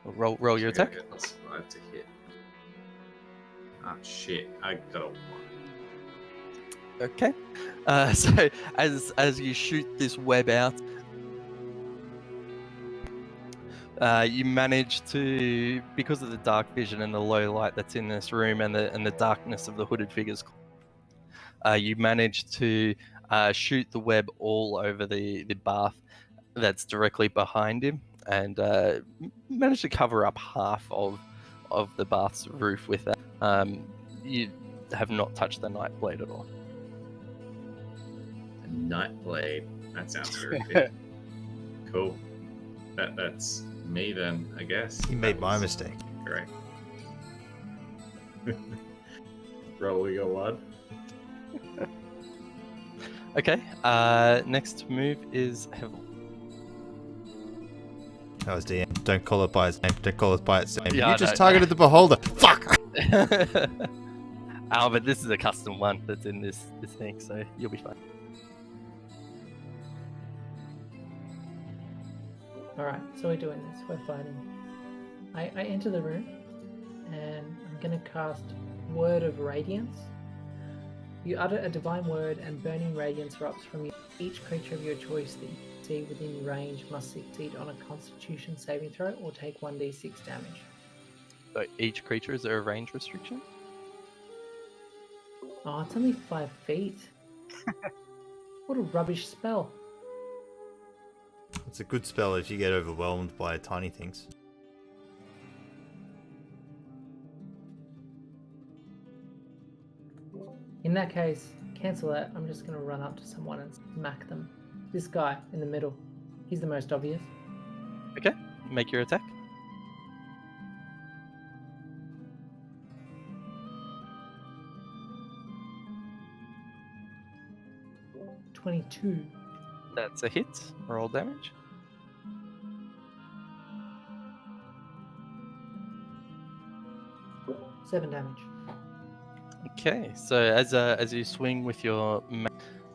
Roll your attack. Let's survive to hit. Ah, shit. I got a 1. Okay. So as you shoot this web out, you manage to, because of the dark vision and the low light that's in this room and the darkness of the hooded figures, you manage to shoot the web all over the bath that's directly behind him, and manage to cover up half of the bath's roof with that. You have not touched the night blade at all. A night blade. That sounds horrific. Cool. That's me then, I guess. You made my mistake. Great. Rolling a 1. Okay. Next move is Hevel. That was DM. Don't call it by its name. Don't call it by its name. Yeah, You just targeted the beholder. Fuck! But this is a custom one that's in this thing, so you'll be fine. Alright, so we're doing this. We're fighting. I enter the room and I'm going to cast Word of Radiance. You utter a divine word and burning radiance erupts from you. Each creature of your choice that you see within range must succeed on a Constitution saving throw or take 1d6 damage. So each creature, is there a range restriction? Oh, it's only 5 feet. What a rubbish spell. It's a good spell if you get overwhelmed by tiny things. In that case, cancel that. I'm just going to run up to someone and smack them. This guy in the middle. He's the most obvious. Okay, make your attack. 22. That's a hit. Roll damage. Seven damage. Okay, so as you swing with you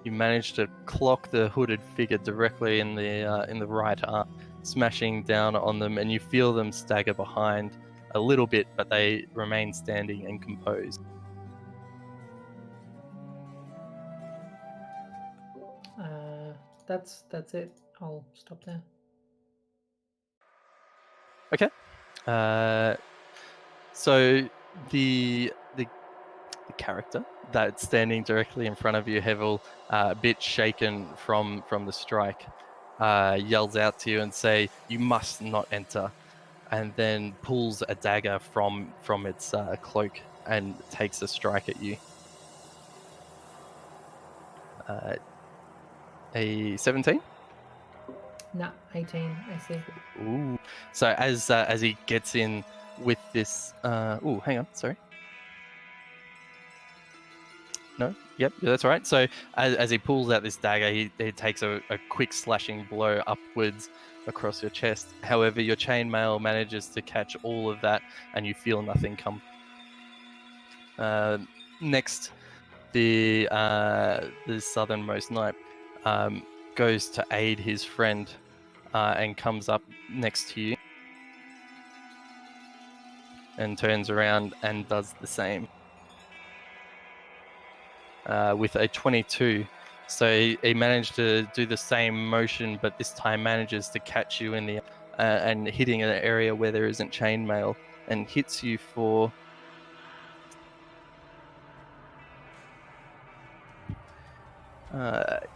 manage to clock the hooded figure directly in the right arm, smashing down on them, and you feel them stagger behind a little bit, but they remain standing and composed. That's it. I'll stop there. Okay. So the character that's standing directly in front of you, Hevel, a bit shaken from the strike, yells out to you and say, "You must not enter," and then pulls a dagger from its cloak and takes a strike at you. A 17. Nah, 18 AC. Ooh. So as he gets in with this, hang on, sorry. No, yep, that's right. So as he pulls out this dagger, he takes a quick slashing blow upwards across your chest. However, your chainmail manages to catch all of that, and you feel nothing come. Next, the southernmost knight goes to aid his friend and comes up next to you and turns around and does the same with a 22. So he managed to do the same motion, but this time manages to catch you in the and hitting an area where there isn't chainmail, and hits you for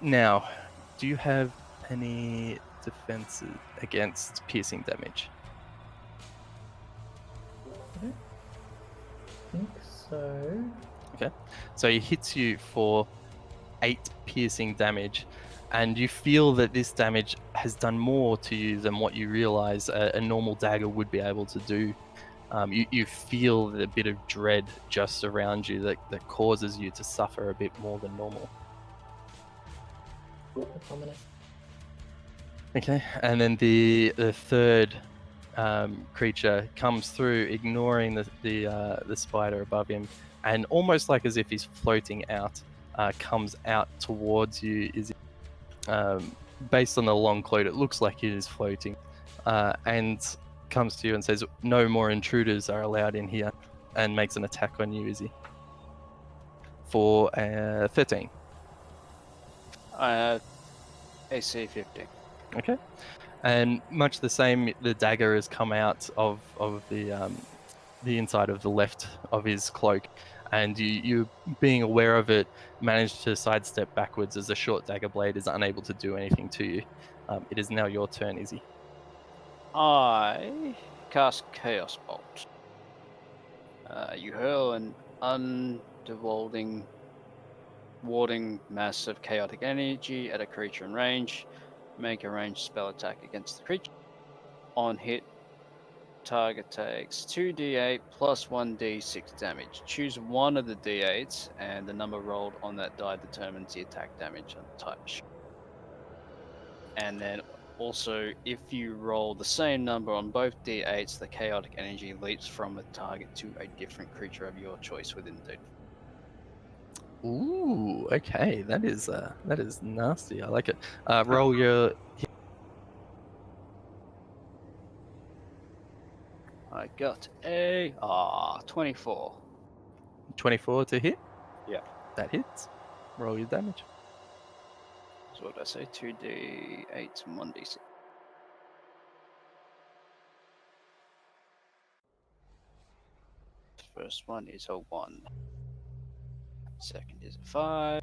now. Do you have any defenses against piercing damage? I don't think so. Okay, so he hits you for 8 piercing damage, and you feel that this damage has done more to you than what you realize a normal dagger would be able to do. You feel the bit of dread just around you that causes you to suffer a bit more than normal. That's ominous. Okay, and then the third creature comes through, ignoring the spider above him, and almost like as if he's floating out, comes out towards you. Based on the long cloak, it looks like it is floating, and comes to you and says, "No more intruders are allowed in here," and makes an attack on you, Izzy, for 13. I have AC 15. Okay, and much the same, the dagger has come out of the inside of the left of his cloak, and you being aware of it, managed to sidestep backwards as the short dagger blade is unable to do anything to you. It is now your turn, Izzy. I cast Chaos Bolt. You hurl an undivulging warding mass of chaotic energy at a creature in range. Make a ranged spell attack against the creature. On hit, target takes 2d8 plus 1d6 damage. Choose one of the d8s, and the number rolled on that die determines the attack damage on the type. And then also, if you roll the same number on both d8s, the chaotic energy leaps from the target to a different creature of your choice within the. Ooh, okay, that is nasty. I like it. Roll your. I got a 24. 24 to hit? Yeah. That hits. Roll your damage. So what did I say? 2d8 and 1d6. First one is a 1. Second is a 5.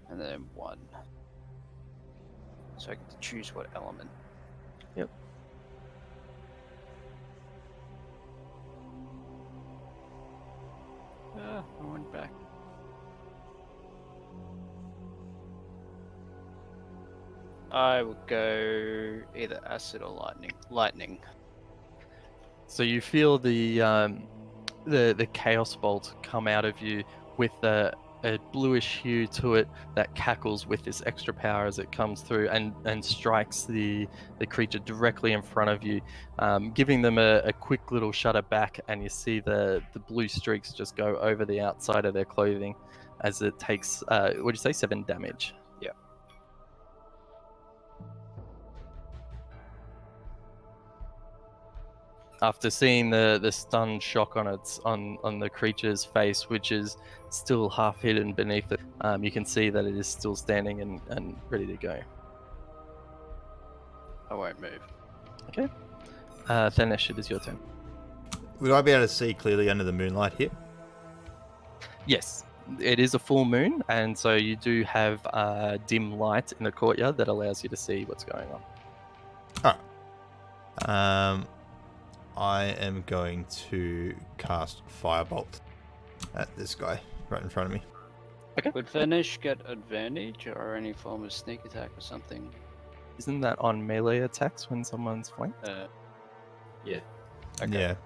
And then 1. So I get to choose what element. Yep. I went back. I will go either acid or lightning. Lightning. So you feel the chaos bolt come out of you with a bluish hue to it that cackles with this extra power as it comes through and strikes the creature directly in front of you, giving them a quick little shudder back, and you see the blue streaks just go over the outside of their clothing as it takes, what did you say, 7 damage? Yeah. After seeing the stunned shock on the creature's face, which is still half hidden beneath it, you can see that it is still standing and ready to go. I won't move. Okay. Thanesh, it is your turn. Would I be able to see clearly under the moonlight here? Yes, it is a full moon, and so you do have dim light in the courtyard that allows you to see what's going on. I am going to cast Firebolt at this guy right in front of me. Would Vanish get advantage or any form of sneak attack or something? Isn't that on melee attacks when someone's flanked? Yeah, Yeah.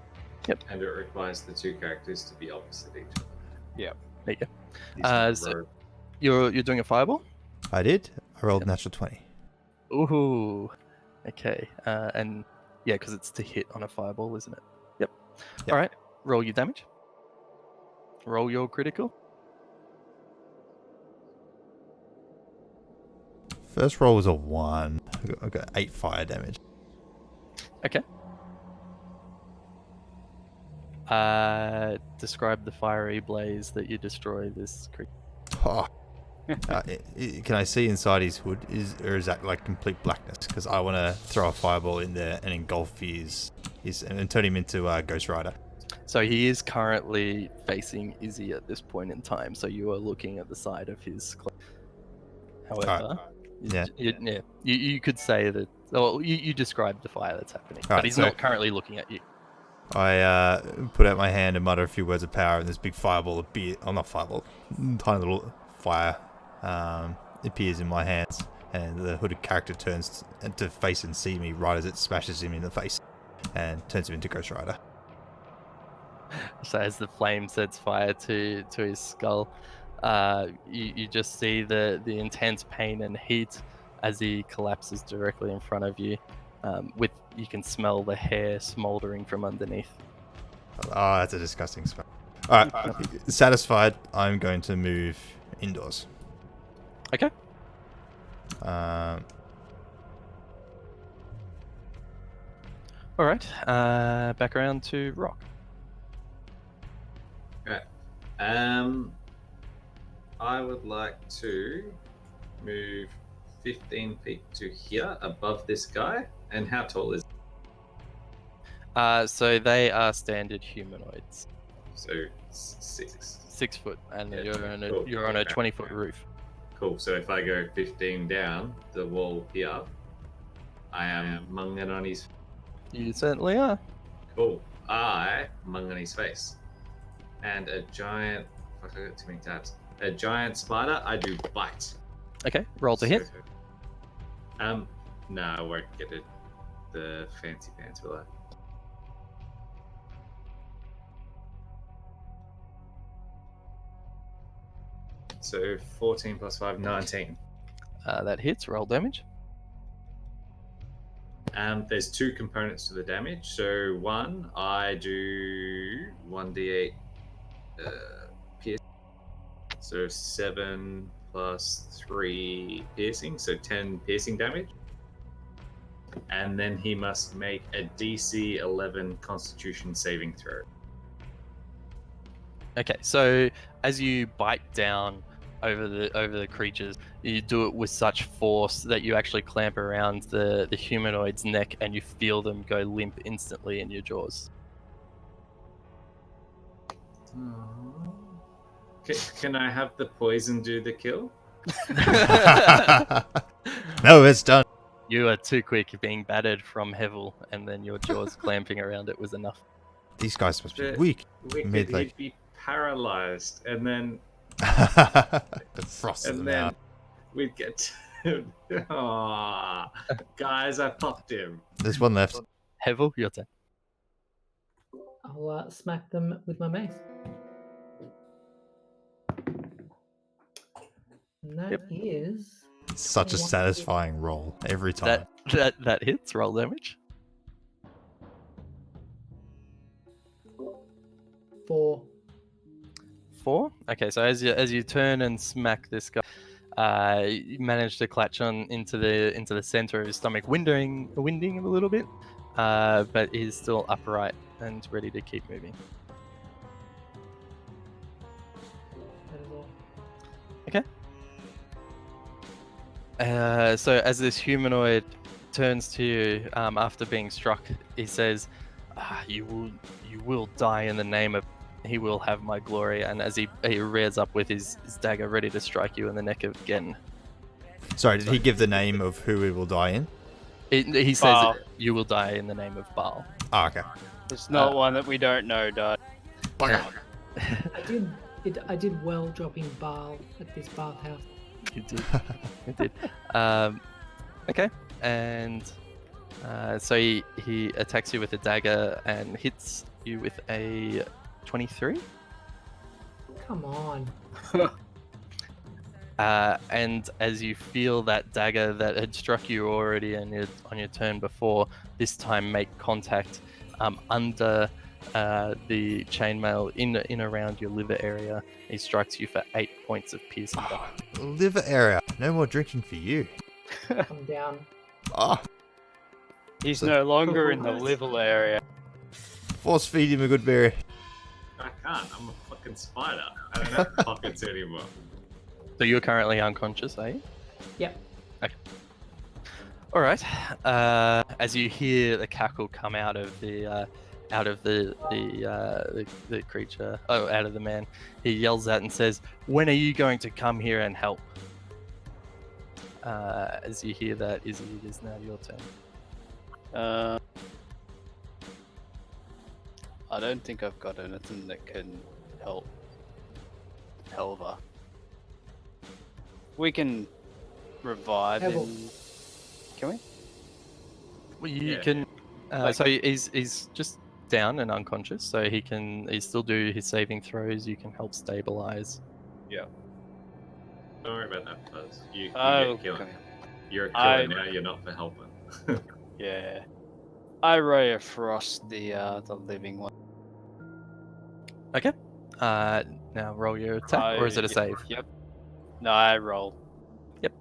and it requires the 2 characters to be opposite each other. Yeah. There you He's go. not So rogue. you're doing a fireball? I did. I rolled Yep. natural 20. Ooh. Okay. And yeah, because it's to hit on a fireball, isn't it? Yep. Yep. All right. Roll your damage. Roll your critical. First roll was a 1. I got 8 fire damage. Okay. Describe the fiery blaze that you destroy this creature. Oh. Can I see inside his hood? Or is that like complete blackness? Because I want to throw a fireball in there and engulf his and turn him into Ghost Rider. So he is currently facing Izzy at this point in time. So you are looking at the side of his cloak. However, you could say that. Well, you described the fire that's happening, but he's not currently looking at you. I put out my hand and mutter a few words of power, and this big fireball appears. Oh, not fireball, tiny little fire appears in my hands, and the hooded character turns to face and see me right as it smashes him in the face, and turns him into Ghost Rider. So as the flame sets fire to his skull, you just see the intense pain and heat as he collapses directly in front of you. You can smell the hair smoldering from underneath. Oh, that's a disgusting smell. All right, satisfied. I'm going to move indoors. Okay. All right. Back around to Rock. Right. I would like to move 15 feet to here above this guy. And how tall is So they are standard humanoids. So 6. 6 foot, and Yeah, you're on a cool. 20-foot roof. Cool. So if I go 15 down the wall here, I am munging on his. You certainly are. Cool. I mung on his face, and a giant. Fuck, I got too many tabs. A giant spider. I do bite. Okay, roll to hit. No, I won't get it. The fancy pants, will I? So 14 plus 5, 19. That hits. Roll damage. There's 2 components to the damage. So one, I do 1d8 piercing. So 7 plus 3 piercing, so 10 piercing damage. And then he must make a DC 11 Constitution saving throw. Okay, so as you bite down over the creatures, you do it with such force that you actually clamp around the humanoid's neck, and you feel them go limp instantly in your jaws. Can I have the poison do the kill? No, it's done. You are too quick, being battered from Hevel, and then your jaws clamping around it was enough. These guys must be weak. He'd be paralyzed, and then The frost and them then out. we'd get. Aww. Guys, I popped him. There's one left. Hevel, your turn. I'll smack them with my mace. that is Such a satisfying roll every time. That hits. Roll damage. 4. 4. Okay, so as you turn and smack this guy, you manage to clutch on into the center of his stomach, winding him a little bit, but he's still upright and ready to keep moving. That is all. So as this humanoid turns to you after being struck, he says, "You will die in the name of. He will have my glory." And as he rears up with his dagger, ready to strike you in the neck again. Sorry, did he give the name of who he will die in? He says, Baal. "You will die in the name of Baal." Oh, okay. It's not one that we don't know, Dad. I did well dropping Baal at this bathhouse. You did. You did. Okay, and so he attacks you with a dagger and hits you with a 23. Come on. And as you feel that dagger that had struck you already on your turn before, this time make contact under the chainmail in around your liver area. He strikes you for 8 points of piercing damage. Liver area. No more drinking for you. Come down. Ah, He's So- no longer in the What? liver area. force feed him a good berry. I can't. I'm a fucking spider. I don't have pockets anymore. So you're currently unconscious, are you? Yep. All right. As you hear the cackle come out of the creature, out of the man, he yells out and says, "When are you going to come here and help?" As you hear that, Izzy, it is now your turn. I don't think I've got anything that can help Helva. We can revive Hevel. him. Can we? Well, you Yeah. can. Like- So he's just down and unconscious, so he still do his saving throws. You can help stabilize. Don't worry about that, Buzz. You Oh, get killing. okay. You're a I- killer now. You're not for helping. Yeah. I ray of frost the living one. Okay. Now roll your attack, or is it a save? Yep. No, I roll. Yep.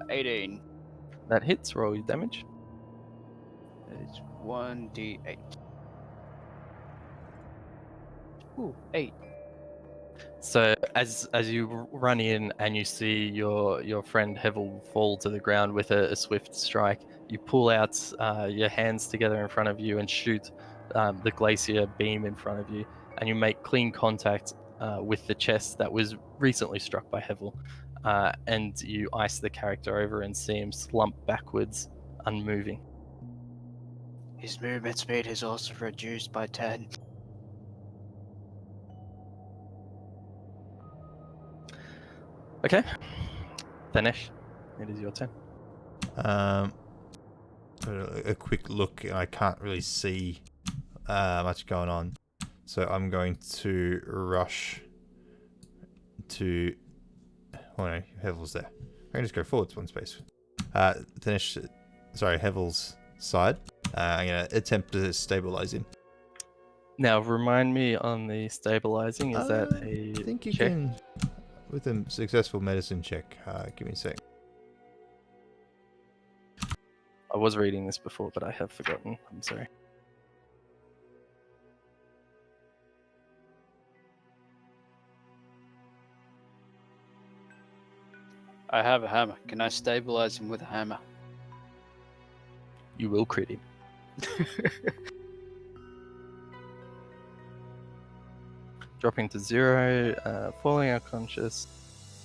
18. That hits. Roll your damage. It's 1d8. Ooh, 8. So as you run in and you see your friend Hevel fall to the ground with a swift strike, you pull out your hands together in front of you and shoot the glacier beam in front of you, and you make clean contact with the chest that was recently struck by Hevel, and you ice the character over and see him slump backwards, unmoving. His movement speed is also reduced by 10. Okay, Dhanesh, it is your turn. A quick look. I can't really see much going on, so I'm going to rush to. Oh no, Hevel's there. I can just go forwards one space. Finish. Sorry, Hevel's side. I'm gonna attempt to stabilize him. Now, remind me on the stabilizing. Is that a I think you check? can, with a successful medicine check. Give me a sec. I was reading this before, but I have forgotten. I'm sorry. I have a hammer. Can I stabilize him with a hammer? You will crit him. Dropping to 0, falling unconscious,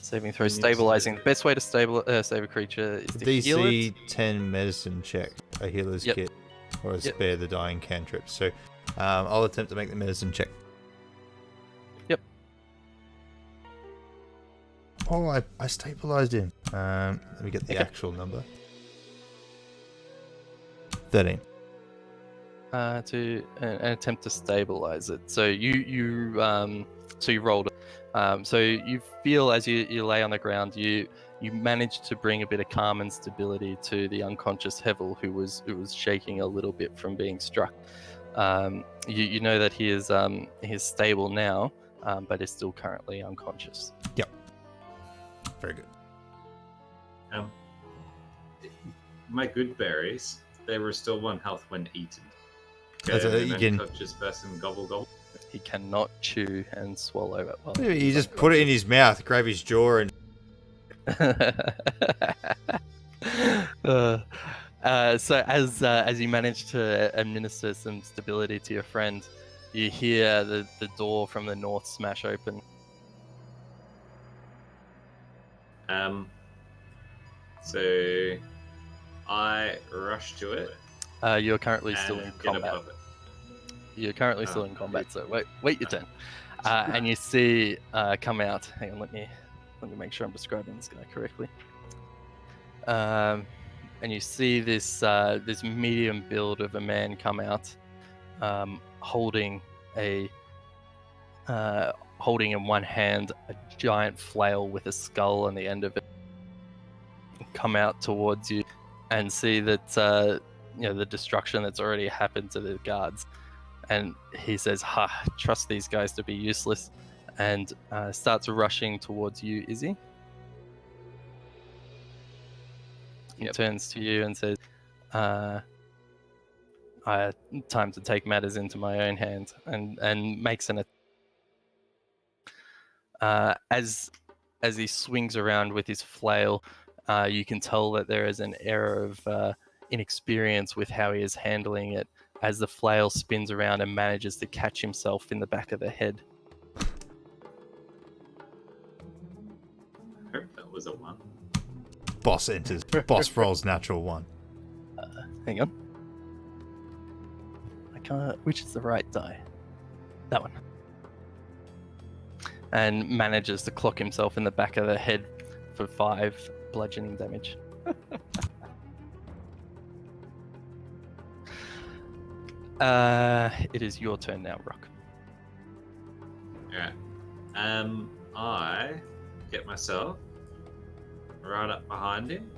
saving throw, You need to stabilizing. save The best way to save a creature is to heal DC it. 10 medicine check, a healer's Yep. kit, or a Yep. spare the dying cantrip. So I'll attempt to make the medicine check. Yep. Oh, I stabilized him. Let me get the Okay. actual number. 13. To an attempt to stabilize it. So you rolled it. So you feel as you lay on the ground, you manage to bring a bit of calm and stability to the unconscious Hevel, who was shaking a little bit from being struck. You know that he is stable now, but is still currently unconscious. Yep. Very good. My good berries, they restore 1 health when eaten. That's Can you an can- unconscious person gobble? He cannot chew and swallow it well. You just put it in his mouth, grab his jaw, and So as you manage to administer some stability to your friend, you hear the door from the north smash open. So I rush to it. You're currently still in and get combat. above it. You're currently still in combat, so wait your turn. And you see come out. Hang on, let me make sure I'm describing this guy correctly. And you see this medium build of a man come out, holding in one hand a giant flail with a skull on the end of it. Come out towards you, and see that the destruction that's already happened to the guards. And he says, "Ha! Trust these guys to be useless," and starts rushing towards you, Izzy. He turns to you and says, time to take matters into my own hands," and makes an as he swings around with his flail, you can tell that there is an air of inexperience with how he is handling it, as the flail spins around and manages to catch himself in the back of the head. I hope that was a 1. boss enters. Boss rolls natural 1. Hang on. I can't. Which is the right die? That one. And manages to clock himself in the back of the head for 5 bludgeoning damage. It is your turn now, Rock. Yeah. I get myself right up behind him.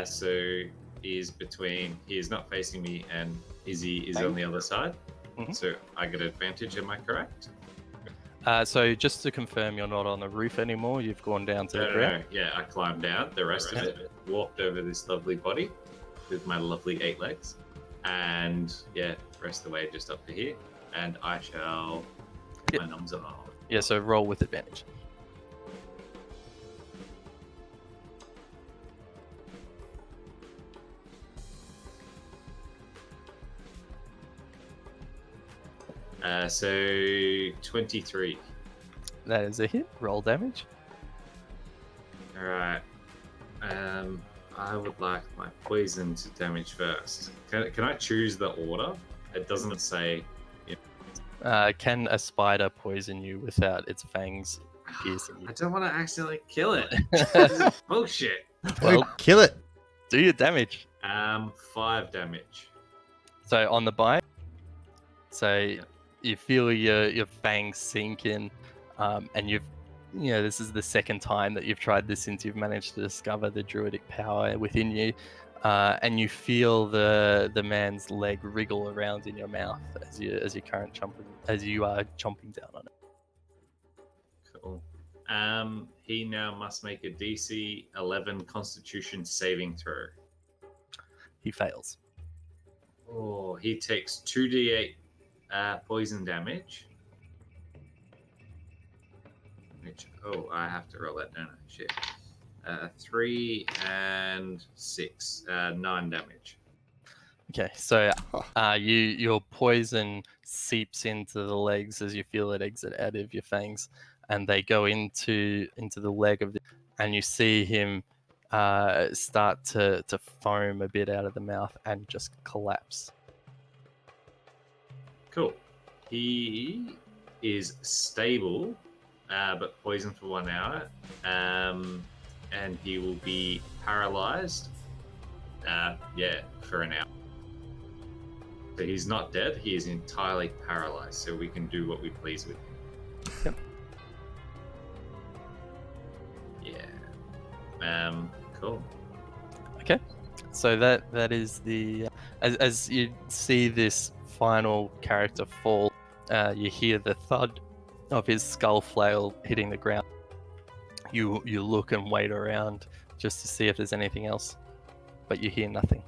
So he's not facing me, and Izzy is on the other side. Mhm. So I get advantage, am I correct? So just to confirm, you're not on the roof anymore. You've gone down to the No. ground. Yeah, I climbed down. The rest of it walked over this lovely body with my lovely 8 legs. And yeah, rest of the way just up to here. And I shall Yeah. my numbers are off. Yeah. So roll with advantage. So 23. That is a hit. Roll damage. Alright. I would like my poison to damage first. Can I choose the order? It doesn't say. Can a spider poison you without its fangs piercing you? I don't want to accidentally kill it. This is bullshit. Well, Kill it. do your damage. 5 damage. So on the bite, so you feel your fangs sink in, and this is the second time that you've tried this since you've managed to discover the druidic power within you, and you feel the man's leg wriggle around in your mouth as you are chomping down on it. Cool. He now must make a DC 11 Constitution saving throw. He fails. Oh, he takes 2d8 poison damage. I have to roll that, don't I? Shit. 3 and 6, 9 damage. Okay, so your poison seeps into the legs as you feel it exit out of your fangs, and they go into the leg of and you see him start to foam a bit out of the mouth and just collapse. Cool. He is stable, but poisoned for 1 hour, and he will be paralyzed. For an hour. So he's not dead. He is entirely paralyzed. So we can do what we please with him. Cool. Okay, so that is the as you see this final character fall, you hear the thud of his skull flail hitting the ground. You look and wait around just to see if there's anything else, but you hear nothing.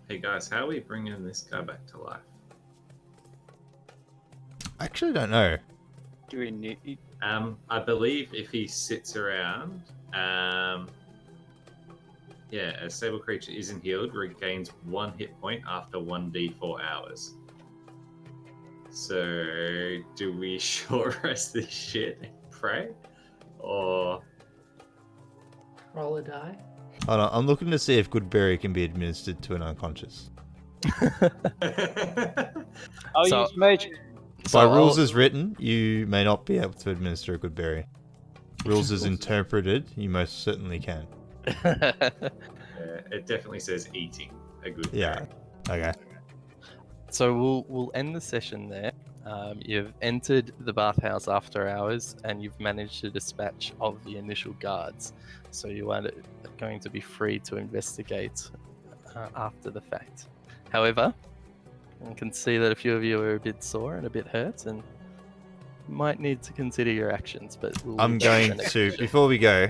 Hey guys, how are we bringing this guy back to life? I actually don't know. Do we need? I believe if he sits around, yeah, a stable creature isn't healed, regains 1 hit point after 1d4 hours. So, do we short rest this shit and pray? Or. Roll a die. Hold on, I'm looking to see if Goodberry can be administered to an unconscious. I'll So- use mage. By So rules I'll- as written, you may not be able to administer a Goodberry. Rules as interpreted, you most certainly can. It definitely says eating a good Yeah. berry. Okay. So we'll end the session there. You've entered the bathhouse after hours, and you've managed to dispatch of the initial guards. So you are going to be free to investigate after the fact. However, I can see that a few of you are a bit sore and a bit hurt, and might need to consider your actions. But we'll I'm leave that for the going next to, session. before we go,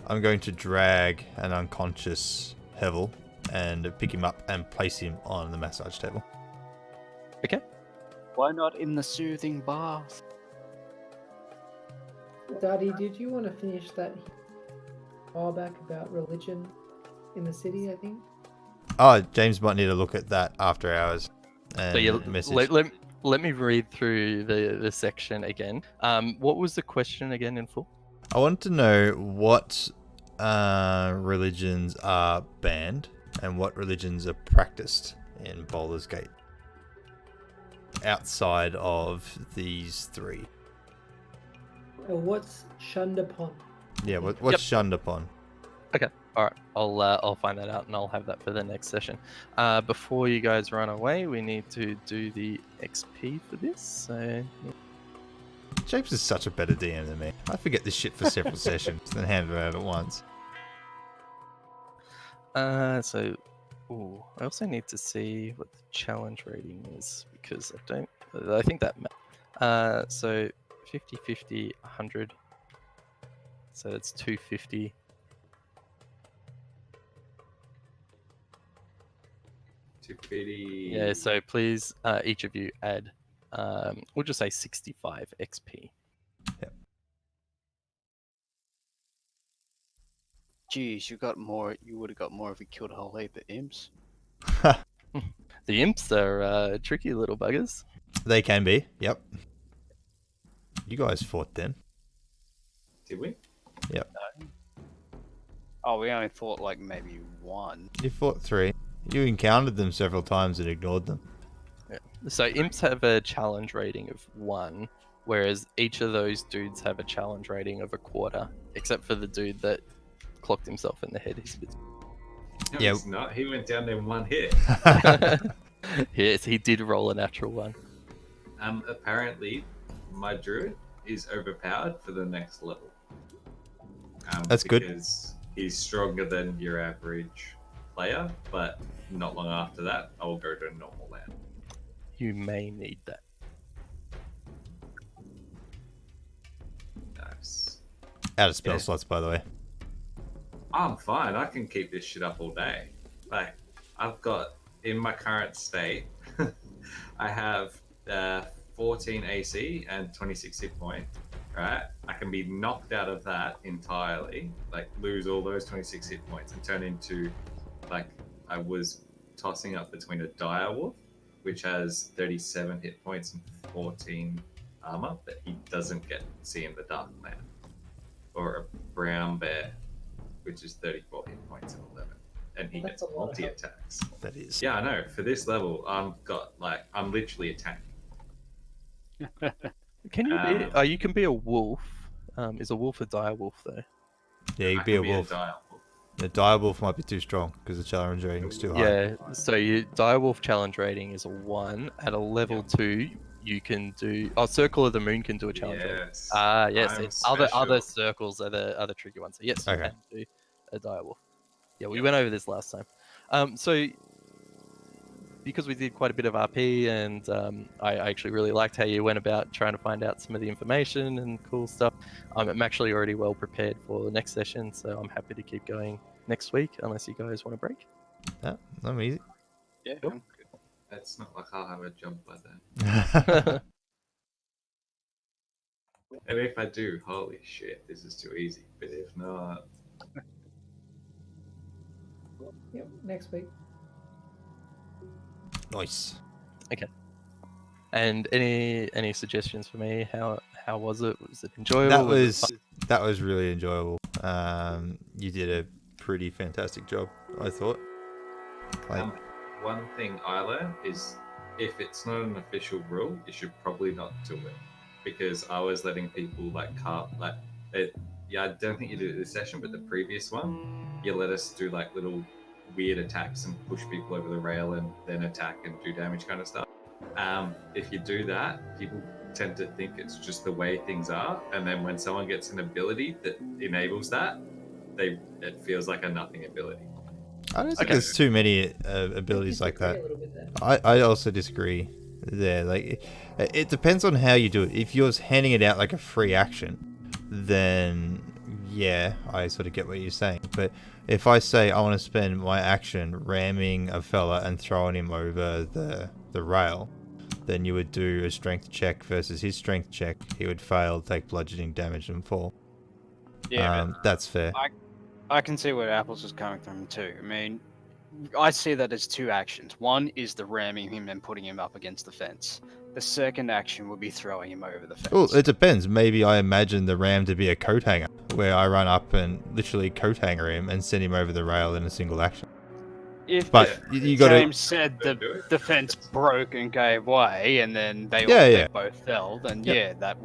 I'm going to drag an unconscious Hevel and pick him up and place him on the massage table. Why not in the soothing bath? Daddy, did you want to finish that while back about religion in the city, I think? Oh, James might need to look at that after hours. And So yeah, message. let me read through the section again. What was the question again in full? I want to know what religions are banned and what religions are practiced in Baldur's Gate outside of these 3. What's shunned upon? Yeah, what's Yep. shunned upon? All right, I'll find that out and I'll have that for the next session. Before you guys run away, we need to do the XP for this. So James is such a better DM than me. I forget this shit for several sessions, then hand it out at once. ooh, I also need to see what the challenge rating is because I think that so 50, 50, 100. So it's 250. Yeah, so please, each of you add, we'll just say 65 XP. Geez, you would have got more if we killed a whole heap of imps. The imps are tricky little buggers. They can be, yep. You guys fought them. Did we? Oh, we only fought like maybe one. You fought 3. You encountered them several times and ignored them. So imps have a challenge rating of 1, whereas each of those dudes have a challenge rating of 1/4, except for the dude that clocked himself in the head. He's a bit... No, Yeah. he's not. He went down there in 1 hit. Yes, he did roll a natural 1. Apparently, my druid is overpowered for the next level. That's good. Because he's stronger than your average player, but not long after that, I will go to normal land. You may need that. Nice. Out of spell Yeah. slots, by the way. I'm fine. I can keep this shit up all day. Like, I've got, in my current state, I have 14 AC and 26 hit points, right? I can be knocked out of that entirely, like lose all those 26 hit points and turn into, like, I was tossing up between a dire wolf, which has 37 hit points and 14 armor, but he doesn't get see in the dark land, or a brown bear, which is 34 hit points and 11, and he That's gets a lot of multi health. attacks. That is. Yeah, I know. For this level, I'm literally a tank. Can you be? You can be a wolf. Is a wolf a dire wolf though? Yeah, you'd I be can a wolf. dire wolf. The dire wolf might be too strong because the challenge rating's too high. Yeah. So your dire wolf challenge rating is a 1. At a level 2, you can do. Oh, Circle of the Moon can do a challenge. Yes. Yes. I'm It's other special. circles are the tricky ones. So yes, you Okay. can do a direwolf. Yeah, we Yep. went over this last time. So because we did quite a bit of RP, and I actually really liked how you went about trying to find out some of the information and cool stuff. I'm actually already well prepared for the next session, so I'm happy to keep going next week, unless you guys want to break. No, I'm easy. Yeah. Cool. I'm good. It's not like I'll have a jump by then. And if I do, holy shit, this is too easy. But if not, Yep, next week. Nice. And any suggestions for me? How was it? Was it enjoyable? That was really enjoyable. You did a pretty fantastic job, I thought. Like, one thing I learned is if it's not an official rule, you should probably not do it. Because I was letting people like carp like it. Yeah, I don't think you did it this session, but the previous one, you let us do like little weird attacks and push people over the rail and then attack and do damage kind of stuff. If you do that, people tend to think it's just the way things are, and then when someone gets an ability that enables that, it feels like a nothing ability. I don't think there's too many abilities like that. I also disagree there. Like, it depends on how you do it. If you're handing it out like a free action, then yeah, I sort of get what you're saying. But if I say I want to spend my action ramming a fella and throwing him over the rail, then you would do a strength check versus his strength check. He would fail, take bludgeoning damage, and fall. Yeah, That's fair. I can see where Apples is coming from too. I mean, I see that as two actions. One is the ramming him and putting him up against the fence. The second action would be throwing him over the fence. Well, it depends. Maybe I imagine the ram to be a coat hanger, where I run up and literally coat hanger him and send him over the rail in a single action. But you got James said the fence broke and gave way, and then they both fell, then that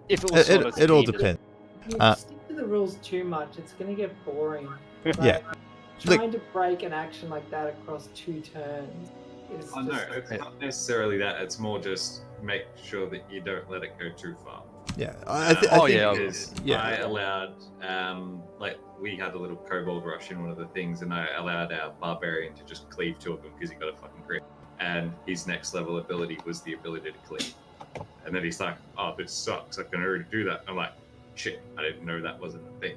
if it was it all depends. You stick to the rules too much, it's going to get boring. Yeah. Trying to break an action like that across 2 turns is Oh, no, it's not necessarily that. It's more just make sure that you don't let it go too far. Yeah. Because I allowed, like, we had a little kobold rush in one of the things, and I allowed our barbarian to just cleave 2 of them because he got a fucking crit. And his next level ability was the ability to cleave. And then he's like, oh, this sucks. I can already do that. I'm like, shit, I didn't know that wasn't a thing.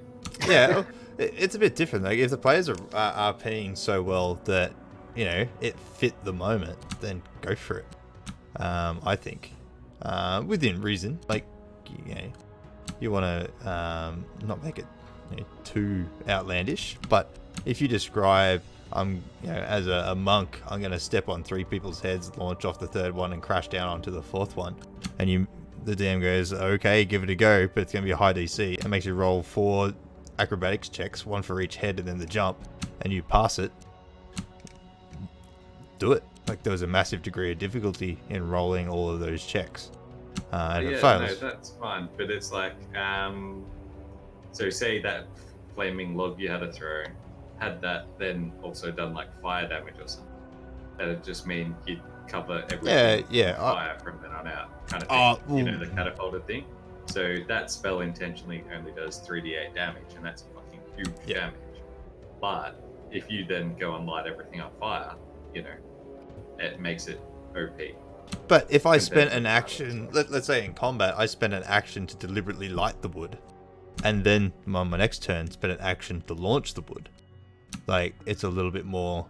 Yeah, it's a bit different. Like, if the players are paying so well that, you know, it fit the moment, then go for it. I think. Within reason. Like, you know, you want to not make it too outlandish, but if you describe, as a monk, I'm going to step on 3 people's heads, launch off the 3rd one, and crash down onto the 4th one, and the DM goes, okay, give it a go, but it's going to be a high DC. It makes you roll 4 acrobatics checks, 1 for each head, and then the jump, and you pass it. Do it. Like, there was a massive degree of difficulty in rolling all of those checks. And it fails. No, that's fine. But it's like, so say that flaming log you had to throw, had that then also done like fire damage or something. That'd just mean you'd cover everything with fire from then on out, kind of thing. The catapulted thing. So that spell intentionally only does 3d8 damage, and that's fucking huge damage. But if you then go and light everything on fire, it makes it OP. But if I spent an action, let's say in combat, I spent an action to deliberately light the wood, and then on my next turn spent an action to launch the wood, like, it's a little bit more,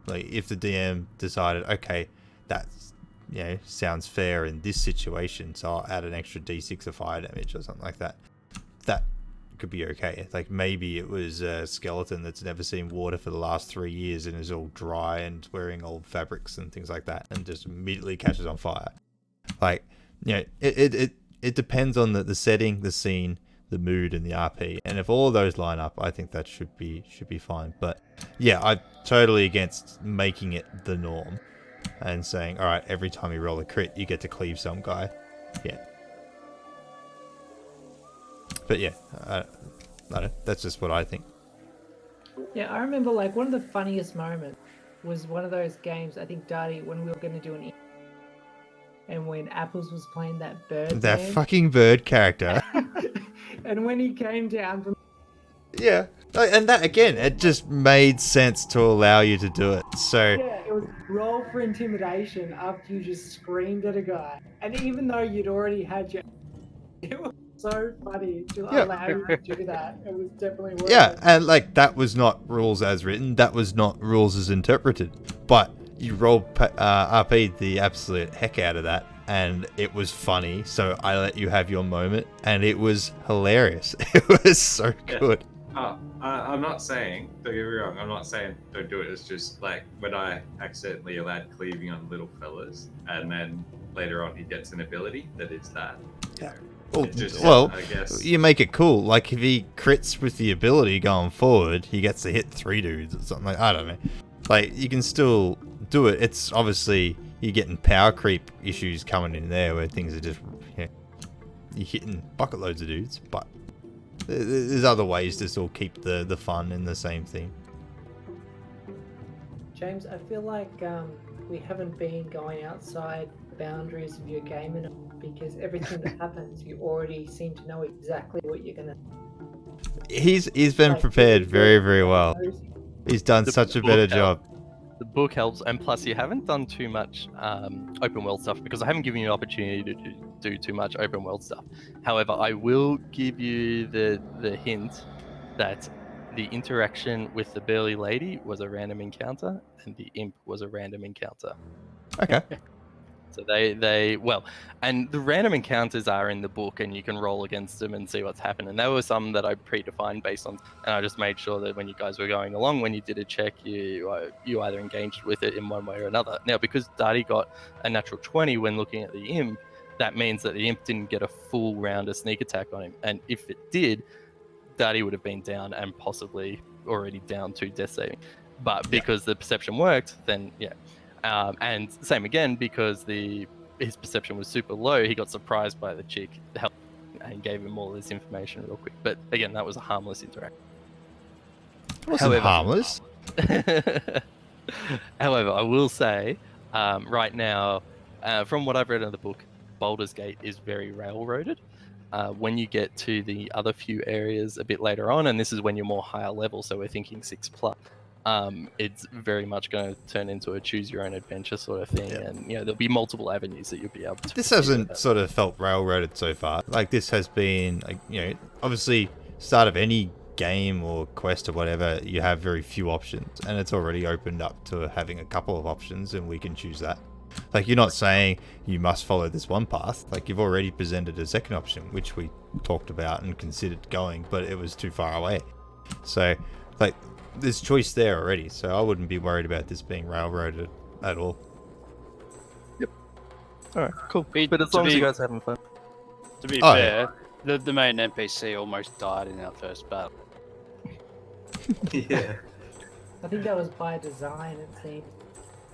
like, if the DM decided, okay, that's, sounds fair in this situation, so I'll add an extra d6 of fire damage or something like that, that could be okay. Like, maybe it was a skeleton that's never seen water for the last 3 years and is all dry and wearing old fabrics and things like that, and just immediately catches on fire. Like, it depends on the setting, the scene, the mood, and the RP. And if all of those line up, I think that should be fine. But yeah, I'm totally against making it the norm and saying, all right, every time you roll a crit, you get to cleave some guy. Yeah. But yeah, I don't know, that's just what I think. Yeah, I remember, like, one of the funniest moments was one of those games, I think, Darty, when we were going to do and when Apples was playing that bird That game, fucking bird character. and when he came down from Yeah. And that, again, it just made sense to allow you to do it. So, yeah, it was roll for intimidation after you just screamed at a guy, and even though you'd already had your, it was so funny to Yeah. allow you to do that. It was definitely worth yeah, it. and like that was not rules as written, that was not rules as interpreted. But you rolled RP'd the absolute heck out of that, and it was funny, so I let you have your moment, and it was hilarious. It was so good. I'm not saying, don't get me wrong, I'm not saying don't do it. It's just like when I accidentally allowed cleaving on little fellas, and then later on he gets an ability that is that. You know, Well, it's just, I guess. you make it cool. Like if he crits with the ability going forward, he gets to hit 3 dudes or something. Like, I don't know. Like you can still do it. It's obviously you're getting power creep issues coming in there where things are just, you know, you're hitting bucket loads of dudes. But there's other ways to still keep the fun in the same thing. James, I feel like we haven't been going outside the boundaries of your game enough, because everything that happens, you already seem to know exactly what you're gonna. He's been prepared very, very well. He's done such a better job. The book helps, and plus you haven't done too much open world stuff because I haven't given you an opportunity to do too much open world stuff. However, I will give you the hint that the interaction with the burly lady was a random encounter, and the imp was a random encounter. Okay. So they well, and the random encounters are in the book, and you can roll against them and see what's happening. There were some that I predefined based on, and I just made sure that when you guys were going along, when you did a check, you either engaged with it in one way or another. Now, because Darty got a natural 20 when looking at the imp, that means that the imp didn't get a full round of sneak attack on him, and if it did, Darty would have been down and possibly already down to death saving. But because the perception worked, then yeah. And same again, because his perception was super low, he got surprised by the chick and gave him all this information real quick. But again, that was a harmless interaction. It wasn't harmless. However, I will say, right now, from what I've read in the book, Baldur's Gate is very railroaded. When you get to the other few areas a bit later on, and this is when you're more higher level, so we're thinking 6+, it's very much going to turn into a choose your own adventure sort of thing, and there'll be multiple avenues that you'll be able to. This hasn't sort of felt railroaded so far. Like this has been, like, obviously start of any game or quest or whatever, you have very few options, and it's already opened up to having a couple of options, and we can choose that. Like you're not saying you must follow this one path. Like you've already presented a second option, which we talked about and considered going, but it was too far away. So, like, there's choice there already, so I wouldn't be worried about this being railroaded at all. Yep. All right, cool. But as long as you guys are having fun. To be fair, the main NPC almost died in our first battle. Yeah. I think that was by design, it seems.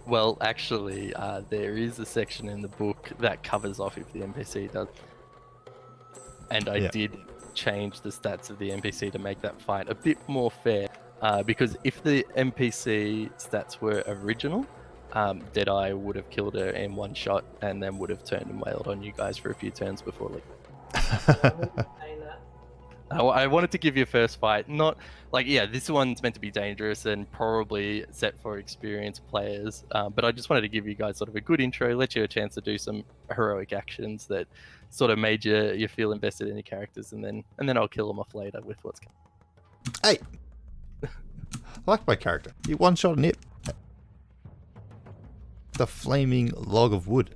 Well, actually, there is a section in the book that covers off if the NPC does. And I did change the stats of the NPC to make that fight a bit more fair. Because if the NPC stats were original, Deadeye would have killed her in one shot and then would have turned and wailed on you guys for a few turns before leaving. I wanted to give you a first fight. Not like, this one's meant to be dangerous and probably set for experienced players. But I just wanted to give you guys sort of a good intro, let you a chance to do some heroic actions that sort of made you feel invested in your characters, and then I'll kill them off later with what's coming. Hey, I like my character. You one-shot it. The flaming log of wood.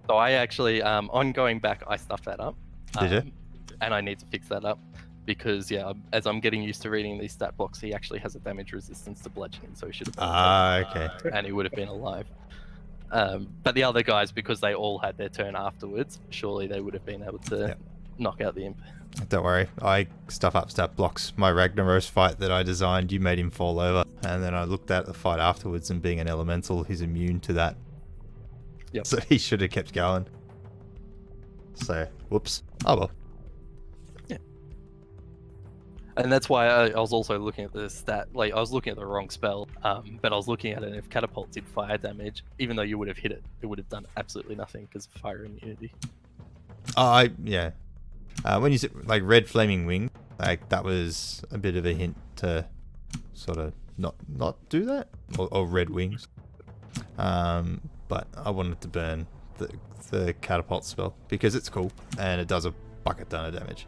So I actually, on going back, I stuffed that up. Did you? And I need to fix that up because, as I'm getting used to reading these stat blocks, he actually has a damage resistance to bludgeoning, so he should have been okay. and he would have been alive. But the other guys, because they all had their turn afterwards, surely they would have been able to knock out the imp. Don't worry, I stuff up stat blocks. My Ragnaros fight that I designed, you made him fall over, and then I looked at the fight afterwards, and being an elemental, he's immune to that. Yep. So he should have kept going. So, whoops. Oh well. And that's why I was also looking at the stat. Like, I was looking at the wrong spell, but I was looking at it. And if catapult did fire damage, even though you would have hit it, it would have done absolutely nothing because of fire immunity. Yeah. When you said like red flaming wing, like that was a bit of a hint to sort of not do that, or red wings. But I wanted to burn the catapult spell because it's cool and it does a bucket ton of damage.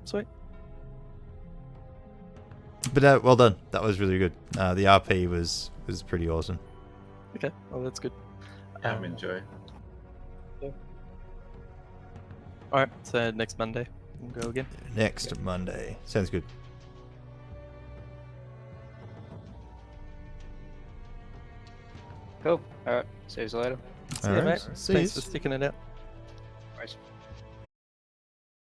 Sweet. But well done. That was really good. The RP was pretty awesome. Okay, well that's good. Enjoy. All right, so next Monday we'll go again. Next Monday. Sounds good. Cool. All right. See you later. See ya, All right. mate. See Thanks yous. for sticking it out. Right.